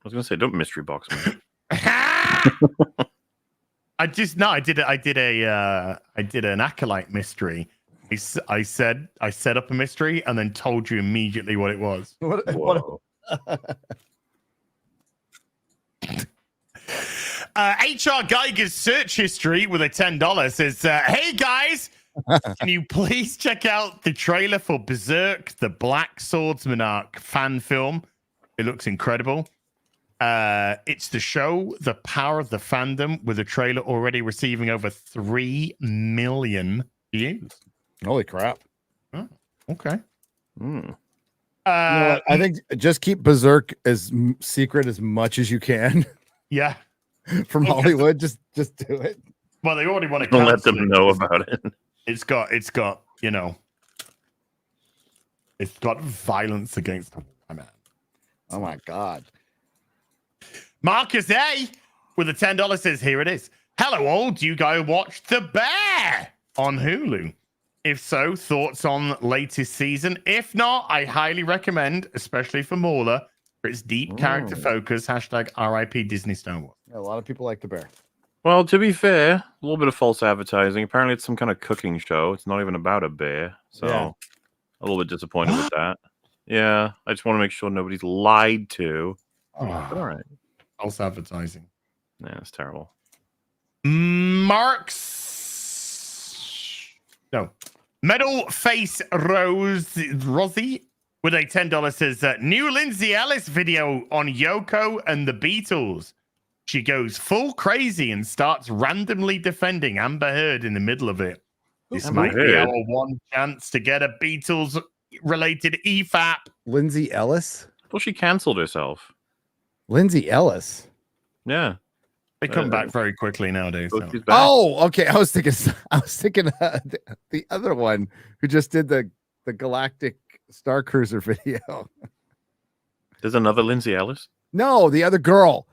Speaker 4: I was gonna say, don't mystery box me.
Speaker 3: I did an Acolyte mystery. I set up a mystery and then told you immediately what it was. HR Geiger's search history with a $10 says, hey guys, can you please check out the trailer for Berserk, the Black Swordsman arc fan film? It looks incredible. It's the show, The Power of the Fandom, with a trailer already receiving over 3 million views.
Speaker 2: Holy crap.
Speaker 3: Oh, okay.
Speaker 2: You know what? I think just keep Berserk as secret as much as you can.
Speaker 3: Yeah.
Speaker 2: From Hollywood. Just do it.
Speaker 3: Well, they already want to
Speaker 4: Don't let them know about it.
Speaker 3: It's got, you know, it's got violence against women.
Speaker 2: Oh my God.
Speaker 3: Marcus A with a $10 says, here it is. Hello all, do you go watch The Bear on Hulu? If so, thoughts on latest season? If not, I highly recommend, especially for Mauler, for its deep character focus, #RIP Disney Star Wars.
Speaker 2: Yeah, a lot of people like The Bear.
Speaker 4: Well, to be fair, a little bit of false advertising. Apparently, it's some kind of cooking show. It's not even about a bear. So, a little bit disappointed with that. Yeah, I just want to make sure nobody's lied to.
Speaker 3: Oh,
Speaker 4: all right.
Speaker 3: False advertising.
Speaker 4: Yeah, it's terrible.
Speaker 3: Metal Face Rosie with a $10 says, new Lindsay Ellis video on Yoko and the Beatles. She goes full crazy and starts randomly defending Amber Heard in the middle of it. This might be our one chance to get a Beatles-related EFAP.
Speaker 2: Lindsay Ellis?
Speaker 4: Well, she canceled herself.
Speaker 2: Lindsay Ellis?
Speaker 4: Yeah.
Speaker 3: They come back very quickly nowadays. So.
Speaker 2: Oh, okay. I was thinking the other one who just did the Galactic Star Cruiser video.
Speaker 4: There's another Lindsay Ellis?
Speaker 2: No, the other girl.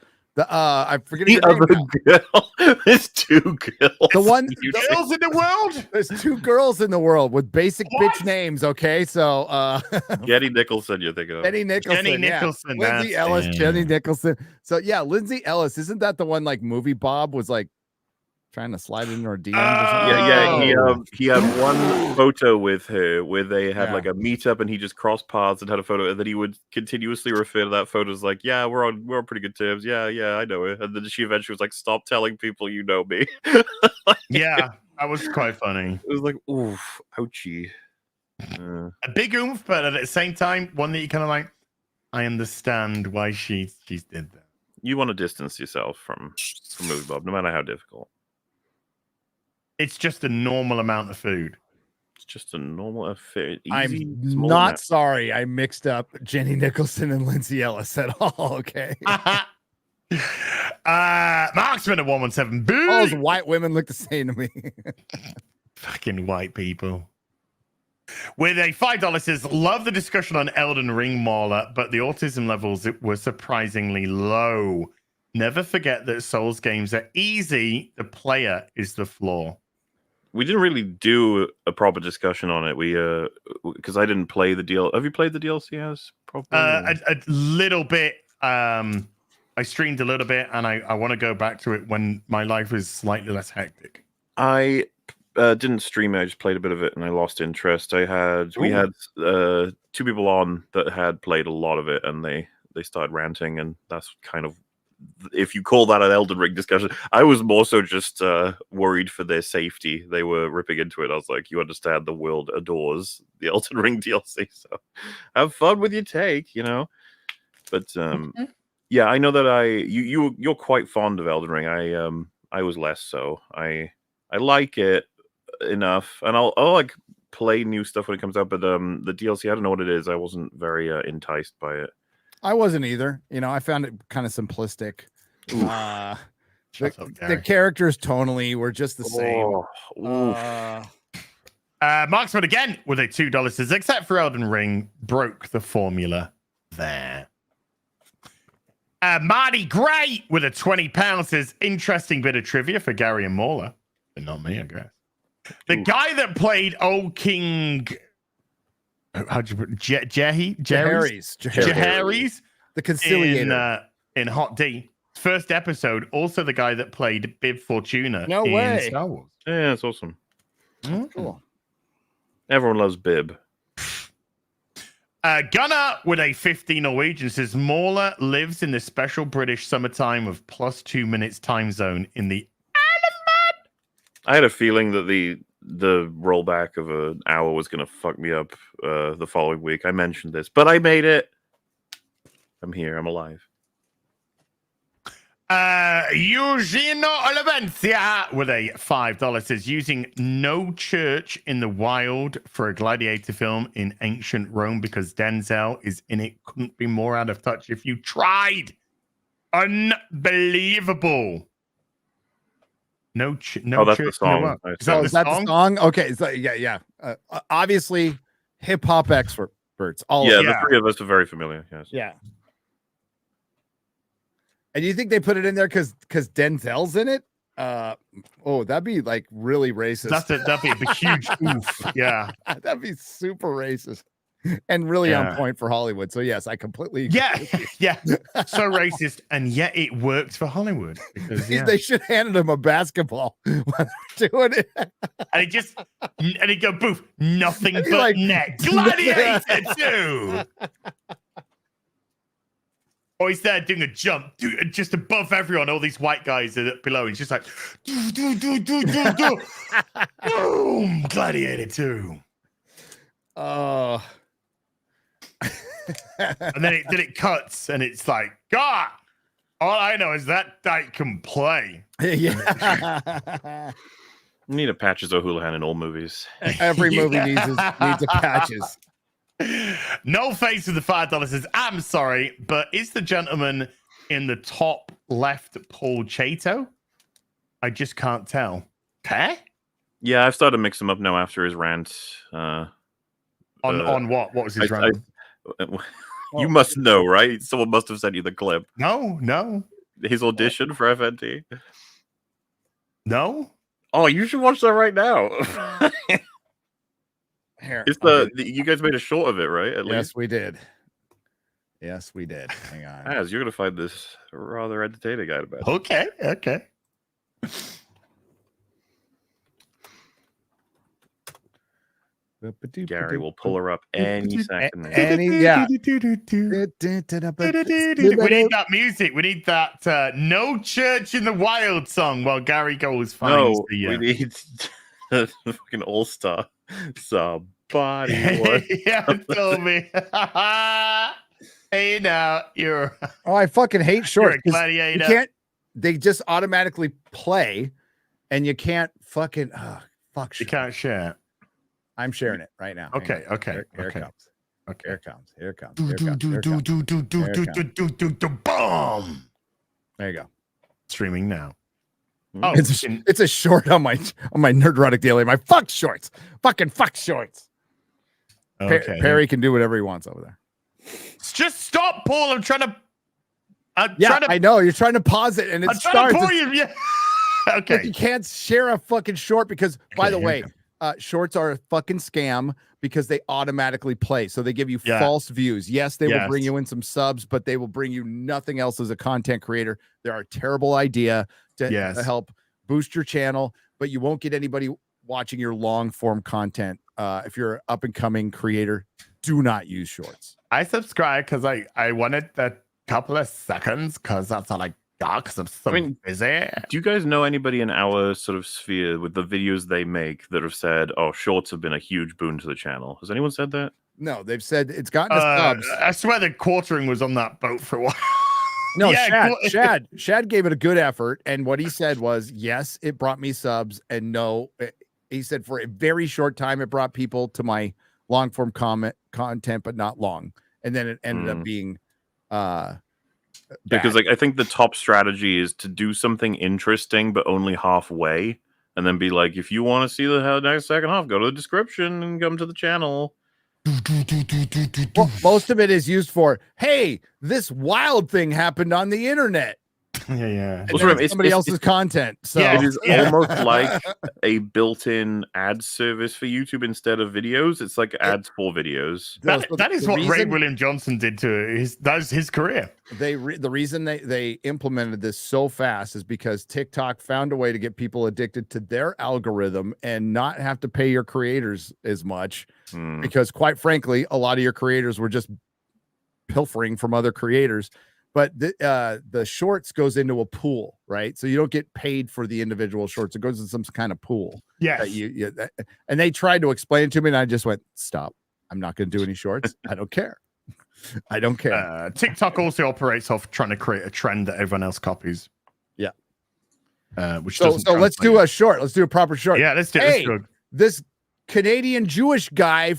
Speaker 2: I'm forgetting
Speaker 4: The
Speaker 2: her name
Speaker 4: other
Speaker 2: now.
Speaker 4: girl. There's two girls.
Speaker 2: The one
Speaker 3: Girls in the world.
Speaker 2: There's two girls in the world with basic bitch names. Okay, so
Speaker 4: Jenny Nicholson, you're thinking of.
Speaker 2: Jenny Nicholson,
Speaker 3: Jenny Nicholson,
Speaker 2: yeah. Lindsay
Speaker 3: that's
Speaker 2: Ellis,
Speaker 3: it.
Speaker 2: Jenny Nicholson. So yeah, Lindsay Ellis, isn't that the one like movie Bob was like trying to slide in her DMs or something?
Speaker 4: Yeah. He had one photo with her where they had
Speaker 2: Yeah.
Speaker 4: like a meetup, and he just crossed paths and had a photo, and then he would continuously refer to that photo as like, "Yeah, we're on pretty good terms. Yeah, I know her." And then she eventually was like, "Stop telling people you know me."
Speaker 3: Yeah, that was quite funny.
Speaker 4: It was like, oof, ouchie.
Speaker 3: A big oomph, but at the same time, one that you kind of like. I understand why she did that.
Speaker 4: You want to distance yourself from movie Bob, no matter how difficult.
Speaker 3: It's just a normal amount of food.
Speaker 4: It's just a normal affair.
Speaker 2: I'm not sorry. I mixed up Jenny Nicholson and Lindsay Ellis at all. Okay.
Speaker 3: Marksman at 117. Boo!
Speaker 2: All those white women look the same to me.
Speaker 3: Fucking white people. With a $5 says, love the discussion on Elden Ring, Mauler, but the autism levels were surprisingly low. Never forget that Souls games are easy. The player is the flaw.
Speaker 4: We didn't really do a proper discussion on it. We because I didn't play the deal. Have you played the DLC as properly?
Speaker 3: A little bit. I streamed a little bit, and I want to go back to it when my life is slightly less hectic.
Speaker 4: I didn't stream it. I just played a bit of it, and I lost interest. We had two people on that had played a lot of it, and they started ranting, and that's kind of, if you call that an Elden Ring discussion. I was more so just worried for their safety. They were ripping into it. I was like, you understand the world adores the Elden Ring DLC, so have fun with your take, you know. But yeah, I know that you're quite fond of Elden Ring. I was less so. I like it enough, and I'll like play new stuff when it comes out. But the DLC, I don't know what it is. I wasn't very enticed by it.
Speaker 2: I wasn't either. You know, I found it kind of simplistic. The characters tonally were just the same.
Speaker 3: Marksman again with a $2 says, except for Elden Ring, broke the formula there. Marty Gray with a £20 says, interesting bit of trivia for Gary and Mauler, but not me, I guess. The guy that played Old King... How'd you put Jaehaerys,
Speaker 2: the conciliator
Speaker 3: in Hot D. First episode, also the guy that played Bib Fortuna in Star Wars.
Speaker 4: Yeah, that's awesome.
Speaker 2: Cool.
Speaker 4: Everyone loves Bib.
Speaker 3: Gunnar with a 50 Norwegian says, Mauler lives in the special British summertime of +2 minutes time zone in the Elephant.
Speaker 4: I had a feeling that the rollback of an hour was going to fuck me up the following week. I mentioned this, but I made it. I'm here. I'm alive.
Speaker 3: Eugenio Olivencia with a $5 says, using no church in the wild for a Gladiator film in ancient Rome because Denzel is in it. Couldn't be more out of touch if you tried. Unbelievable. No church.
Speaker 4: That's the song.
Speaker 2: Is that the song? Okay. So, yeah. Obviously, hip hop experts.
Speaker 4: The three of us are very familiar. Yes.
Speaker 2: Yeah. And you think they put it in there because Denzel's in it? That'd be like really racist.
Speaker 3: That'd be a huge oof. Yeah.
Speaker 2: That'd be super racist and really on point for Hollywood. So yes, I completely
Speaker 3: agree. Yeah. So racist, and yet it works for Hollywood. Because,
Speaker 2: they should have handed him a basketball while they're doing it.
Speaker 3: And it go boof, nothing but like, net. Gladiator 2. Or he's there doing a jump, just above everyone. All these white guys are below. He's just like, boom, Gladiator 2.
Speaker 2: Oh.
Speaker 3: And then it cuts, and it's like, God, all I know is that I can play.
Speaker 2: Yeah.
Speaker 4: Need a Patches O'Houlihan in all movies.
Speaker 2: Every movie needs a Patches.
Speaker 3: No Face with the $5 says, I'm sorry, but is the gentleman in the top left Paul Chato? I just can't tell. Okay?
Speaker 4: Yeah, I've started to mix him up now after his rant.
Speaker 3: On what? What was his rant?
Speaker 4: You must know, right? Someone must have sent you the clip.
Speaker 3: No.
Speaker 4: his audition for FNT?
Speaker 3: No.
Speaker 4: Oh, you should watch that right now.
Speaker 2: Here,
Speaker 4: It's you guys made a short of it, right? At
Speaker 2: yes,
Speaker 4: least.
Speaker 2: we did. Yes, we did. Hang on.
Speaker 4: As you're gonna find this rather entertaining, I'd imagine.
Speaker 3: Okay.
Speaker 4: Gary will pull her up any second.
Speaker 2: Yeah.
Speaker 3: We need that music. We need that "No Church in the Wild" song while Gary goes finds
Speaker 4: we need the fucking all-star. Somebody
Speaker 3: yeah, told me. Hey, now you're.
Speaker 2: Oh, I fucking hate shorts.
Speaker 3: You're a gladiator.
Speaker 2: You can't. They just automatically play, and you can't fucking. Fuck.
Speaker 3: You can't share.
Speaker 2: I'm sharing it right now.
Speaker 3: Okay.
Speaker 2: Here it comes.
Speaker 3: Okay.
Speaker 2: Here it comes. Here it comes.
Speaker 3: Boom.
Speaker 2: There you go.
Speaker 3: Streaming now.
Speaker 2: Oh, it's a short on my Nerdrotic Daily. My fuck shorts. Fucking fuck shorts.
Speaker 3: Okay.
Speaker 2: Perry can do whatever he wants over there.
Speaker 3: Just stop, Paul. I'm trying to.
Speaker 2: I know you're trying to pause it, and it starts.
Speaker 3: Trying to pour you. Yeah. Okay.
Speaker 2: You can't share a fucking short because, by the way, shorts are a fucking scam because they automatically play. So they give you false views. Yes, they will bring you in some subs, but they will bring you nothing else as a content creator. They're a terrible idea to help boost your channel, but you won't get anybody watching your long form content. If you're an up and coming creator, do not use shorts.
Speaker 3: I subscribe because I wanted that couple of seconds because that's all I got because I'm so busy.
Speaker 4: Do you guys know anybody in our sort of sphere with the videos they make that have said, "Oh, shorts have been a huge boon to the channel"? Has anyone said that?
Speaker 2: No, they've said it's gotten us subs.
Speaker 3: I swear the quartering was on that boat for a while.
Speaker 2: No, Shad gave it a good effort, and what he said was, yes, it brought me subs, and no, he said for a very short time it brought people to my long form content, but not long, and then it ended up being
Speaker 4: because I think the top strategy is to do something interesting but only halfway, and then be like, if you want to see the next second half, go to the description and come to the channel.
Speaker 2: Well, most of it is used for, hey, this wild thing happened on the internet.
Speaker 3: Yeah.
Speaker 2: And it's somebody else's content. So
Speaker 4: it is almost like a built-in ad service for YouTube instead of videos. It's like ads for videos.
Speaker 3: That is what Ray William Johnson did to his career.
Speaker 2: The reason they implemented this so fast is because TikTok found a way to get people addicted to their algorithm and not have to pay your creators as much. Because quite frankly, a lot of your creators were just pilfering from other creators. But the shorts goes into a pool, right? So you don't get paid for the individual shorts. It goes in some kind of pool.
Speaker 3: Yes.
Speaker 2: And they tried to explain it to me, and I just went, stop. I'm not going to do any shorts. I don't care. I don't care.
Speaker 3: TikTok also operates off trying to create a trend that everyone else copies.
Speaker 2: Yeah.
Speaker 3: Which
Speaker 2: so let's do a short. Let's do a proper short.
Speaker 3: Yeah, let's do
Speaker 2: it. This Canadian Jewish guy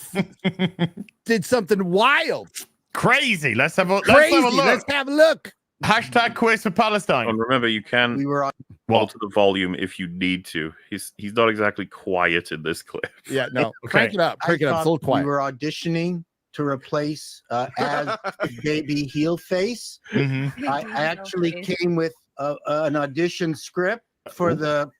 Speaker 2: did something wild.
Speaker 3: Crazy. Let's have a look.
Speaker 2: Let's have a look.
Speaker 3: Hashtag quiz for Palestine.
Speaker 4: And remember, you can alter the volume if you need to. He's not exactly quiet in this clip.
Speaker 2: Yeah, no. Crank it up. Crank it up. It's a little quiet.
Speaker 12: We were auditioning to replace as baby heel face.
Speaker 3: Mm-hmm.
Speaker 12: I actually came with an audition script for to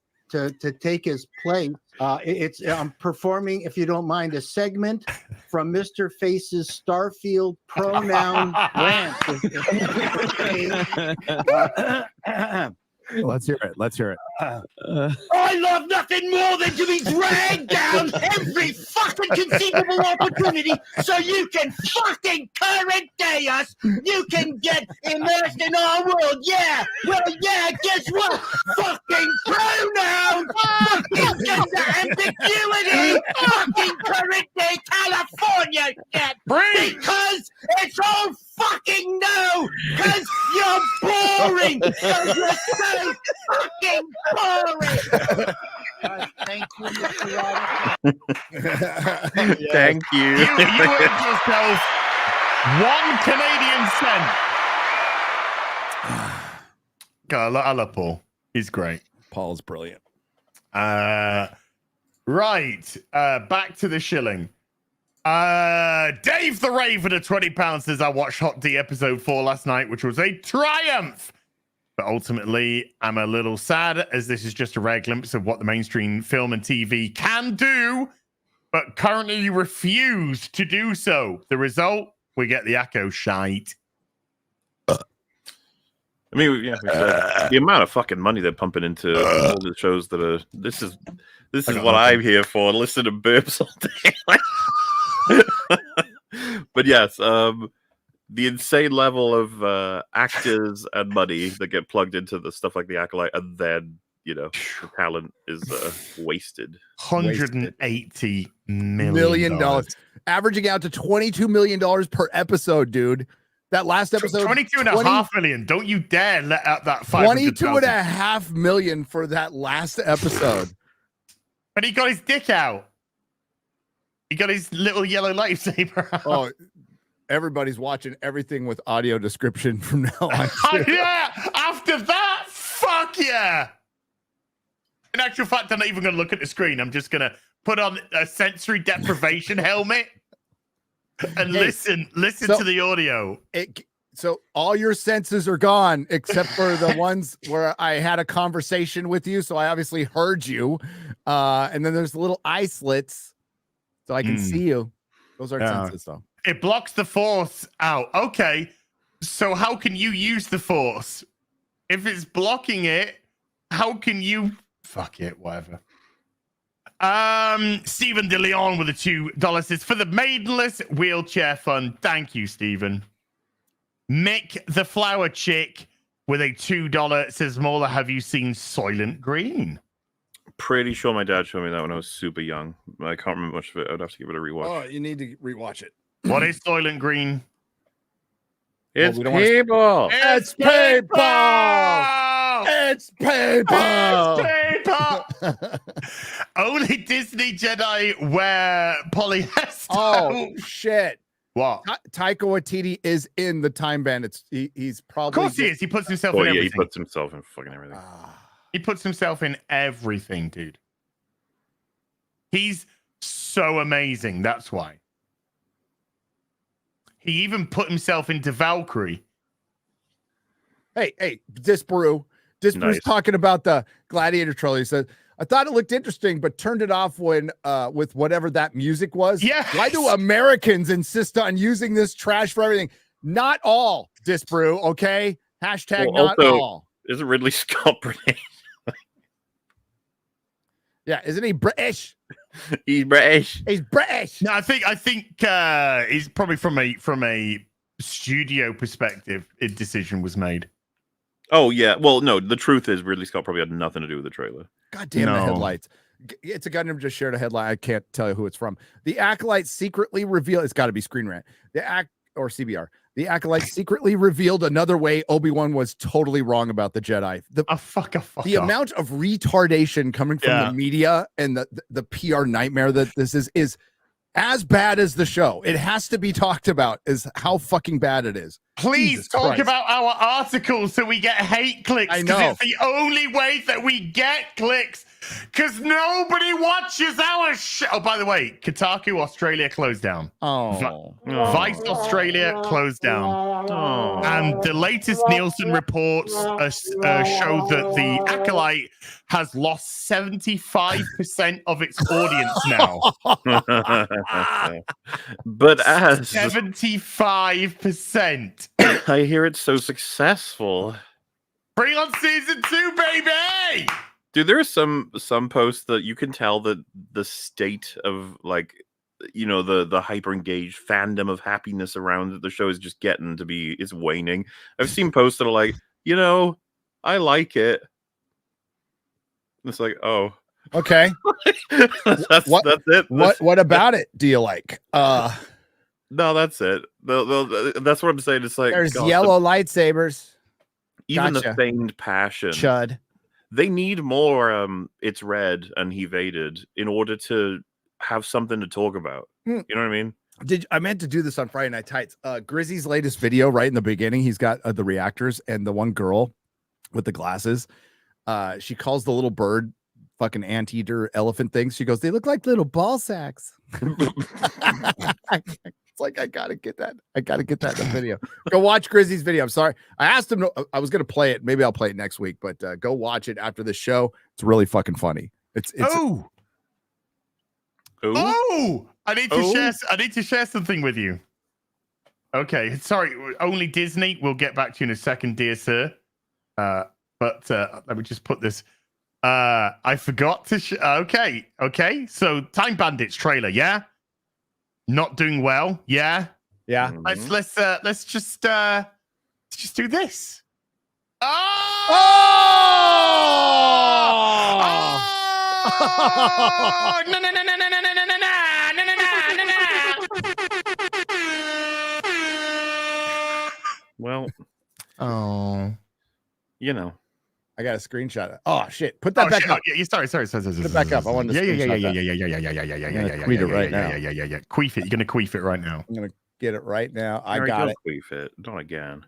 Speaker 12: take his place. I'm performing, if you don't mind, a segment from Mr. Face's Starfield pronoun rant.
Speaker 2: Let's hear it. Let's hear it.
Speaker 6: I love nothing more than to be dragged down every fucking conceivable opportunity so you can fucking current day us. You can get immersed in our world. Yeah. Well, yeah, guess what? Fucking pronouns. Fucking gender ambiguity. Fucking current day California shit. Because it's all fucking no. Because you're boring. Because you're so fucking boring.
Speaker 12: Thank you, Mr.
Speaker 4: Thank you.
Speaker 3: You earned yourself 1 Canadian cent. God, I love Paul. He's great.
Speaker 2: Paul's brilliant.
Speaker 3: Right. Back to the shilling. Dave the Raven at £20 says I watched Hot D episode 4 last night, which was a triumph. But ultimately, I'm a little sad as this is just a rare glimpse of what the mainstream film and TV can do, but currently refuse to do so. The result, we get the Echo shite.
Speaker 4: I mean, yeah, the amount of fucking money they're pumping into all the shows that are. This is what I'm here for. Listen to burps all day. But yes, the insane level of actors and money that get plugged into the stuff like the Acolyte, and then the talent is wasted.
Speaker 3: $180
Speaker 2: million, averaging out to $22 million per episode, dude. That last episode,
Speaker 3: 22.5 million. Don't you dare let out that
Speaker 2: 22.5 million for that last episode.
Speaker 3: But he got his dick out. He got his little yellow lightsaber out.
Speaker 2: Oh, everybody's watching everything with audio description from now on.
Speaker 3: Yeah, after that, fuck yeah. In actual fact, I'm not even going to look at the screen. I'm just going to put on a sensory deprivation helmet and listen to the audio.
Speaker 2: So all your senses are gone except for the ones where I had a conversation with you. So I obviously heard you. And then there's little eye slits so I can see you. Those are senses, though.
Speaker 3: It blocks the force out. Okay. So how can you use the force? If it's blocking it, how can you... Fuck it, whatever. Stephen De Leon with a $2 says, for the maidenless wheelchair fund. Thank you, Stephen. Mick the Flower Chick with a $2 says, Mola, have you seen Soylent Green?
Speaker 4: Pretty sure my dad showed me that when I was super young. I can't remember much of it. I'd have to give it a rewatch.
Speaker 2: Oh, you need to rewatch it.
Speaker 3: What is Soylent Green?
Speaker 4: It's people.
Speaker 2: It's people. It's people.
Speaker 3: Only Disney Jedi wear polyester.
Speaker 2: Oh shit!
Speaker 3: What?
Speaker 2: Taika Waititi is in the Time Bandits. He's probably.
Speaker 3: Of course he is. He puts himself in everything.
Speaker 4: He puts himself in fucking everything.
Speaker 3: He puts himself in everything, dude. He's so amazing. That's why. He even put himself into Valkyrie.
Speaker 2: Hey, Disbrew. Disbrew's talking about the Gladiator trailer. He said, I thought it looked interesting, but turned it off when with whatever that music was.
Speaker 3: Yeah.
Speaker 2: Why do Americans insist on using this trash for everything? Not all, Disbrew, okay? Hashtag not all.
Speaker 4: Isn't Ridley Scott British?
Speaker 2: Yeah, isn't he British?
Speaker 4: He's British.
Speaker 2: He's British.
Speaker 3: No, I think he's probably from a studio perspective, a decision was made.
Speaker 4: Oh yeah. Well, no. The truth is, Ridley Scott probably had nothing to do with the trailer.
Speaker 2: God damn the headlights! It's a Gundam just shared a headline. I can't tell you who it's from. The Acolyte secretly revealed. It's got to be Screen Rant. Or CBR. The Acolyte secretly revealed another way Obi-Wan was totally wrong about the Jedi. The amount of retardation coming from the media and the PR nightmare that this is as bad as the show. It has to be talked about is how fucking bad it is.
Speaker 3: Please
Speaker 2: Jesus
Speaker 3: talk
Speaker 2: Christ.
Speaker 3: about our articles so we get hate clicks.
Speaker 2: I know.
Speaker 3: It's the only way that we get clicks because nobody watches our show. Oh, by the way, Kotaku Australia closed down.
Speaker 2: Oh.
Speaker 3: Vice Australia closed down.
Speaker 4: Oh.
Speaker 3: And the latest Nielsen reports show that the Acolyte has lost 75% of its audience now.
Speaker 4: But as
Speaker 3: 75%.
Speaker 4: I hear it's so successful.
Speaker 3: Bring on season 2, baby!
Speaker 4: Dude, there are some posts that you can tell that the state of the hyper engaged fandom of happiness around the show is just getting to be is waning. I've seen posts that are like, I like it. It's like, oh,
Speaker 2: okay.
Speaker 4: that's it.
Speaker 2: What about it? Do you like?
Speaker 4: No, that's it. That's what I'm saying. It's like
Speaker 2: there's yellow lightsabers.
Speaker 4: Even the feigned passion.
Speaker 2: Chud.
Speaker 4: They need more It's Red and He Vaded in order to have something to talk about. You know what I mean?
Speaker 2: I meant to do this on Friday Night Tights. Grizzy's latest video right in the beginning, he's got the reactors and the one girl with the glasses. She calls the little bird fucking anteater elephant things. She goes, they look like little ball sacks. It's like I gotta get that. I gotta get that in the video. Go watch Grizzy's video. I'm sorry. I asked him. I was gonna play it. Maybe I'll play it next week. But go watch it after the show. It's really fucking funny. It's
Speaker 3: Oh, I need to share something with you. Okay, sorry. Only Disney. We'll get back to you in a second, dear sir. But let me just put this. I forgot to. Okay. So, Time Bandits trailer. Yeah. Not doing well. Yeah.
Speaker 2: Yeah.
Speaker 3: Let's just do this. Oh! No!
Speaker 4: Well,
Speaker 2: you know, I got a screenshot. Oh shit! Put that back up.
Speaker 3: Yeah, sorry. Put
Speaker 2: it back up. I want to.
Speaker 3: Yeah.
Speaker 2: Tweet it right now.
Speaker 3: Yeah. Queef it. You're gonna queef it right now.
Speaker 2: I'm gonna get it right now. I got it.
Speaker 4: Queef it. Not again.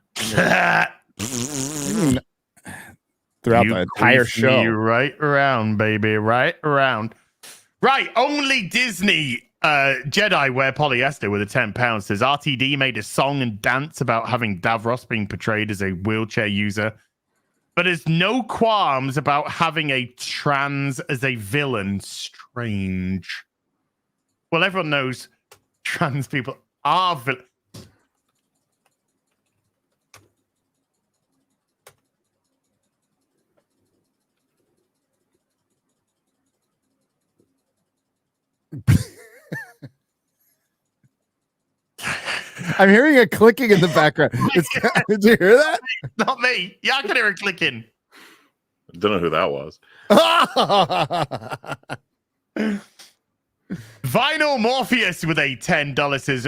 Speaker 2: Throughout the entire show.
Speaker 3: Right around, baby. Right around. Right. Only Disney Jedi wear polyester with a £10 says RTD made a song and dance about having Davros being portrayed as a wheelchair user, but has no qualms about having a trans as a villain. Strange. Well, everyone knows trans people are villains.
Speaker 2: I'm hearing a clicking in the background. Did you hear that?
Speaker 3: Not me. Yeah, I can hear it clicking.
Speaker 4: Don't know who that was.
Speaker 3: Vinyl Morpheus with a $10 says,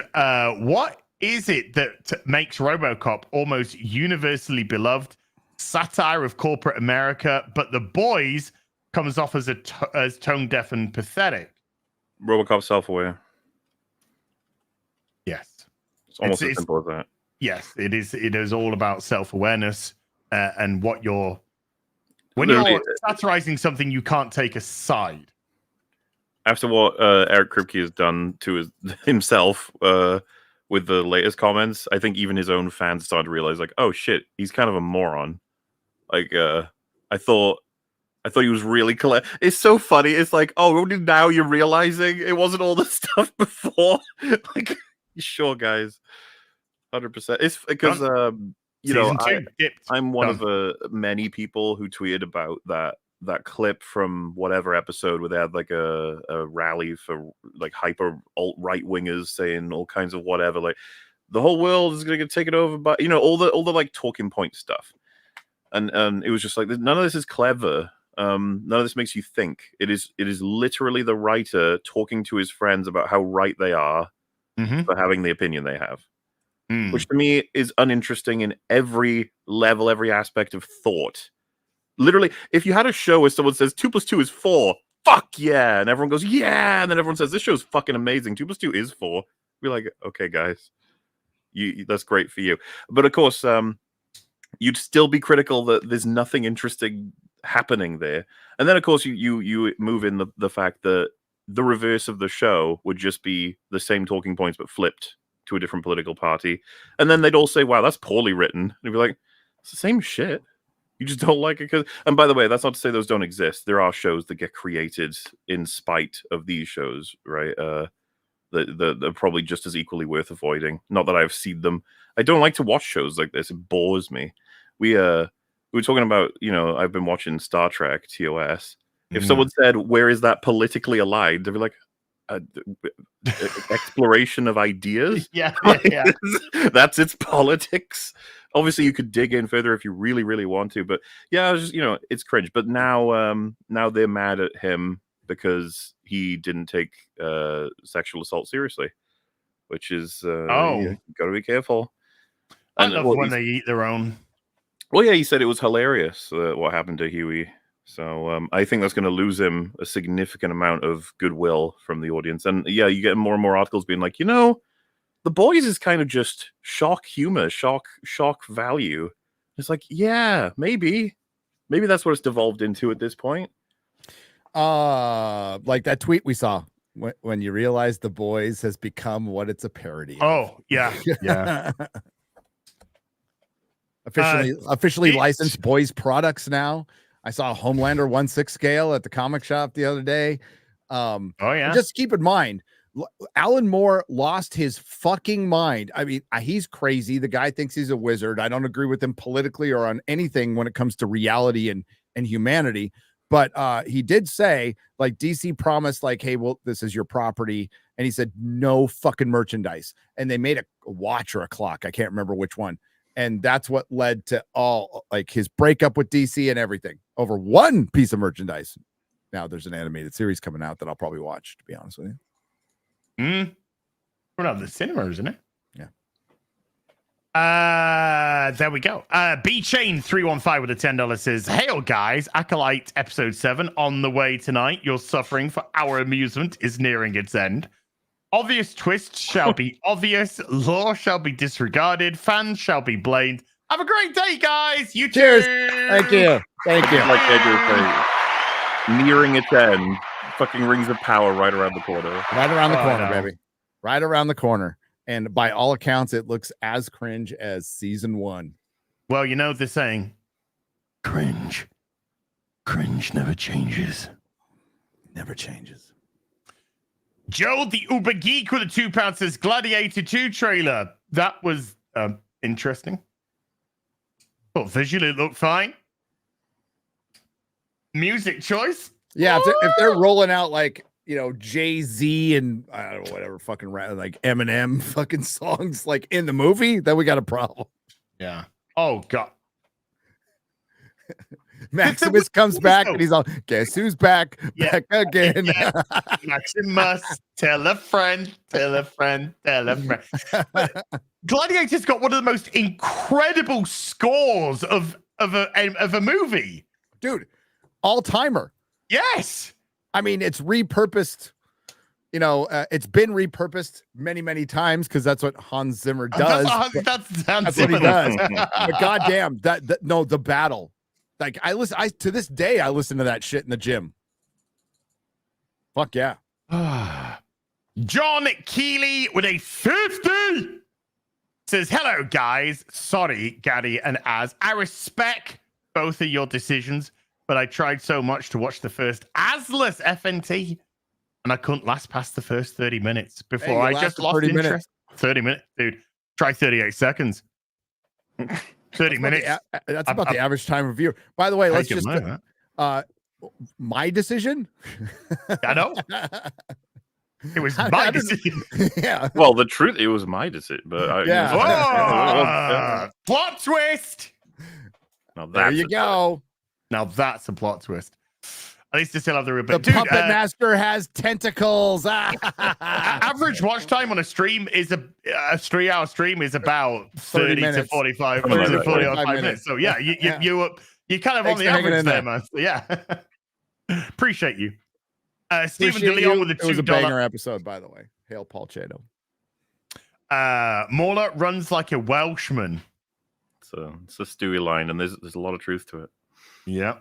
Speaker 3: what is it that makes RoboCop almost universally beloved? Satire of corporate America, but The Boys comes off as as tone deaf and pathetic.
Speaker 4: RoboCop self-aware.
Speaker 3: Yes.
Speaker 4: It's almost as simple as that.
Speaker 3: Yes, it is. It is all about self-awareness and what you're satirizing something you can't take aside.
Speaker 4: After what Eric Kripke has done to himself with the latest comments, I think even his own fans started to realize, like, oh shit, he's kind of a moron. Like, I thought he was really clever. It's so funny. It's like, oh, only now you're realizing it wasn't all the stuff before. Like, sure, guys, 100%. It's because you know, I'm one of many people who tweeted about that clip from whatever episode where they had like a rally for like hyper alt right wingers saying all kinds of whatever, like the whole world is going to get taken over by, you know, all the like talking point stuff, and it was just like, none of this is clever. None of this makes you think. It is literally the writer talking to his friends about how right they are for having the opinion they have, which to me is uninteresting in every level, every aspect of thought. Literally, if you had a show where someone says 2 + 2 is 4, fuck yeah, and everyone goes yeah, and then everyone says this show's fucking amazing, 2 + 2 is 4, be like, okay guys, that's great for you. But of course, you'd still be critical that there's nothing interesting happening there. And then of course you move in the fact that the reverse of the show would just be the same talking points but flipped to a different political party, and then they'd all say, wow, that's poorly written, and you'd be like, it's the same shit, you just don't like it. And by the way, that's not to say those don't exist. There are shows that get created in spite of these shows, right? They're probably just as equally worth avoiding. Not that I've seen them. I don't like to watch shows like this. It bores me. We were talking about, you know, I've been watching Star Trek TOS. If someone said, where is that politically aligned? They'd be like, exploration of ideas.
Speaker 3: Yeah.
Speaker 4: That's its politics. Obviously, you could dig in further if you really, really want to. But yeah, I was just, you know, it's cringe. But now they're mad at him because he didn't take sexual assault seriously, which is you got to be careful.
Speaker 3: I love when they eat their own.
Speaker 4: Well, yeah, he said it was hilarious what happened to Huey. So I think that's going to lose him a significant amount of goodwill from the audience. And yeah, you get more and more articles being like, you know, The Boys is kind of just shock humor, shock value. It's like, yeah, maybe that's what it's devolved into at this point.
Speaker 2: Like that tweet we saw when you realize The Boys has become what it's a parody of.
Speaker 3: Oh, yeah. Yeah.
Speaker 2: Officially licensed Boys products now. I saw a Homelander 1/6 scale at the comic shop the other day.
Speaker 3: Oh, yeah.
Speaker 2: Just keep in mind, Alan Moore lost his fucking mind. I mean, he's crazy. The guy thinks he's a wizard. I don't agree with him politically or on anything when it comes to reality and humanity. But he did say, like, DC promised, like, hey, well, this is your property. And he said, no fucking merchandise. And they made a watch or a clock. I can't remember which one. And that's what led to all, like, his breakup with DC and everything over one piece of merchandise. Now there's an animated series coming out that I'll probably watch, to be honest with you.
Speaker 3: We're not the cinema, isn't it?
Speaker 2: Yeah.
Speaker 3: There we go. B Chain 315 with a $10 says, "Hail guys, Acolyte episode 7 on the way tonight. Your suffering for our amusement is nearing its end. Obvious twists shall be obvious, law shall be disregarded, fans shall be blamed. Have a great day, guys. You
Speaker 2: Cheers.
Speaker 3: too.
Speaker 2: Thank you. Thank you.
Speaker 4: Like Edgar say, nearing its end. Fucking Rings of Power right around the corner.
Speaker 2: Right around the corner, baby. Right around the corner. And by all accounts, it looks as cringe as season 1.
Speaker 3: Well, you know the saying, cringe never changes.
Speaker 2: Never changes.
Speaker 3: Joe, the Uber Geek with a £2 says, Gladiator 2 trailer. That was interesting. But visually it looked fine. Music choice?
Speaker 2: Yeah, if they're rolling out, like, you know, Jay-Z and I don't know, whatever fucking like Eminem fucking songs like in the movie, then we got a problem.
Speaker 3: Yeah. Oh God.
Speaker 2: Maximus comes back and he's all, guess who's back?
Speaker 3: Yeah.
Speaker 2: Back again.
Speaker 3: Yeah. Maximus, tell a friend, tell a friend, tell a friend. Gladiator's got one of the most incredible scores of a movie.
Speaker 2: Dude, all-timer.
Speaker 3: Yes.
Speaker 2: I mean, it's repurposed. You know, it's been repurposed many times because that's what Hans Zimmer does. That's what he does. But goddamn, the battle. Like to this day, I listen to that shit in the gym. Fuck yeah.
Speaker 3: John Keeley with a 50 says, hello guys. Sorry, Gaddy and Az. I respect both of your decisions, but I tried so much to watch the first Azless FNT, and I couldn't last past the first 30 minutes before I just lost interest. Minutes. 30 minutes, dude. Try 38 seconds. 30 minutes.
Speaker 2: That's about the average time of view. By the way, let's just my decision.
Speaker 3: I know. It was my decision.
Speaker 2: Yeah.
Speaker 4: Well, the truth, it was my decision, but
Speaker 3: plot twist.
Speaker 4: Now
Speaker 2: there you go.
Speaker 3: Now that's a plot twist. At least they still have the
Speaker 2: puppet master has tentacles.
Speaker 3: Average watch time on a stream is a 3-hour stream is about 30 to 45 minutes. So yeah, you kind of on the average there, man. So, yeah. Appreciate you. Stephen DeLeon with a $2.
Speaker 2: It was a banger episode, by the way. Hail Paul Chato.
Speaker 3: Mauler runs like a Welshman.
Speaker 4: It's a Stewie line, and there's a lot of truth to it.
Speaker 3: Yeah.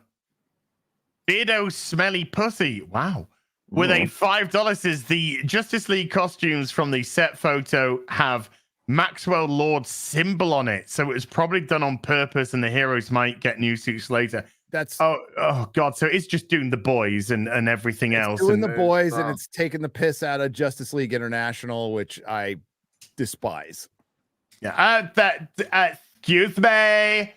Speaker 3: Beardo Smelly Pussy. Wow. With a $5 says the Justice League costumes from the set photo have Maxwell Lord's symbol on it. So it was probably done on purpose, and the heroes might get new suits later.
Speaker 2: That's
Speaker 3: oh God. So it's just doing The Boys and everything else.
Speaker 2: Doing The Boys, and it's taking the piss out of Justice League International, which I despise.
Speaker 3: Yeah. Excuse me.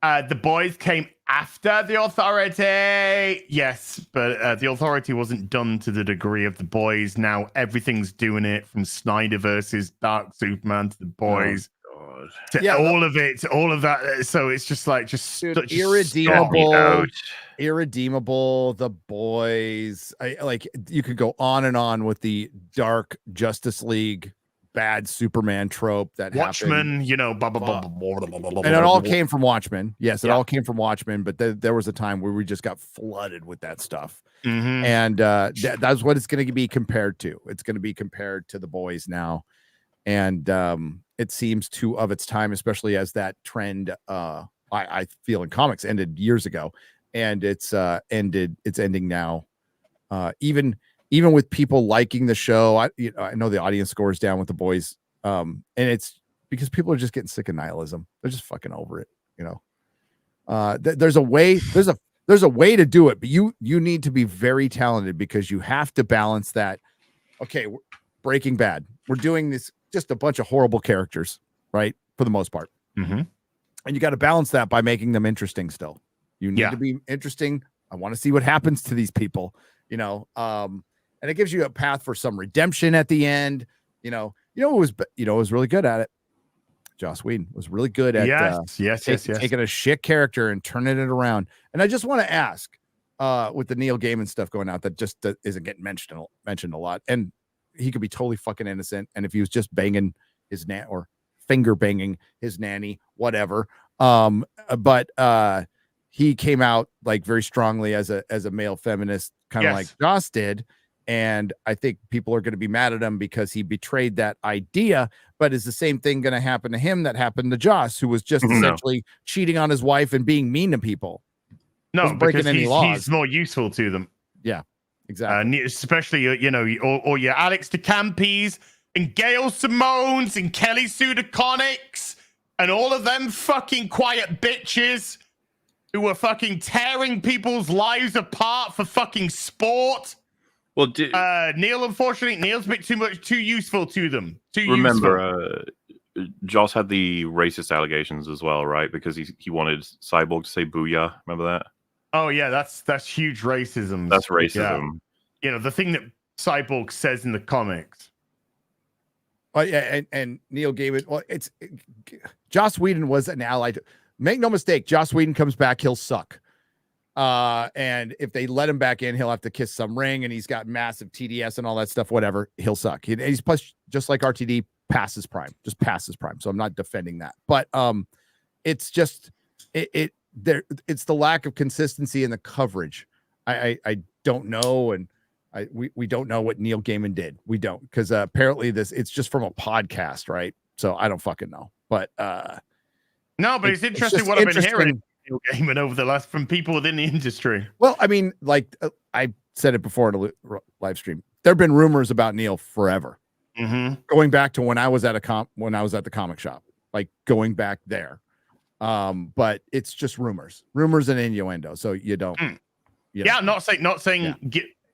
Speaker 3: The Boys came after the Authority. Yes, but the Authority wasn't done to the degree of The Boys. Now everything's doing it, from Snyder versus Dark Superman to The Boys.
Speaker 4: Oh,
Speaker 3: to all of it, all of that. So it's just like
Speaker 2: irredeemable. The Boys. You could go on and on with the dark Justice League, bad Superman trope that
Speaker 3: Watchmen,
Speaker 2: happened. And it all came from Watchmen. Yes, it all came from Watchmen, but there was a time where we just got flooded with that stuff. And that's what it's going to be compared to. It's going to be compared to The Boys now. And it seems too of its time, especially as that trend I feel in comics ended years ago, and it's ending now. Even even with people liking the show, I know the audience score is down with the boys, and it's because people are just getting sick of nihilism. They're just fucking over it, there's a way to do it, but you need to be very talented because you have to balance that. Okay, Breaking Bad, we're doing this just a bunch of horrible characters, right, for the most part, and you got to balance that by making them interesting. Still, you need to be interesting. I want to see what happens to these people, and it gives you a path for some redemption at the end. It was really good at it. Joss Whedon was really good at taking a shit character and turning it around. And I just want to ask, with the Neil Gaiman stuff going out, that just isn't getting mentioned a lot, and he could be totally fucking innocent. And if he was just banging his or finger banging his nanny, whatever. But he came out like very strongly as a male feminist, kind of like Joss did. And I think people are going to be mad at him because he betrayed that idea. But is the same thing going to happen to him that happened to Joss, who was just essentially cheating on his wife and being mean to people?
Speaker 3: No, because he's more useful to them.
Speaker 2: Yeah, exactly.
Speaker 3: Especially, or your Alex DeCampis and Gail Simones and Kelly Sue DeConnick's and all of them fucking quiet bitches who were fucking tearing people's lives apart for fucking sport.
Speaker 4: Well,
Speaker 3: Neil, unfortunately, Neil's a bit too useful to them.
Speaker 4: Remember, Joss had the racist allegations as well, right? Because he wanted Cyborg to say "booyah." Remember that?
Speaker 3: Oh yeah, that's huge racism.
Speaker 4: That's racism.
Speaker 3: Yeah. The thing that Cyborg says in the comics.
Speaker 2: Oh yeah, and Neil Gaiman. Well, Joss Whedon was an ally. Make no mistake, Joss Whedon comes back, he'll suck. And if they let him back in, he'll have to kiss some ring, and he's got massive TDS and all that stuff. Whatever, he'll suck. He's plus just like RTD, passes prime. So I'm not defending that, but it's just it's the lack of consistency in the coverage. I don't know, and we don't know what Neil Gaiman did. We don't, because apparently it's just from a podcast, right? So I don't fucking know, but
Speaker 3: no, but it's interesting what I've been hearing. Gaiman over the last from people within the industry.
Speaker 2: Well, I mean, like I said it before in a live stream, there have been rumors about Neil forever, going back to when I was at the comic shop, like going back there. But it's just rumors and innuendo. So you don't.
Speaker 3: Not saying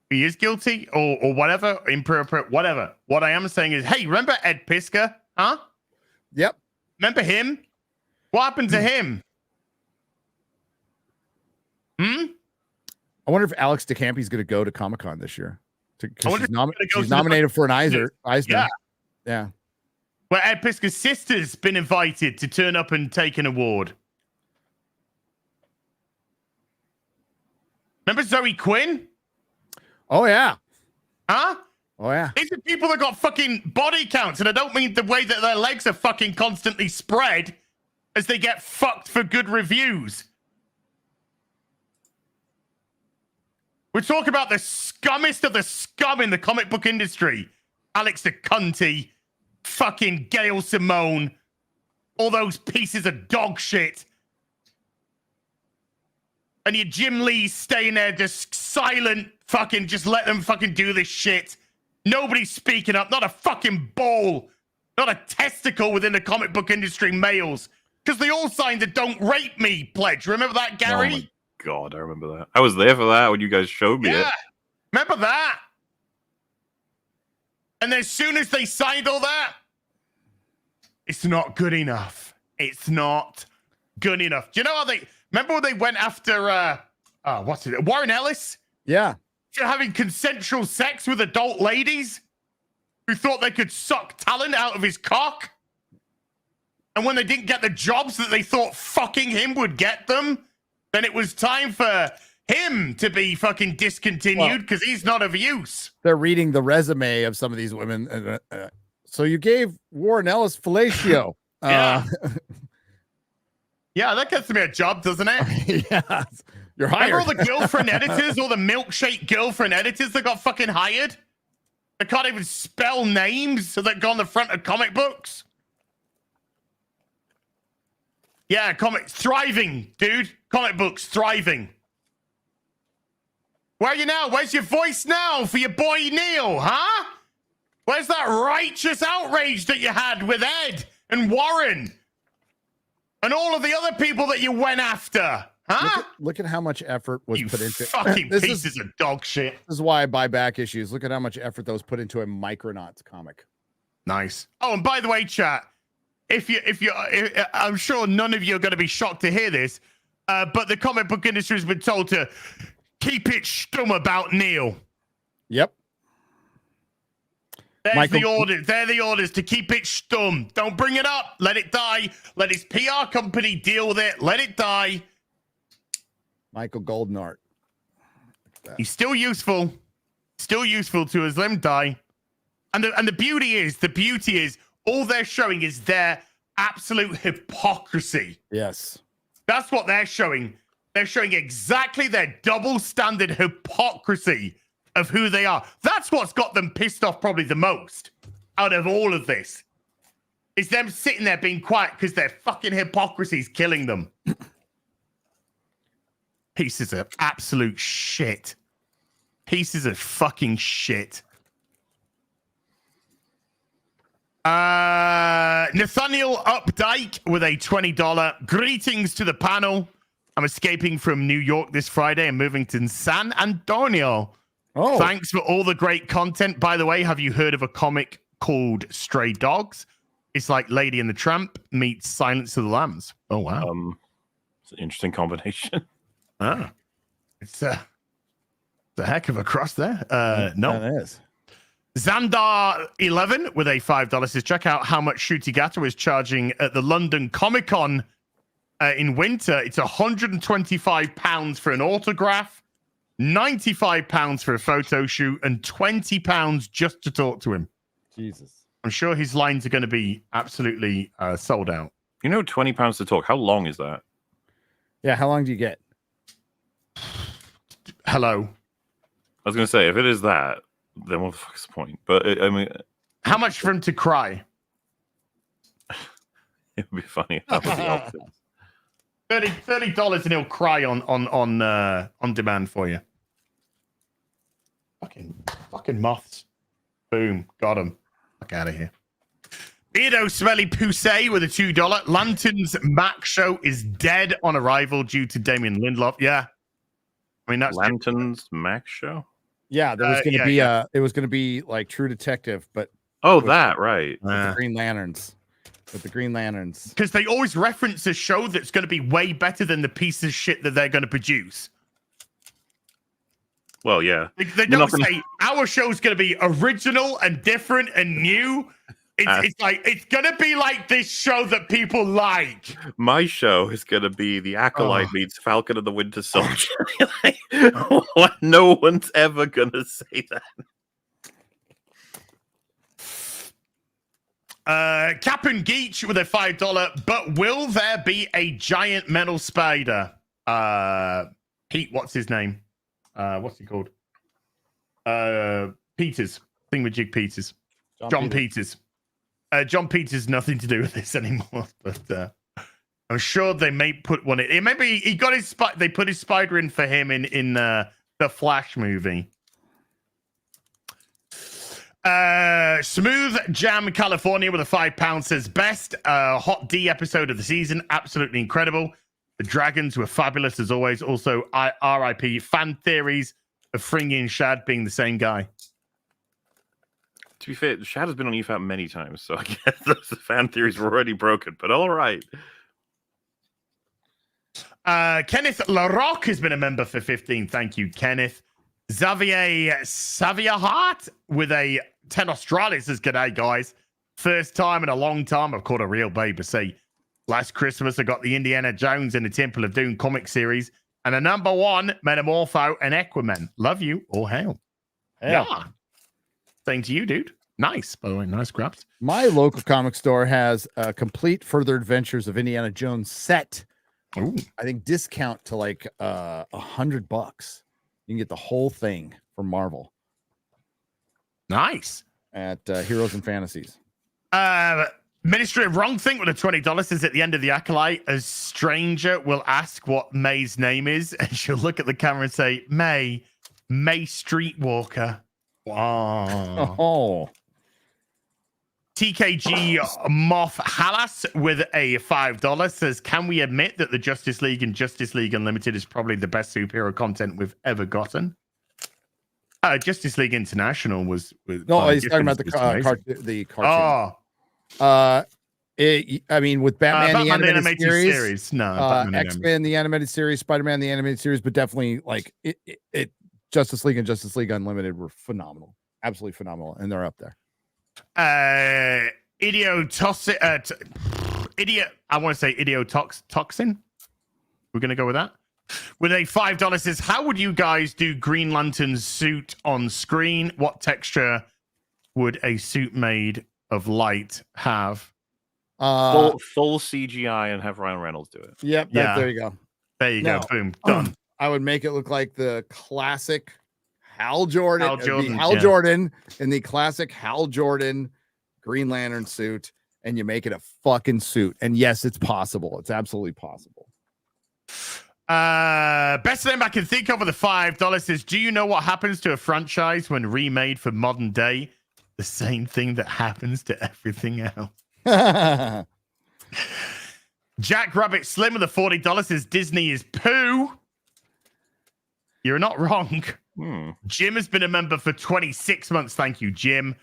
Speaker 3: he is guilty or whatever, improper, whatever. What I am saying is, hey, remember Ed Piskor? Huh?
Speaker 2: Yep.
Speaker 3: Remember him? What happened to him?
Speaker 2: I wonder if Alex DeCampi is going to go to Comic-Con this year. She's nominated for an Eisner. Yeah.
Speaker 3: Well, Ed Piskor's sister's been invited to turn up and take an award. Remember Zoe Quinn?
Speaker 2: Oh, yeah.
Speaker 3: Huh?
Speaker 2: Oh, yeah.
Speaker 3: These are people that got fucking body counts, and I don't mean the way that their legs are fucking constantly spread as they get fucked for good reviews. We're talking about the scummest of the scum in the comic book industry. Alex DeCunty, fucking Gail Simone, all those pieces of dog shit. And your Jim Lee staying there just silent, fucking just let them fucking do this shit. Nobody's speaking up, not a fucking ball, not a testicle within the comic book industry, males. Because they all signed a "Don't Rape Me" pledge. Remember that, Gary?
Speaker 4: Oh my God, I remember that. I was there for that when you guys showed me it.
Speaker 3: Remember that? And as soon as they signed all that, it's not good enough. It's not good enough. Do you know how they... Remember when they went after... Warren Ellis?
Speaker 2: Yeah.
Speaker 3: For having consensual sex with adult ladies who thought they could suck talent out of his cock? And when they didn't get the jobs that they thought fucking him would get them, then it was time for him to be fucking discontinued because he's not of use.
Speaker 2: They're reading the resume of some of these women. So you gave Warren Ellis fellatio.
Speaker 3: Yeah, that gets me a job, doesn't it?
Speaker 2: Yeah. You're hired.
Speaker 3: Remember all the girlfriend editors, all the milkshake girlfriend editors that got fucking hired? They can't even spell names so that go on the front of comic books. Yeah, comics thriving, dude. Comic books thriving. Where are you now? Where's your voice now for your boy Neil, huh? Where's that righteous outrage that you had with Ed and Warren and all of the other people that you went after, huh?
Speaker 2: Look at how much effort was put into
Speaker 3: fucking pieces of dog shit.
Speaker 2: This is why I buy back issues. Look at how much effort that was put into a Micronauts comic.
Speaker 3: Nice. Oh, and by the way, chat, if I'm sure none of you are going to be shocked to hear this, but the comic book industry has been told to keep it stum about Neil.
Speaker 2: Yep.
Speaker 3: There's the orders. They're the orders to keep it stum. Don't bring it up. Let it die. Let his PR company deal with it. Let it die.
Speaker 2: Michael Goldenart.
Speaker 3: He's still useful. Still useful to us. Let him die. And the beauty is all they're showing is their absolute hypocrisy.
Speaker 2: Yes.
Speaker 3: That's what they're showing. They're showing exactly their double standard hypocrisy of who they are. That's what's got them pissed off probably the most out of all of this. Is them sitting there being quiet because their fucking hypocrisy is killing them. Pieces of absolute shit. Pieces of fucking shit. Nathaniel Updike with a $20. Greetings to the panel. I'm escaping from New York this Friday and moving to San Antonio.
Speaker 2: Oh.
Speaker 3: Thanks for all the great content. By the way, have you heard of a comic called Stray Dogs? It's like Lady and the Tramp meets Silence of the Lambs. Oh, wow.
Speaker 4: It's an interesting combination.
Speaker 3: Ah. It's a heck of a cross there. No.
Speaker 2: It is.
Speaker 3: Xandar 11 with a $5 says, check out how much Shutigata is charging at the London Comic Con in winter. It's £125 for an autograph, £95 for a photo shoot, and £20 just to talk to him.
Speaker 2: Jesus.
Speaker 3: I'm sure his lines are going to be absolutely sold out.
Speaker 4: You know, £20 to talk. How long is that?
Speaker 2: Yeah, how long do you get?
Speaker 3: Hello.
Speaker 4: I was going to say, if it is that, then what the fuck's the point? But I mean,
Speaker 3: how much for him to cry?
Speaker 4: It would be funny. That was the option.
Speaker 3: $30 and he'll cry on demand for you. Fucking moths. Boom, got him. Fuck out of here. Beardo Smelly Poussey with a $2. Lantern's Mac show is dead on arrival due to Damien Lindelof. Yeah, I mean that's
Speaker 4: Lantern's Mac show.
Speaker 2: Yeah, there was going to be it was going to be like True Detective, but
Speaker 4: that right.
Speaker 2: With the Green Lanterns. With the Green Lanterns.
Speaker 3: Because they always reference a show that's going to be way better than the piece of shit that they're going to produce.
Speaker 4: Well, yeah.
Speaker 3: They don't say our show's going to be original and different and new. It's like it's going to be like this show that people like.
Speaker 4: My show is going to be the Acolyte meets Falcon and the Winter Soldier. No one's ever going to say
Speaker 3: that. Captain Geach with a $5. But will there be a giant metal spider? Pete, what's his name? What's he called? Peters. Thingamajig Peters. John Peters. John Peters nothing to do with this anymore, but I'm sure they may put one in. Maybe he got his they put his spider in for him in the Flash movie. Smooth Jam California with a £5 says best Hot D episode of the season. Absolutely incredible. The dragons were fabulous as always. Also, RIP fan theories of Fringy and Shad being the same guy.
Speaker 4: To be fair, Shad has been on EFAP many times, so I guess those fan theories were already broken, but all right.
Speaker 3: Kenneth LaRocque has been a member for 15. Thank you, Kenneth. Xavier Hart with a 10 Australis says, g'day, guys. First time in a long time I've caught a real baby. See, last Christmas I got the Indiana Jones and the Temple of Doom comic series and a #1 Metamorpho and Aquaman. Love you. All hail. Yeah. Same to you, dude. Nice, by the way. Nice grabs.
Speaker 2: My local comic store has a complete Further Adventures of Indiana Jones set.
Speaker 3: Ooh.
Speaker 2: I think discount to like $100. You can get the whole thing from Marvel.
Speaker 3: Nice.
Speaker 2: At Heroes and Fantasies.
Speaker 3: Ministry of Wrong Thing with a $20 is at the end of the Acolyte. A stranger will ask what May's name is, and she'll look at the camera and say, May, May Streetwalker. Wow.
Speaker 2: Oh.
Speaker 3: TKG Moff Halas with a $5 says, can we admit that the Justice League and Justice League Unlimited is probably the best superhero content we've ever gotten? Justice League International was
Speaker 2: no, he's talking about the cartoon.
Speaker 3: Oh.
Speaker 2: I mean, with Batman, the animated series.
Speaker 3: No,
Speaker 2: X-Men, the animated series, Spider-Man, the animated series, but definitely like it Justice League and Justice League Unlimited were phenomenal. Absolutely phenomenal. And they're up there.
Speaker 3: I want to say Idiotoxin. We're going to go with that. With a $5 says, how would you guys do Green Lantern's suit on screen? What texture would a suit made of light have?
Speaker 4: Full CGI and have Ryan Reynolds do it.
Speaker 2: Yep. There you go.
Speaker 3: There you go. Boom. Done.
Speaker 2: I would make it look like the classic Hal Jordan.
Speaker 3: Hal
Speaker 2: Jordan in the classic Hal Jordan Green Lantern suit, and you make it a fucking suit. And yes, it's possible. It's absolutely possible.
Speaker 3: Best name I can think of with the $5 is, do you know what happens to a franchise when remade for modern day? The same thing that happens to everything else. Jack Rabbit Slim with the $40 is, Disney is poo. You're not wrong. Jim has been a member for 26 months. Thank you, Jim.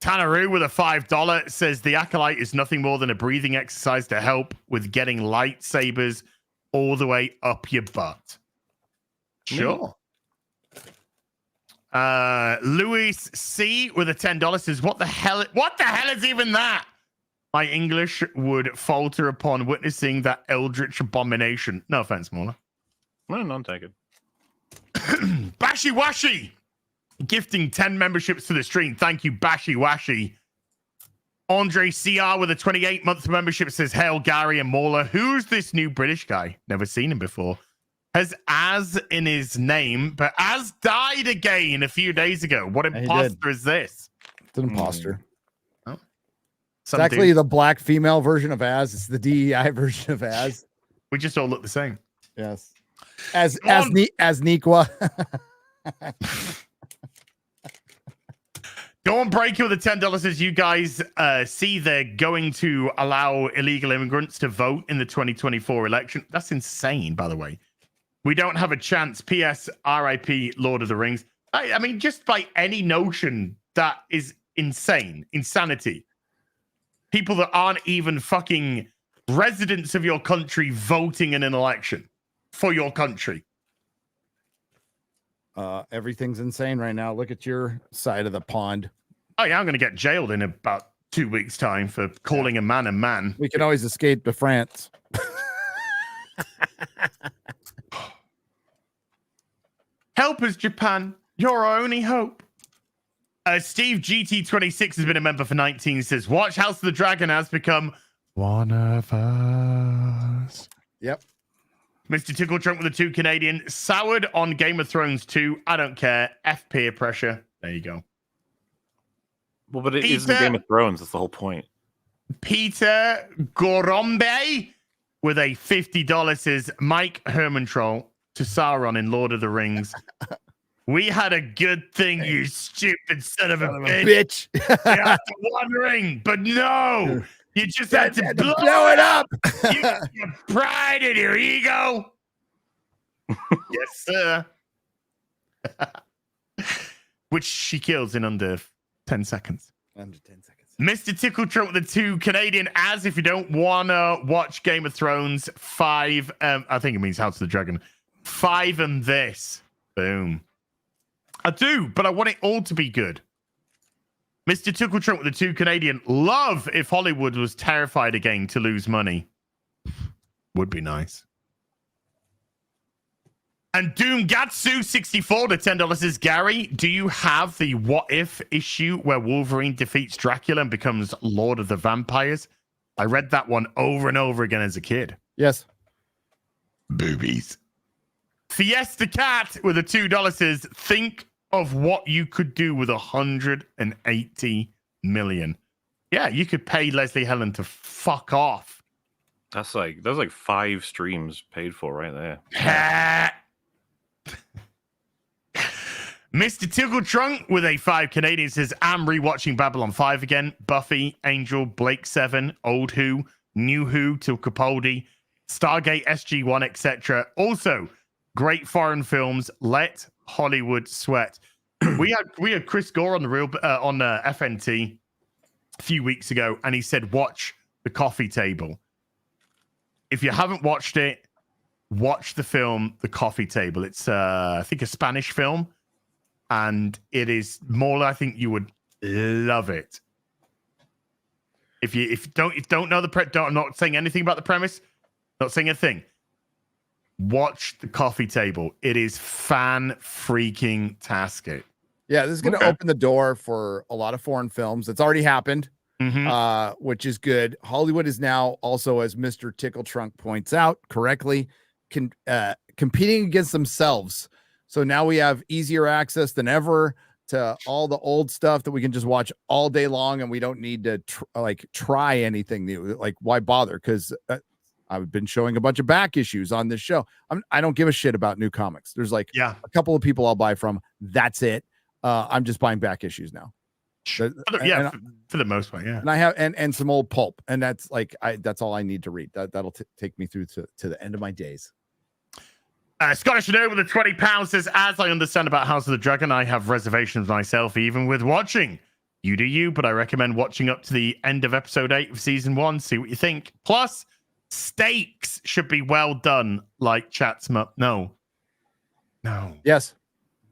Speaker 3: Tanaroo with a $5 says, the Acolyte is nothing more than a breathing exercise to help with getting lightsabers all the way up your butt. Sure. Louis C with a $10 says, what the hell is even that? My English would falter upon witnessing that eldritch abomination. No offense, Mauler.
Speaker 4: No, none taken.
Speaker 3: Bashi Washi gifting 10 memberships to the stream. Thank you, Bashi Washi. Andre CR with a 28-month membership says, hail Gary and Mauler. Who's this new British guy? Never seen him before. Has Az in his name, but Az died again a few days ago. What imposter is this?
Speaker 2: It's an imposter.
Speaker 3: Oh.
Speaker 2: It's actually the black female version of Az. It's the DEI version of Az.
Speaker 3: We just all look the same.
Speaker 2: Yes. As Nikwa.
Speaker 3: Dawn Breaker with the $10 says, you guys see they're going to allow illegal immigrants to vote in the 2024 election. That's insane, by the way. We don't have a chance. P.S. R.I.P. Lord of the Rings. I mean, just by any notion, that is insane. Insanity. People that aren't even fucking residents of your country voting in an election for your country.
Speaker 2: Everything's insane right now. Look at your side of the pond.
Speaker 3: Oh, yeah, I'm going to get jailed in about 2 weeks' time for calling a man a man.
Speaker 2: We can always escape to France.
Speaker 3: Help us, Japan. You're our only hope. Steve GT26 has been a member for 19. Says, watch House of the Dragon has become one of us.
Speaker 2: Yep.
Speaker 3: Mr. Tickle Trump with the 2 Canadian. Soured on Game of Thrones 2. I don't care. F peer pressure. There you go.
Speaker 4: Well, but it isn't Game of Thrones. That's the whole point.
Speaker 3: Peter Gorombe with a $50 says, Mike Hermantroll to Sauron in Lord of the Rings. We had a good thing, you stupid son of a bitch. You had one ring, but no. You just had to blow it up. Your pride and your ego. Yes, sir. Which she kills in under 10 seconds.
Speaker 2: Under 10 seconds.
Speaker 3: Mr. Tickle Trump with the 2 Canadian. As if you don't want to watch Game of Thrones, 5. I think it means House of the Dragon. 5 and this. Boom. I do, but I want it all to be good. Mr. Tickle Trump with the 2 Canadian. Love if Hollywood was terrified again to lose money. Would be nice. And Doom Gatsu 64 to $10 says, Gary, do you have the what if issue where Wolverine defeats Dracula and becomes Lord of the Vampires? I read that one over and over again as a kid.
Speaker 2: Yes.
Speaker 3: Boobies. Fiesta Cat with a $2 says, think of what you could do with 180 million. Yeah, you could pay Leslie Helen to fuck off.
Speaker 4: That's like 5 streams paid for right there.
Speaker 3: Mr. Tickle Trunk with a 5 Canadian says, I'm rewatching Babylon 5 again. Buffy, Angel, Blake 7, Old Who, New Who, till Capaldi, Stargate, SG1, etc. Also, great foreign films. Let Hollywood sweat. we had Chris Gore on the FNT a few weeks ago, and he said, watch The Coffee Table. If you haven't watched it, watch the film The Coffee Table. It's I think a Spanish film. And it is more. I think you would love it. If you don't know I'm not saying anything about the premise. Not saying a thing. Watch The Coffee Table. It is fan-freaking-tastic.
Speaker 2: Yeah, this is going to open the door for a lot of foreign films. It's already happened, which is good. Hollywood is now also, as Mr. Tickle Trunk points out correctly, competing against themselves. So now we have easier access than ever to all the old stuff that we can just watch all day long, and we don't need to try anything new. Like, why bother? Because I've been showing a bunch of back issues on this show. I don't give a shit about new comics. There's a couple of people I'll buy from. That's it. I'm just buying back issues now.
Speaker 3: For the most part, yeah.
Speaker 2: And I have and some old pulp, and that's that's all I need to read. That'll take me through to the end of my days.
Speaker 3: Scottish Nerd with a £20 says, as I understand about House of the Dragon, I have reservations myself, even with watching. You do you, but I recommend watching up to the end of episode 8 of season 1. See what you think. Plus, stakes should be well done, like Chatsmup. No.
Speaker 2: Yes.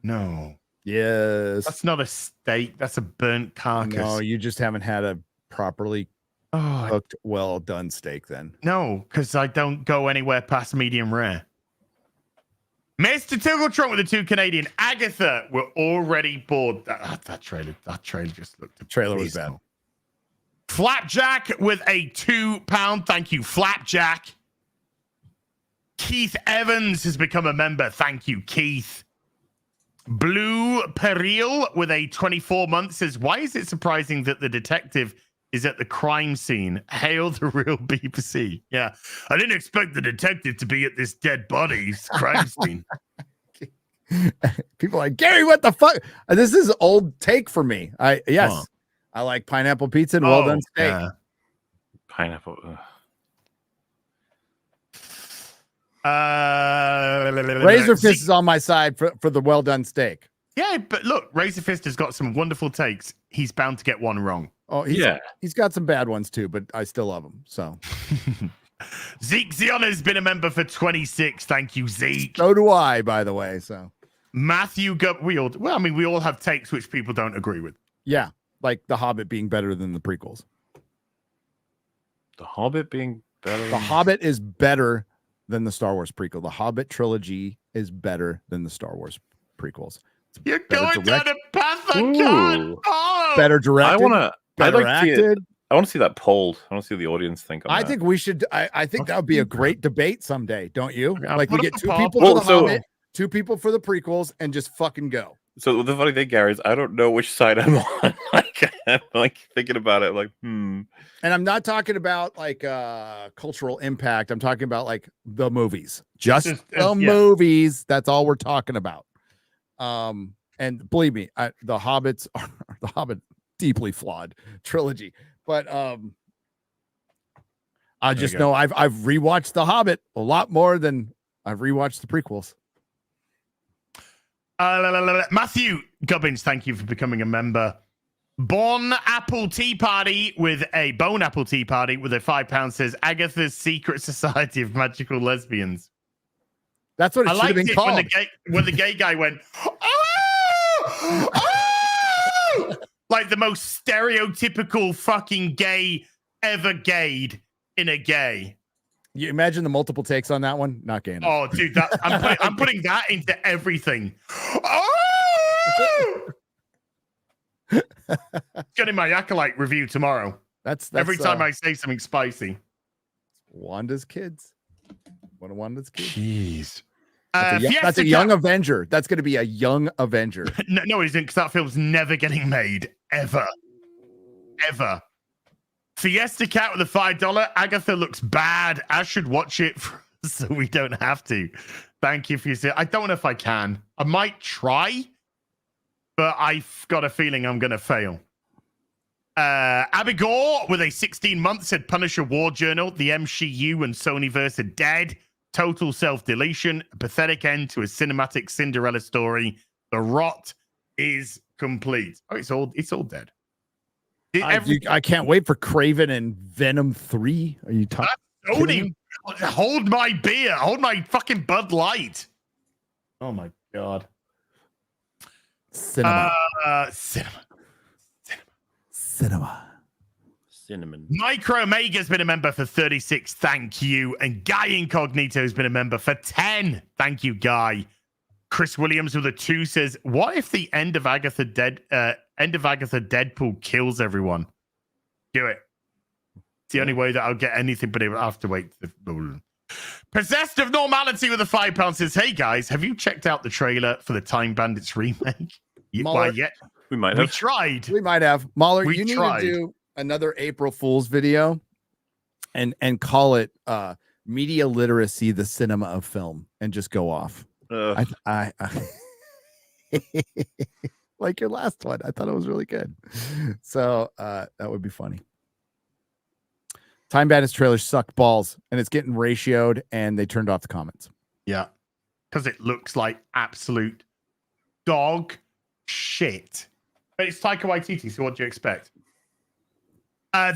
Speaker 3: No.
Speaker 2: Yes.
Speaker 3: That's not a steak. That's a burnt carcass.
Speaker 2: No, you just haven't had a properly cooked, well done steak then.
Speaker 3: No, because I don't go anywhere past medium rare. Mr. Tickle Trunk with the 2 Canadian. Agatha, we're already bored. That trailer just looked.
Speaker 2: The trailer was bad.
Speaker 3: Flapjack with a £2. Thank you, Flapjack. Keith Evans has become a member. Thank you, Keith. Blue Peril with a 24 month says, why is it surprising that the detective is at the crime scene? Hail the real BBC. Yeah. I didn't expect the detective to be at this dead body's crime scene.
Speaker 2: People are like, Gary, what the fuck? This is old take for me. I like pineapple pizza and well done steak.
Speaker 4: Pineapple.
Speaker 2: Razorfist is on my side for the well done steak.
Speaker 3: Yeah, but look, Razorfist has got some wonderful takes. He's bound to get one wrong.
Speaker 2: Oh, he's got some bad ones too, but I still love him. So
Speaker 3: Zeke Zion has been a member for 26. Thank you, Zeke.
Speaker 2: So do I, by the way. So
Speaker 3: Matthew Gutwield. Well, I mean, we all have takes which people don't agree with.
Speaker 2: Yeah, like The Hobbit being better than the prequels.
Speaker 4: The Hobbit being better.
Speaker 2: The Hobbit is better than the Star Wars prequel. The Hobbit trilogy is better than the Star Wars prequels.
Speaker 3: You're going down a path I can't follow.
Speaker 2: Better directed. Better acted.
Speaker 4: I want to see that polled. I want to see what the audience think.
Speaker 2: I think we should. I think that would be a great debate someday. Don't you?
Speaker 3: Okay,
Speaker 2: like we get 2 people for the Hobbit, 2 people for the prequels, and just fucking go.
Speaker 4: So the funny thing, Gary, is I don't know which side I'm on. I'm like thinking about it,
Speaker 2: And I'm not talking about cultural impact. I'm talking about the movies, just the movies. That's all we're talking about. And believe me, the Hobbits are the Hobbit deeply flawed trilogy. But I just know I've rewatched The Hobbit a lot more than I've rewatched the prequels.
Speaker 3: Matthew Gubbins, thank you for becoming a member. Bone Apple Tea Party with a £5 says Agatha's Secret Society of Magical Lesbians.
Speaker 2: That's what it should have been called.
Speaker 3: When the gay guy went, oh! Like the most stereotypical fucking gay ever gayed in a gay.
Speaker 2: You imagine the multiple takes on that one? Not gay enough.
Speaker 3: Oh, dude, I'm putting that into everything. Oh! Getting my Acolyte review tomorrow.
Speaker 2: That's
Speaker 3: every time I say something spicy.
Speaker 2: Wanda's kids. One of Wanda's kids.
Speaker 3: Jeez.
Speaker 2: That's a young Avenger. That's going to be a young Avenger.
Speaker 3: No, it isn't, because that film's never getting made. Ever. Fiesta Cat with a $5. Agatha looks bad. I should watch it so we don't have to. Thank you, Fiesta. I don't know if I can. I might try. but I've got a feeling I'm going to fail. Abigor with a 16 months said Punisher War Journal, the MCU and Sonyverse are dead. Total self-deletion, a pathetic end to a cinematic Cinderella story. The rot is complete. Oh, it's all dead.
Speaker 2: I can't wait for Kraven and Venom 3. Are you talking?
Speaker 3: Sony, hold my beer. Hold my fucking Bud Light. Oh my god.
Speaker 2: Cinema.
Speaker 4: Cinnamon.
Speaker 3: Micro Omega's been a member for 36. Thank you. And Guy Incognito's been a member for 10. Thank you, Guy. Chris Williams with a 2 says, "What if the end of Agatha Deadpool kills everyone? Do it. It's the only way that I'll get anything, but I'll have to wait." Possessed of Normality with a £5 says, "Hey guys, have you checked out the trailer for the Time Bandits remake?" Why yet?
Speaker 4: We might have.
Speaker 3: We tried.
Speaker 2: We might have. Mahler,
Speaker 3: We
Speaker 2: you
Speaker 3: tried.
Speaker 2: need to do another April Fool's video and call it Media Literacy, the Cinema of Film, and just go off. I like your last one. I thought it was really good. So that would be funny. Time Bandits trailer sucked balls, and it's getting ratioed, and they turned off the comments.
Speaker 3: Yeah. Because it looks like absolute dog shit. But it's Taika Waititi, so what do you expect?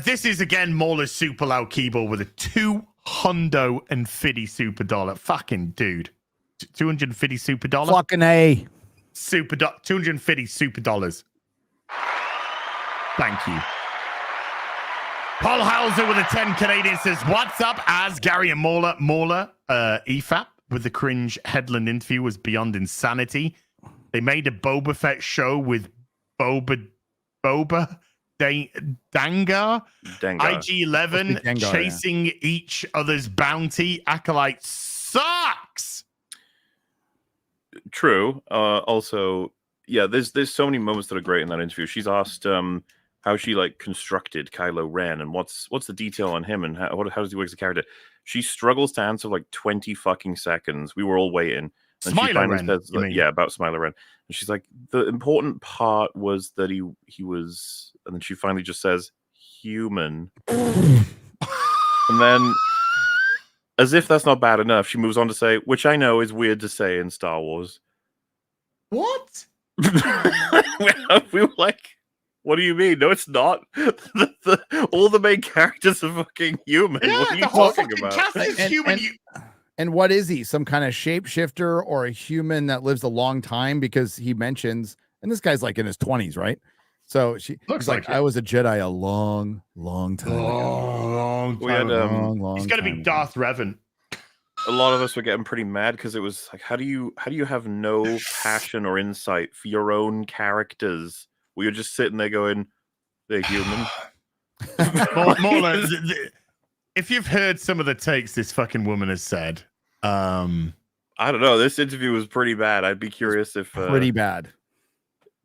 Speaker 3: This is, again, Mauler's super loud keyboard with a $250 super dollar. Fucking dude. $250 super dollar?
Speaker 2: Fucking A.
Speaker 3: $250 super dollars. Thank you. Paul Hauser with a 10 Canadian says, "What's up, as Gary and Mauler?" EFAP with the cringe headland interview was beyond insanity. They made a Boba Fett show with Boba Dangar. IG-11
Speaker 2: Dangar,
Speaker 3: chasing each other's bounty. Acolyte sucks.
Speaker 4: True. Also, yeah, there's so many moments that are great in that interview. She's asked how she like constructed Kylo Ren and what's the detail on him and how does he work as a character. She struggles to answer like 20 fucking seconds. We were all waiting. And she finally says, yeah, about Smiler Ren. And she's like, the important part was that he was, and then she finally just says, human. And then, as if that's not bad enough, she moves on to say, which I know is weird to say in Star Wars.
Speaker 3: What?
Speaker 4: We were like, what do you mean? No, it's not. All the main characters are fucking human.
Speaker 3: Yeah,
Speaker 4: what are you
Speaker 3: the whole
Speaker 4: talking
Speaker 3: fucking
Speaker 4: about?
Speaker 3: cast is human.
Speaker 2: And what is he? Some kind of shapeshifter or a human that lives a long time? Because he mentions, and this guy's like in his 20s, right? So he's like, I was a Jedi a long, long time ago.
Speaker 3: We had, he's going to be Darth Revan.
Speaker 4: A lot of us were getting pretty mad because it was like, how do you have no passion or insight for your own characters? We were just sitting there going, they're human.
Speaker 3: More if you've heard some of the takes this fucking woman has said,
Speaker 4: I don't know. This interview was pretty bad. I'd be curious if
Speaker 2: pretty bad.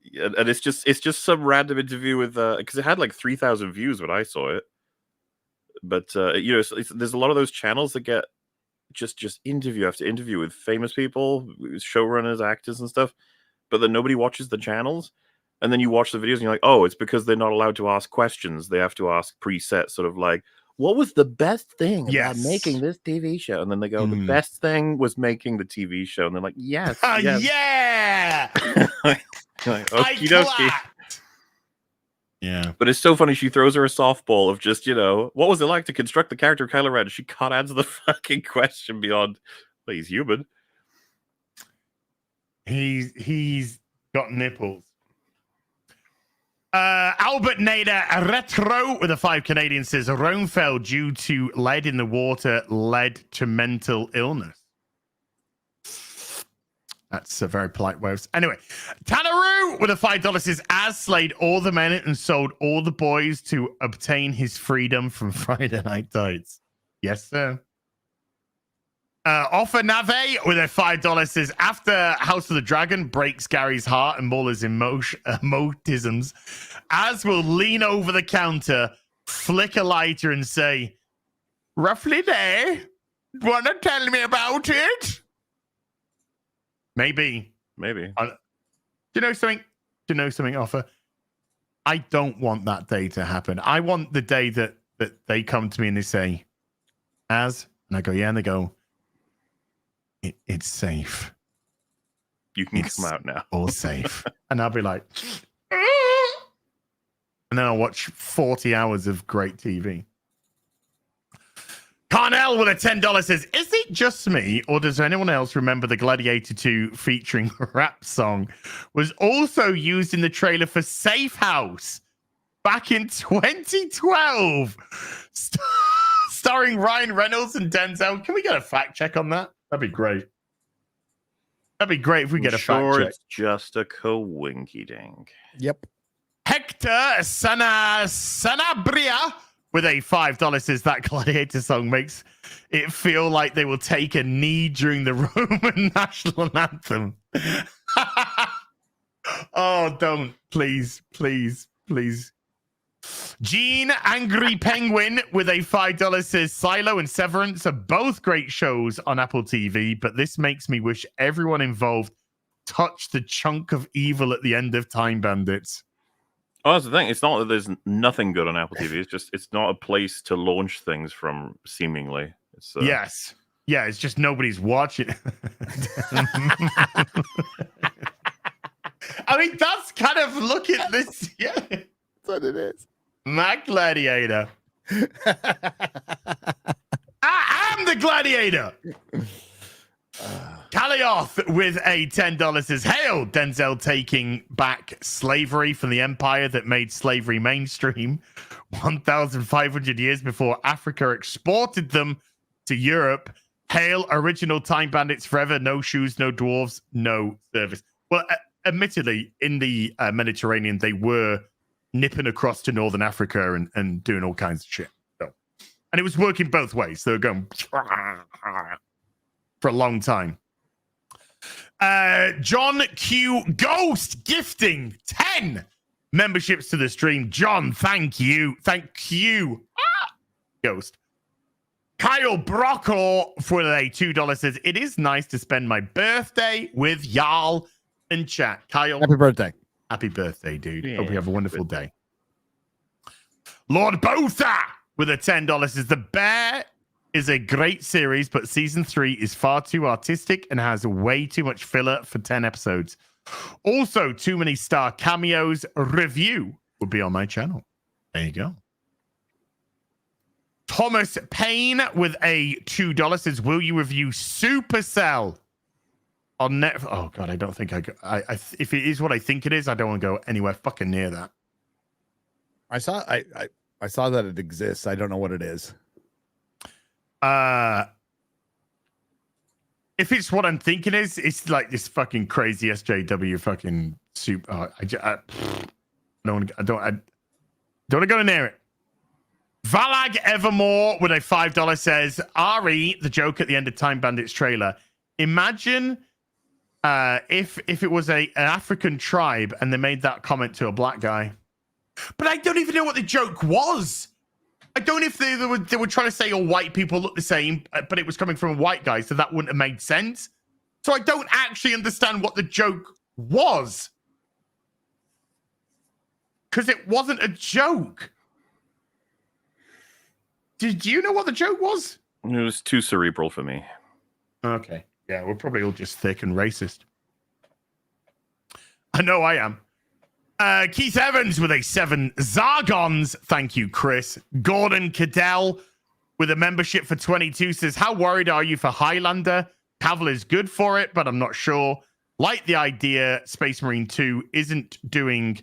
Speaker 4: Yeah, and it's just some random interview with because it had like 3,000 views when I saw it. But there's a lot of those channels that get just interview after interview with famous people, showrunners, actors, and stuff. But then nobody watches the channels. And then you watch the videos and you're like, oh, it's because they're not allowed to ask questions. They have to ask preset sort of like, what was the best thing about making this TV show? And then they go, the best thing was making the TV show. And they're like, yes.
Speaker 3: Yeah.
Speaker 4: Like, okie dokie.
Speaker 3: Yeah.
Speaker 4: But it's so funny. She throws her a softball of just, what was it like to construct the character of Kylo Ren? She can't answer the fucking question beyond, well, he's human.
Speaker 3: He's got nipples. Albert Nader, a retro with a 5 Canadian says Rome fell due to lead in the water led to mental illness. That's a very polite way of... Anyway, Tanaroo with a $5 says Az slayed all the men and sold all the boys to obtain his freedom from Friday Night Tights. Yes, sir. Offer Nave with a $5 says after House of the Dragon breaks Gary's heart and Mauler's emotisms, Az will lean over the counter, flick a lighter, and say, "Roughly there. Wanna tell me about it?" Maybe.
Speaker 4: Do
Speaker 3: you know something? to know something offer. I don't want that day to happen. I want the day that they come to me and they say, and I go, yeah, and they go, it's safe.
Speaker 4: You can come out now.
Speaker 3: All safe. And I'll be like, and then I'll watch 40 hours of great TV. Carnell with a $10 says, is it just me, or does anyone else remember the Gladiator 2 featuring rap song was also used in the trailer for Safe House back in 2012? Starring Ryan Reynolds and Denzel. Can we get a fact check on that? That'd be great. That'd be great if we get a fact check.
Speaker 4: It's just a coinky-dink.
Speaker 2: Yep.
Speaker 3: Hector Sanabria with a $5 says that Gladiator song makes it feel like they will take a knee during the Roman national anthem. Oh, don't. Please, please, please. Gene Angry Penguin with a $5 says Silo and Severance are both great shows on Apple TV, but this makes me wish everyone involved touched the chunk of evil at the end of Time Bandits.
Speaker 4: Oh, that's the thing. It's not that there's nothing good on Apple TV. It's just it's not a place to launch things from. Seemingly, it's
Speaker 3: yes, yeah. It's just nobody's watching. I mean, that's kind of look at this. Yeah, that's
Speaker 2: what it is.
Speaker 3: My Gladiator. I am the Gladiator. Kalioth with a $10 says, hail, Denzel taking back slavery from the empire that made slavery mainstream 1,500 years before Africa exported them to Europe. Hail, original Time Bandits forever, no shoes, no dwarves, no service. Well, admittedly, in the Mediterranean, they were nipping across to Northern Africa and doing all kinds of shit. So, and it was working both ways. They were going for a long time. John Q Ghost gifting 10 memberships to the stream. John, thank you. Thank you. Ghost. Kyle Brockle for a $2 says, it is nice to spend my birthday with y'all in chat. Kyle.
Speaker 2: Happy birthday.
Speaker 3: Happy birthday, dude.
Speaker 4: Yeah,
Speaker 3: Hope you have a wonderful day. Lord Botha with a $10 says, The Bear is a great series, but season 3 is far too artistic and has way too much filler for 10 episodes. Also, too many star cameos. Review will be on my channel. There you go. Thomas Payne with a $2 says, will you review Supercell on Netflix? Oh, God, I don't think I if it is what I think it is, I don't want to go anywhere fucking near that.
Speaker 2: I saw that it exists. I don't know what it is.
Speaker 3: If it's what I'm thinking is, it's like this fucking crazy SJW fucking soup. I don't want to go near it. Valag Evermore with a $5 says, Ari, the joke at the end of Time Bandits trailer. Imagine if it was an African tribe and they made that comment to a black guy. But I don't even know what the joke was. I don't know if they were trying to say all white people look the same, but it was coming from a white guy, so that wouldn't have made sense. So I don't actually understand what the joke was. Because it wasn't a joke. Did you know what the joke was?
Speaker 4: It was too cerebral for me.
Speaker 3: Okay. Yeah, we're probably all just thick and racist. I know I am. Keith Evans with a 7 Zargons. Thank you, Chris. Gordon Cadell with a membership for 22 says, how worried are you for Highlander? Cavill is good for it, but I'm not sure. Like the idea, Space Marine 2 isn't doing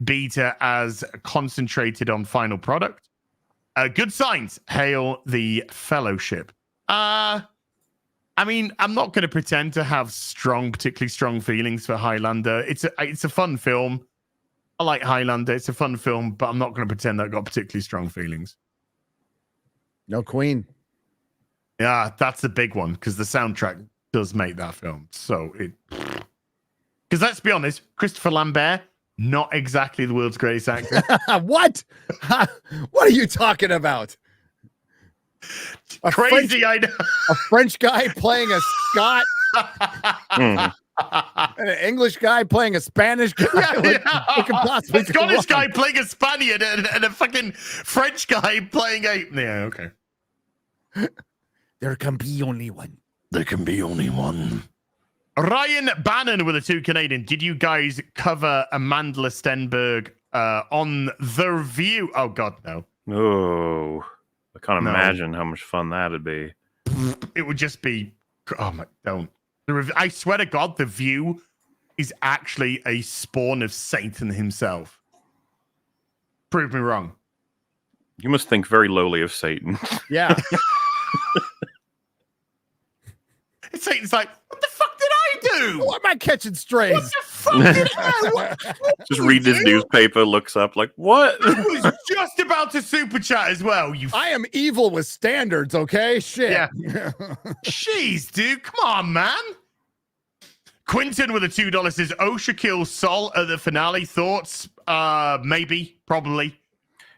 Speaker 3: beta as concentrated on final product. Good signs. Hail the Fellowship. I mean, I'm not going to pretend to have particularly strong feelings for Highlander. It's a fun film. I like Highlander. It's a fun film, but I'm not going to pretend I got particularly strong feelings.
Speaker 2: No Queen.
Speaker 3: Yeah, that's the big one because the soundtrack does make that film. So because let's be honest, Christopher Lambert, not exactly the world's greatest actor.
Speaker 2: What? What are you talking about?
Speaker 3: Crazy, I know.
Speaker 2: A French guy playing a Scot. And an English guy playing a Spanish guy. What could possibly
Speaker 3: A
Speaker 2: go
Speaker 3: Scottish
Speaker 2: wrong?
Speaker 3: guy playing a Spaniard and a fucking French guy playing a. Yeah, okay.
Speaker 2: There can be only one.
Speaker 3: There can be only one. Ryan Bannon with a 2 Canadian. Did you guys cover Amanda Stenberg on The View? Oh, God, no.
Speaker 4: Oh, I can't imagine how much fun that'd be.
Speaker 3: It would just be. Oh, my. Don't. I swear to God, The View is actually a spawn of Satan himself. Prove me wrong.
Speaker 4: You must think very lowly of Satan.
Speaker 2: Yeah.
Speaker 3: Satan's like, what the fuck did I do?
Speaker 2: What am I catching strays?
Speaker 3: What the fuck did I?
Speaker 4: Just reading his newspaper, looks up like, what?
Speaker 3: I was just about to super chat as well.
Speaker 2: I am evil with standards, okay? Shit.
Speaker 3: Yeah. Jeez, dude. Come on, man. Quinton with a $2 says, Osha kills Sol at the finale. Thoughts? Maybe. Probably.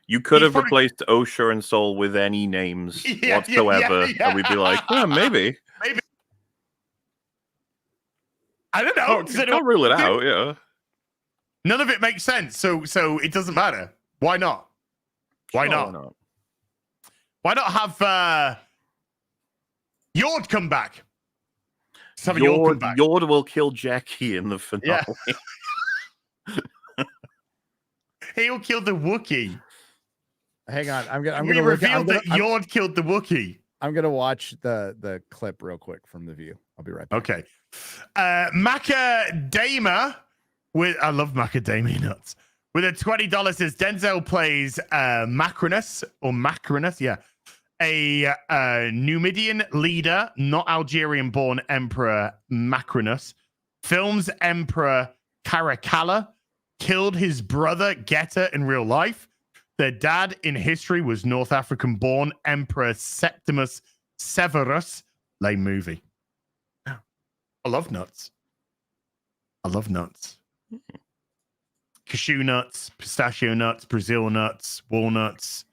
Speaker 4: You could have replaced Osha and Sol with any names whatsoever. And we'd be like, yeah, maybe.
Speaker 3: Maybe. I don't know.
Speaker 4: Can't rule it out, yeah.
Speaker 3: None of it makes sense, so it doesn't matter. Why not? Why not? Why not have Yord come back? Just have Yord come back.
Speaker 4: Yord will kill Jackie in the finale.
Speaker 3: Yeah. He'll kill the Wookiee.
Speaker 2: Hang on, I'm gonna
Speaker 3: reveal that Yord killed the Wookiee.
Speaker 2: I'm gonna watch the clip real quick from The View. I'll be right back.
Speaker 3: Okay. Macadamia with I love macadamia nuts. With a $20 says Denzel plays Macrinus, yeah. A Numidian leader, not Algerian-born Emperor Macrinus, films Emperor Caracalla, killed his brother Geta in real life. Their dad in history was North African-born Emperor Septimus Severus. Lame movie. I love nuts. Cashew nuts, pistachio nuts, Brazil nuts, walnuts,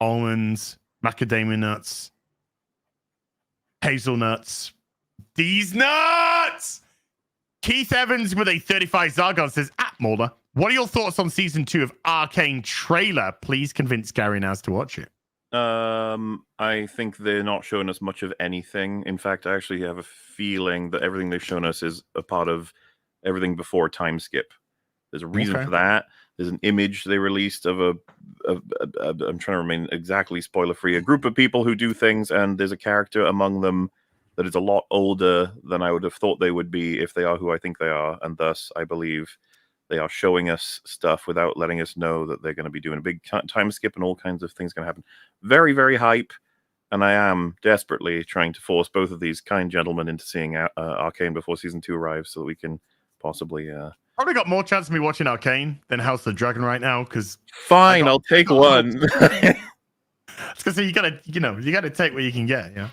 Speaker 3: almonds, macadamia nuts, hazelnuts. These nuts! Keith Evans with a 35 Zargon says, Mulder, what are your thoughts on season 2 of Arcane trailer? Please convince Gary Naz to watch it.
Speaker 4: I think they're not showing us much of anything. In fact, I actually have a feeling that everything they've shown us is a part of everything before time skip. There's a reason for that. There's an image they released of I'm trying to remain exactly spoiler free, a group of people who do things, and there's a character among them that is a lot older than I would have thought they would be if they are who I think they are, and thus I believe they are showing us stuff without letting us know that they're going to be doing a big time skip and all kinds of things going to happen. Very, very hype. And I am desperately trying to force both of these kind gentlemen into seeing Arcane before season 2 arrives so that we can possibly...
Speaker 3: Probably got more chance of me watching Arcane than House of the Dragon right now, because...
Speaker 4: Fine, I'll take one.
Speaker 3: Because you gotta take what you can get, yeah.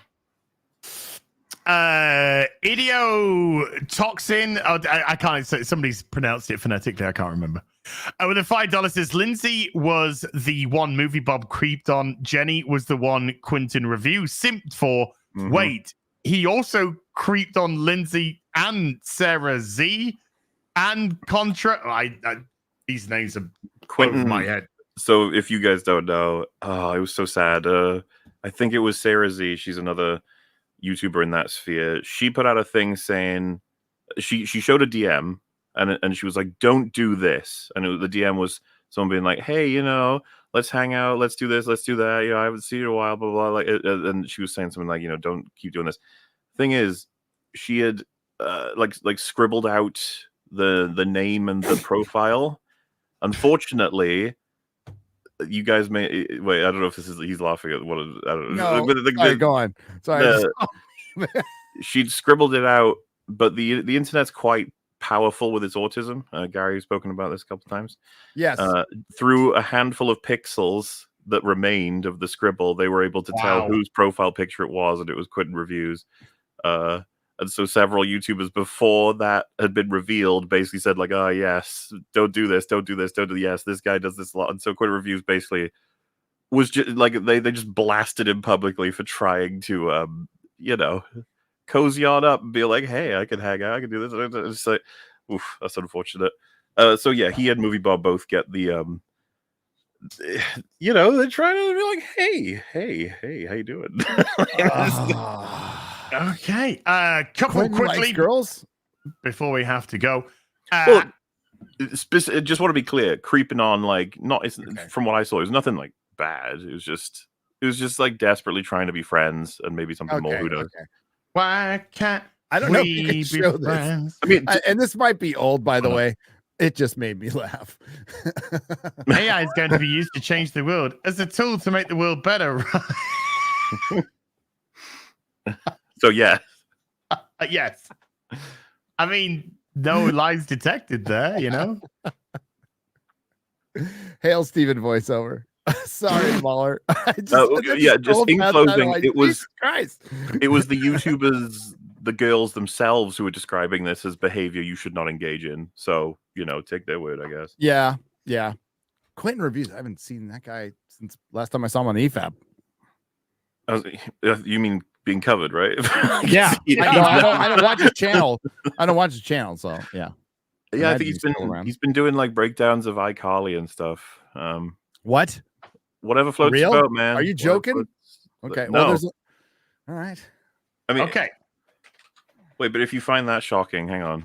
Speaker 3: Idiotoxin. I can't say, somebody's pronounced it phonetically. I can't remember. With a $5 says Lindsay was the one movie Bob creeped on. Jenny was the one Quentin review simped for. Mm-hmm. Wait, he also creeped on Lindsay and Sarah Z and Contra. These names are
Speaker 4: Quentin
Speaker 3: over my head.
Speaker 4: So if you guys don't know, it was so sad. I think it was Sarah Z. She's another YouTuber in that sphere. She put out a thing saying she showed a DM and she was like, "Don't do this." And the DM was someone being like, "Hey, let's hang out, let's do this, let's do that. I haven't seen you in a while, blah blah." Like, and she was saying something like, "Don't keep doing this." Thing is, she had like scribbled out the name and the profile. Unfortunately, you guys may wait. I don't know if he's laughing at what. I don't know.
Speaker 2: No, go on. Sorry.
Speaker 4: She'd scribbled it out, but the internet's quite powerful with its autism. Gary's spoken about this a couple of times.
Speaker 2: Yes.
Speaker 4: Through a handful of pixels that remained of the scribble, they were able to tell whose profile picture it was, and it was Quentin Reviews. And so several YouTubers before that had been revealed basically said like, "Oh yes, don't do this, don't do this, don't do yes, this guy does this a lot." And so Quentin Reviews basically was just like they just blasted him publicly for trying to cozy on up and be like, hey, I could hang out, I could do this. It's like, oof, that's unfortunate. So yeah, he and Movie Bob both get the you know, they're trying to be like, hey, how you doing?
Speaker 3: Okay, couple
Speaker 2: Quentin
Speaker 3: quickly
Speaker 2: likes girls
Speaker 3: before we have to go.
Speaker 4: Well, just want to be clear, creeping on like from what I saw, it was nothing like bad. It was just like desperately trying to be friends and maybe something more. Who knows?
Speaker 3: Why can't
Speaker 2: I don't know if you
Speaker 3: we
Speaker 2: can
Speaker 3: be
Speaker 2: show
Speaker 3: friends?
Speaker 2: this. I mean, and this might be old, by the way. It just made me laugh.
Speaker 3: AI is going to be used to change the world as a tool to make the world better.
Speaker 4: So yeah.
Speaker 3: Yes. I mean, no lies detected there, you know.
Speaker 2: Hail Steven voiceover. Sorry, Mahler.
Speaker 4: Just in closing,
Speaker 2: like,
Speaker 4: it was
Speaker 2: Christ.
Speaker 4: It was the YouTubers, the girls themselves, who were describing this as behavior you should not engage in. So, you know, take their word, I guess.
Speaker 2: Yeah. Quentin reviews. I haven't seen that guy since last time I saw him on EFAB.
Speaker 4: You mean being covered, right?
Speaker 2: Yeah. I don't watch his channel. So yeah.
Speaker 4: Yeah, I think he's been doing like breakdowns of iCarly and stuff.
Speaker 2: What?
Speaker 4: Whatever floats your boat, man.
Speaker 2: Are you joking? Okay.
Speaker 4: No.
Speaker 2: Well, all right.
Speaker 4: I mean,
Speaker 3: okay.
Speaker 4: Wait, but if you find that shocking, hang on.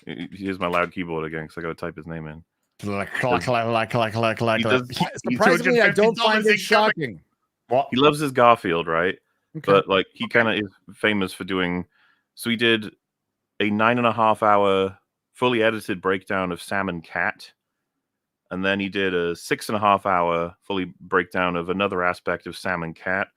Speaker 4: Here's my loud keyboard again because I got to type his name in.
Speaker 2: Surprisingly, I don't find it shocking.
Speaker 3: What?
Speaker 4: He loves his Garfield, right? Okay. But like he kind of is famous for doing. So he did a 9.5 hour fully edited breakdown of Sam and Cat. And then he did a 6.5 hour fully breakdown of another aspect of Sam and Cat.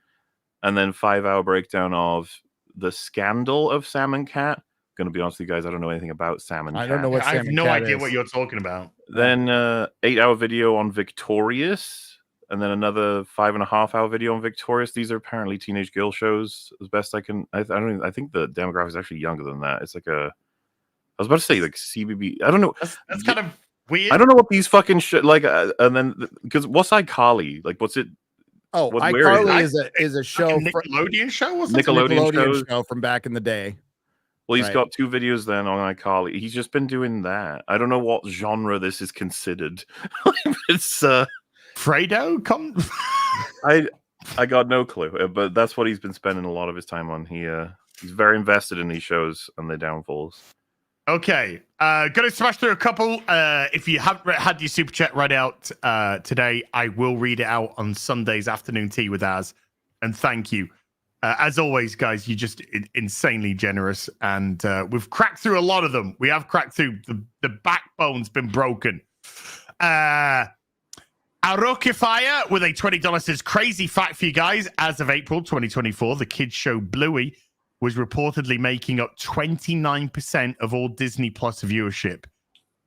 Speaker 4: And then 5-hour breakdown of the scandal of Sam and Cat. Going to be honest with you guys, I don't know anything about Sam and Cat.
Speaker 2: I don't know what
Speaker 3: I have no idea what you're talking about.
Speaker 4: Then 8-hour video on Victorious. And then another 5.5 hour video on Victorious. These are apparently teenage girl shows, as best I can. I think the demographic is actually younger than that. It's like I was about to say like CBB. I don't know.
Speaker 3: That's kind of weird.
Speaker 4: I don't know what these fucking shit like. And then because what's iCarly? Like, what's it?
Speaker 2: Oh, iCarly is a show,
Speaker 3: like a Nickelodeon show or something?
Speaker 2: Nickelodeon show from back in the day.
Speaker 4: Well, he's got 2 videos then on iCarly. He's just been doing that. I don't know what genre this is considered. It's
Speaker 3: Fredo, come.
Speaker 4: I got no clue, but that's what he's been spending a lot of his time on. He's very invested in these shows and their downfalls.
Speaker 3: Okay, gonna smash through a couple. If you haven't had your super chat read out today, I will read it out on Sunday's afternoon tea with Az. And thank you, as always, guys. You're just insanely generous, and we've cracked through a lot of them. We have cracked through the backbone's been broken. Arokifire with a $20 says, crazy fact for you guys. As of April 2024, the kids show Bluey was reportedly making up 29% of all Disney Plus viewership.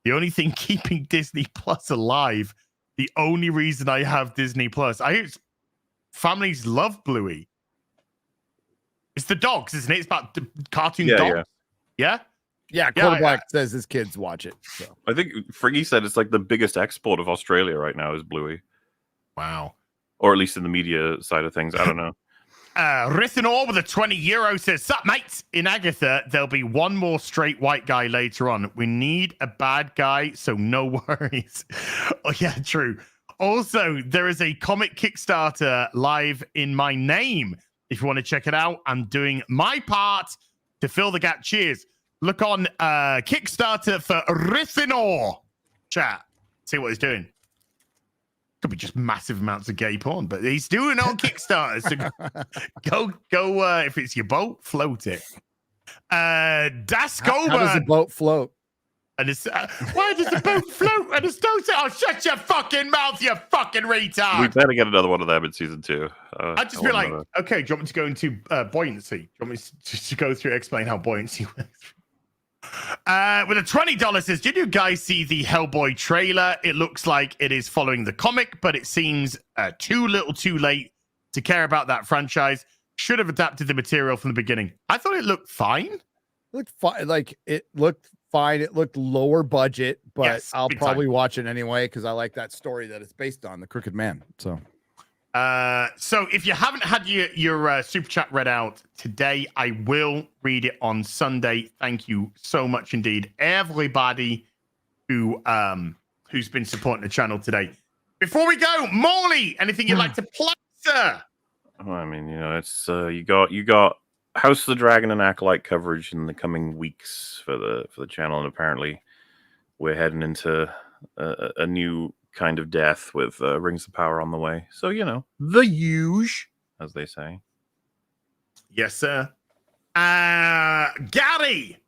Speaker 3: The only thing keeping Disney Plus alive, the only reason I have Disney Plus, families love Bluey. It's the dogs, isn't it? It's about the cartoon dogs. Yeah?
Speaker 2: Yeah, Quarterback says his kids watch it. So
Speaker 4: I think Friggy said it's like the biggest export of Australia right now is Bluey.
Speaker 3: Wow.
Speaker 4: Or at least in the media side of things. I don't know.
Speaker 3: Rithenor with a €20 says, sup, mates? In Agatha, there'll be one more straight white guy later on. We need a bad guy, so no worries. Oh, yeah, true. Also, there is a comic Kickstarter live in my name. If you want to check it out, I'm doing my part to fill the gap. Cheers. Look on Kickstarter for Rithenor. Chat. See what he's doing. Could be just massive amounts of gay porn, but he's doing it on Kickstarter. So go. If it's your boat, float it. Daskoba.
Speaker 2: How does a boat float?
Speaker 3: And it's, why does the boat float? And it's don't say, oh, shut your fucking mouth, you fucking retard.
Speaker 4: We better get another one of them in season 2.
Speaker 3: I'd just be like, okay, do you want me to go into buoyancy? Do you want me to go through, explain how buoyancy works? With a $20 says, did you guys see the Hellboy trailer? It looks like it is following the comic, but it seems too little too late to care about that franchise. Should have adapted the material from the beginning. I thought it looked fine.
Speaker 2: It looked fine. Like it looked fine. It looked lower budget, but yes, I'll probably watch it anyway because I like that story that it's based on, The Crooked Man. So
Speaker 3: So if you haven't had your super chat read out today, I will read it on Sunday. Thank you so much indeed, everybody who's been supporting the channel today. Before we go, Morley, anything you'd like to plug, sir?
Speaker 4: Oh, I mean, it's you got House of the Dragon and Acolyte coverage in the coming weeks for the channel, and apparently we're heading into a new kind of death with Rings of Power on the way. So the huge, as they say.
Speaker 3: Yes, sir. Gary,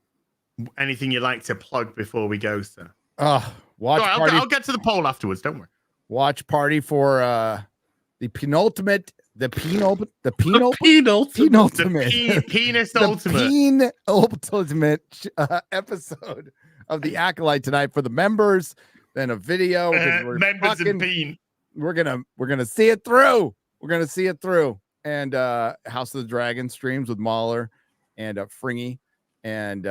Speaker 3: anything you'd like to plug before we go, sir?
Speaker 2: Watch party.
Speaker 3: I'll get to the poll afterwards. Don't worry.
Speaker 2: Watch party for the penultimate
Speaker 3: penis
Speaker 2: ultimate episode of the Acolyte tonight for the members. Then a video.
Speaker 3: Members and peen.
Speaker 2: We're gonna see it through. We're gonna see it through. And House of the Dragon streams with Mahler and Fringy and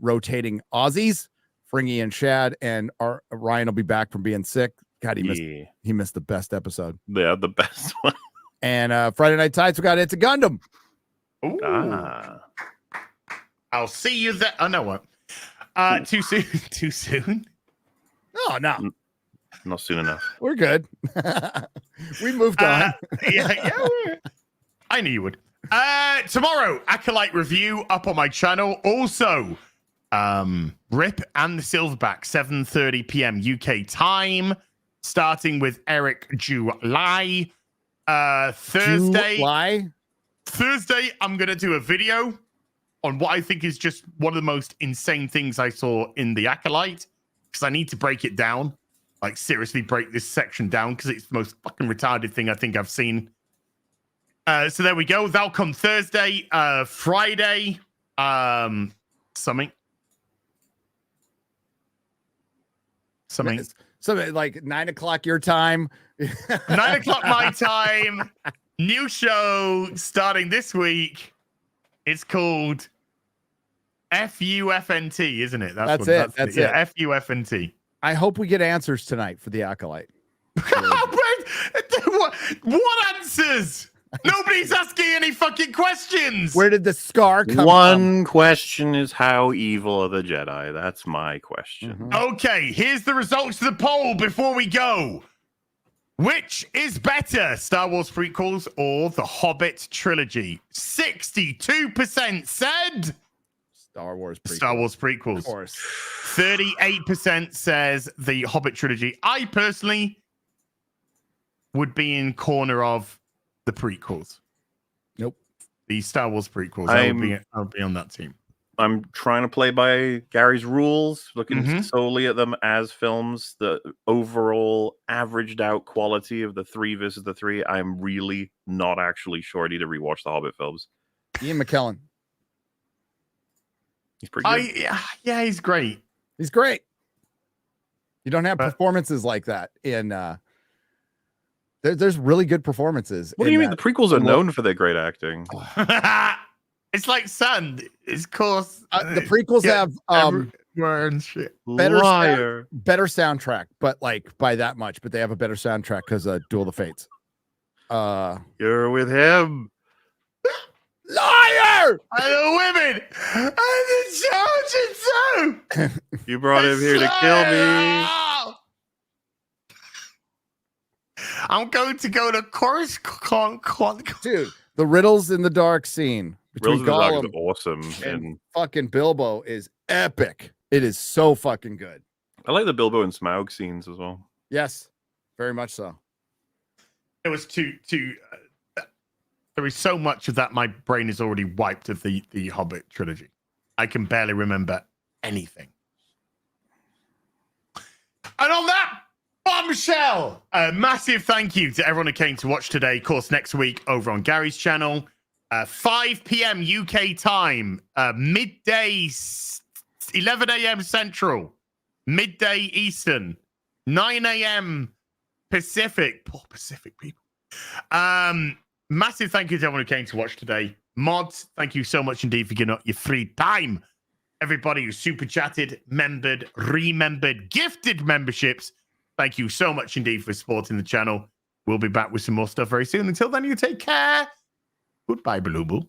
Speaker 2: rotating Aussies, Fringy and Shad, and Ryan will be back from being sick. God, he missed the best episode.
Speaker 4: Yeah, the best one.
Speaker 2: And Friday Night Tights, we got It's a Gundam.
Speaker 3: Ooh. I'll see you there. Oh, no, what? Too soon? Too soon?
Speaker 2: No.
Speaker 4: Not soon enough.
Speaker 2: We're good. We moved on.
Speaker 3: Yeah. I knew you would. Tomorrow, Acolyte review up on my channel. Also, Rip and the Silverback, 7:30 p.m. UK time, starting with Eric July. Thursday, I'm going to do a video on what I think is just one of the most insane things I saw in the Acolyte, because I need to break it down. Like, seriously break this section down, because it's the most fucking retarded thing I think I've seen. So there we go. That'll come Thursday. Friday, something
Speaker 2: like 9 o'clock your time.
Speaker 3: 9 o'clock my time. New show starting this week. It's called FUFNT, isn't it?
Speaker 2: That's it.
Speaker 3: Yeah, FUFNT.
Speaker 2: I hope we get answers tonight for the Acolyte.
Speaker 3: What answers? Nobody's asking any fucking questions.
Speaker 2: Where did the scar come from?
Speaker 4: One question is, how evil are the Jedi? That's my question.
Speaker 3: Mm-hmm. Okay, here's the results of the poll before we go. Which is better, Star Wars prequels or the Hobbit trilogy? 62% said
Speaker 2: Star Wars
Speaker 3: prequels.
Speaker 2: Of course.
Speaker 3: 38% says the Hobbit trilogy. I personally would be in corner of the prequels.
Speaker 2: Nope.
Speaker 3: The Star Wars prequels. I'll be on that team.
Speaker 4: I'm trying to play by Gary's rules, looking solely at them as films. The overall averaged out quality of the 3 versus the 3, I'm really not actually sure. I need to rewatch the Hobbit films.
Speaker 2: Ian McKellen.
Speaker 4: He's pretty good.
Speaker 3: Yeah, he's great.
Speaker 2: He's great. You don't have performances like that in there's really good performances.
Speaker 4: What do you mean? The prequels are known for their great acting.
Speaker 3: It's like Sand. It's course.
Speaker 2: The prequels have better soundtrack, but like by that much. But they have a better soundtrack because Duel of the Fates.
Speaker 4: You're with him.
Speaker 2: Liar!
Speaker 3: And the women and the children too.
Speaker 4: You brought him here to kill me.
Speaker 3: I'm going to go to chorus.
Speaker 2: Dude, the Riddles in the Dark scene between Gollum
Speaker 4: is awesome,
Speaker 2: and fucking Bilbo is epic. It is so fucking good.
Speaker 4: I like the Bilbo and Smaug scenes as well.
Speaker 2: Yes, very much so.
Speaker 3: It was there is so much of that my brain is already wiped of the Hobbit trilogy. I can barely remember anything. And on that bombshell, a massive thank you to everyone who came to watch today. Of course, next week over on Gary's channel, 5 p.m. UK time, midday, 11 a.m. Central, midday Eastern, 9 a.m. Pacific. Poor Pacific people. Massive thank you to everyone who came to watch today. Mods, thank you so much indeed for giving up your free time. Everybody who super chatted, membered, remembered, gifted memberships, thank you so much indeed for supporting the channel. We'll be back with some more stuff very soon. Until then, you take care. Goodbye, Blue Bull.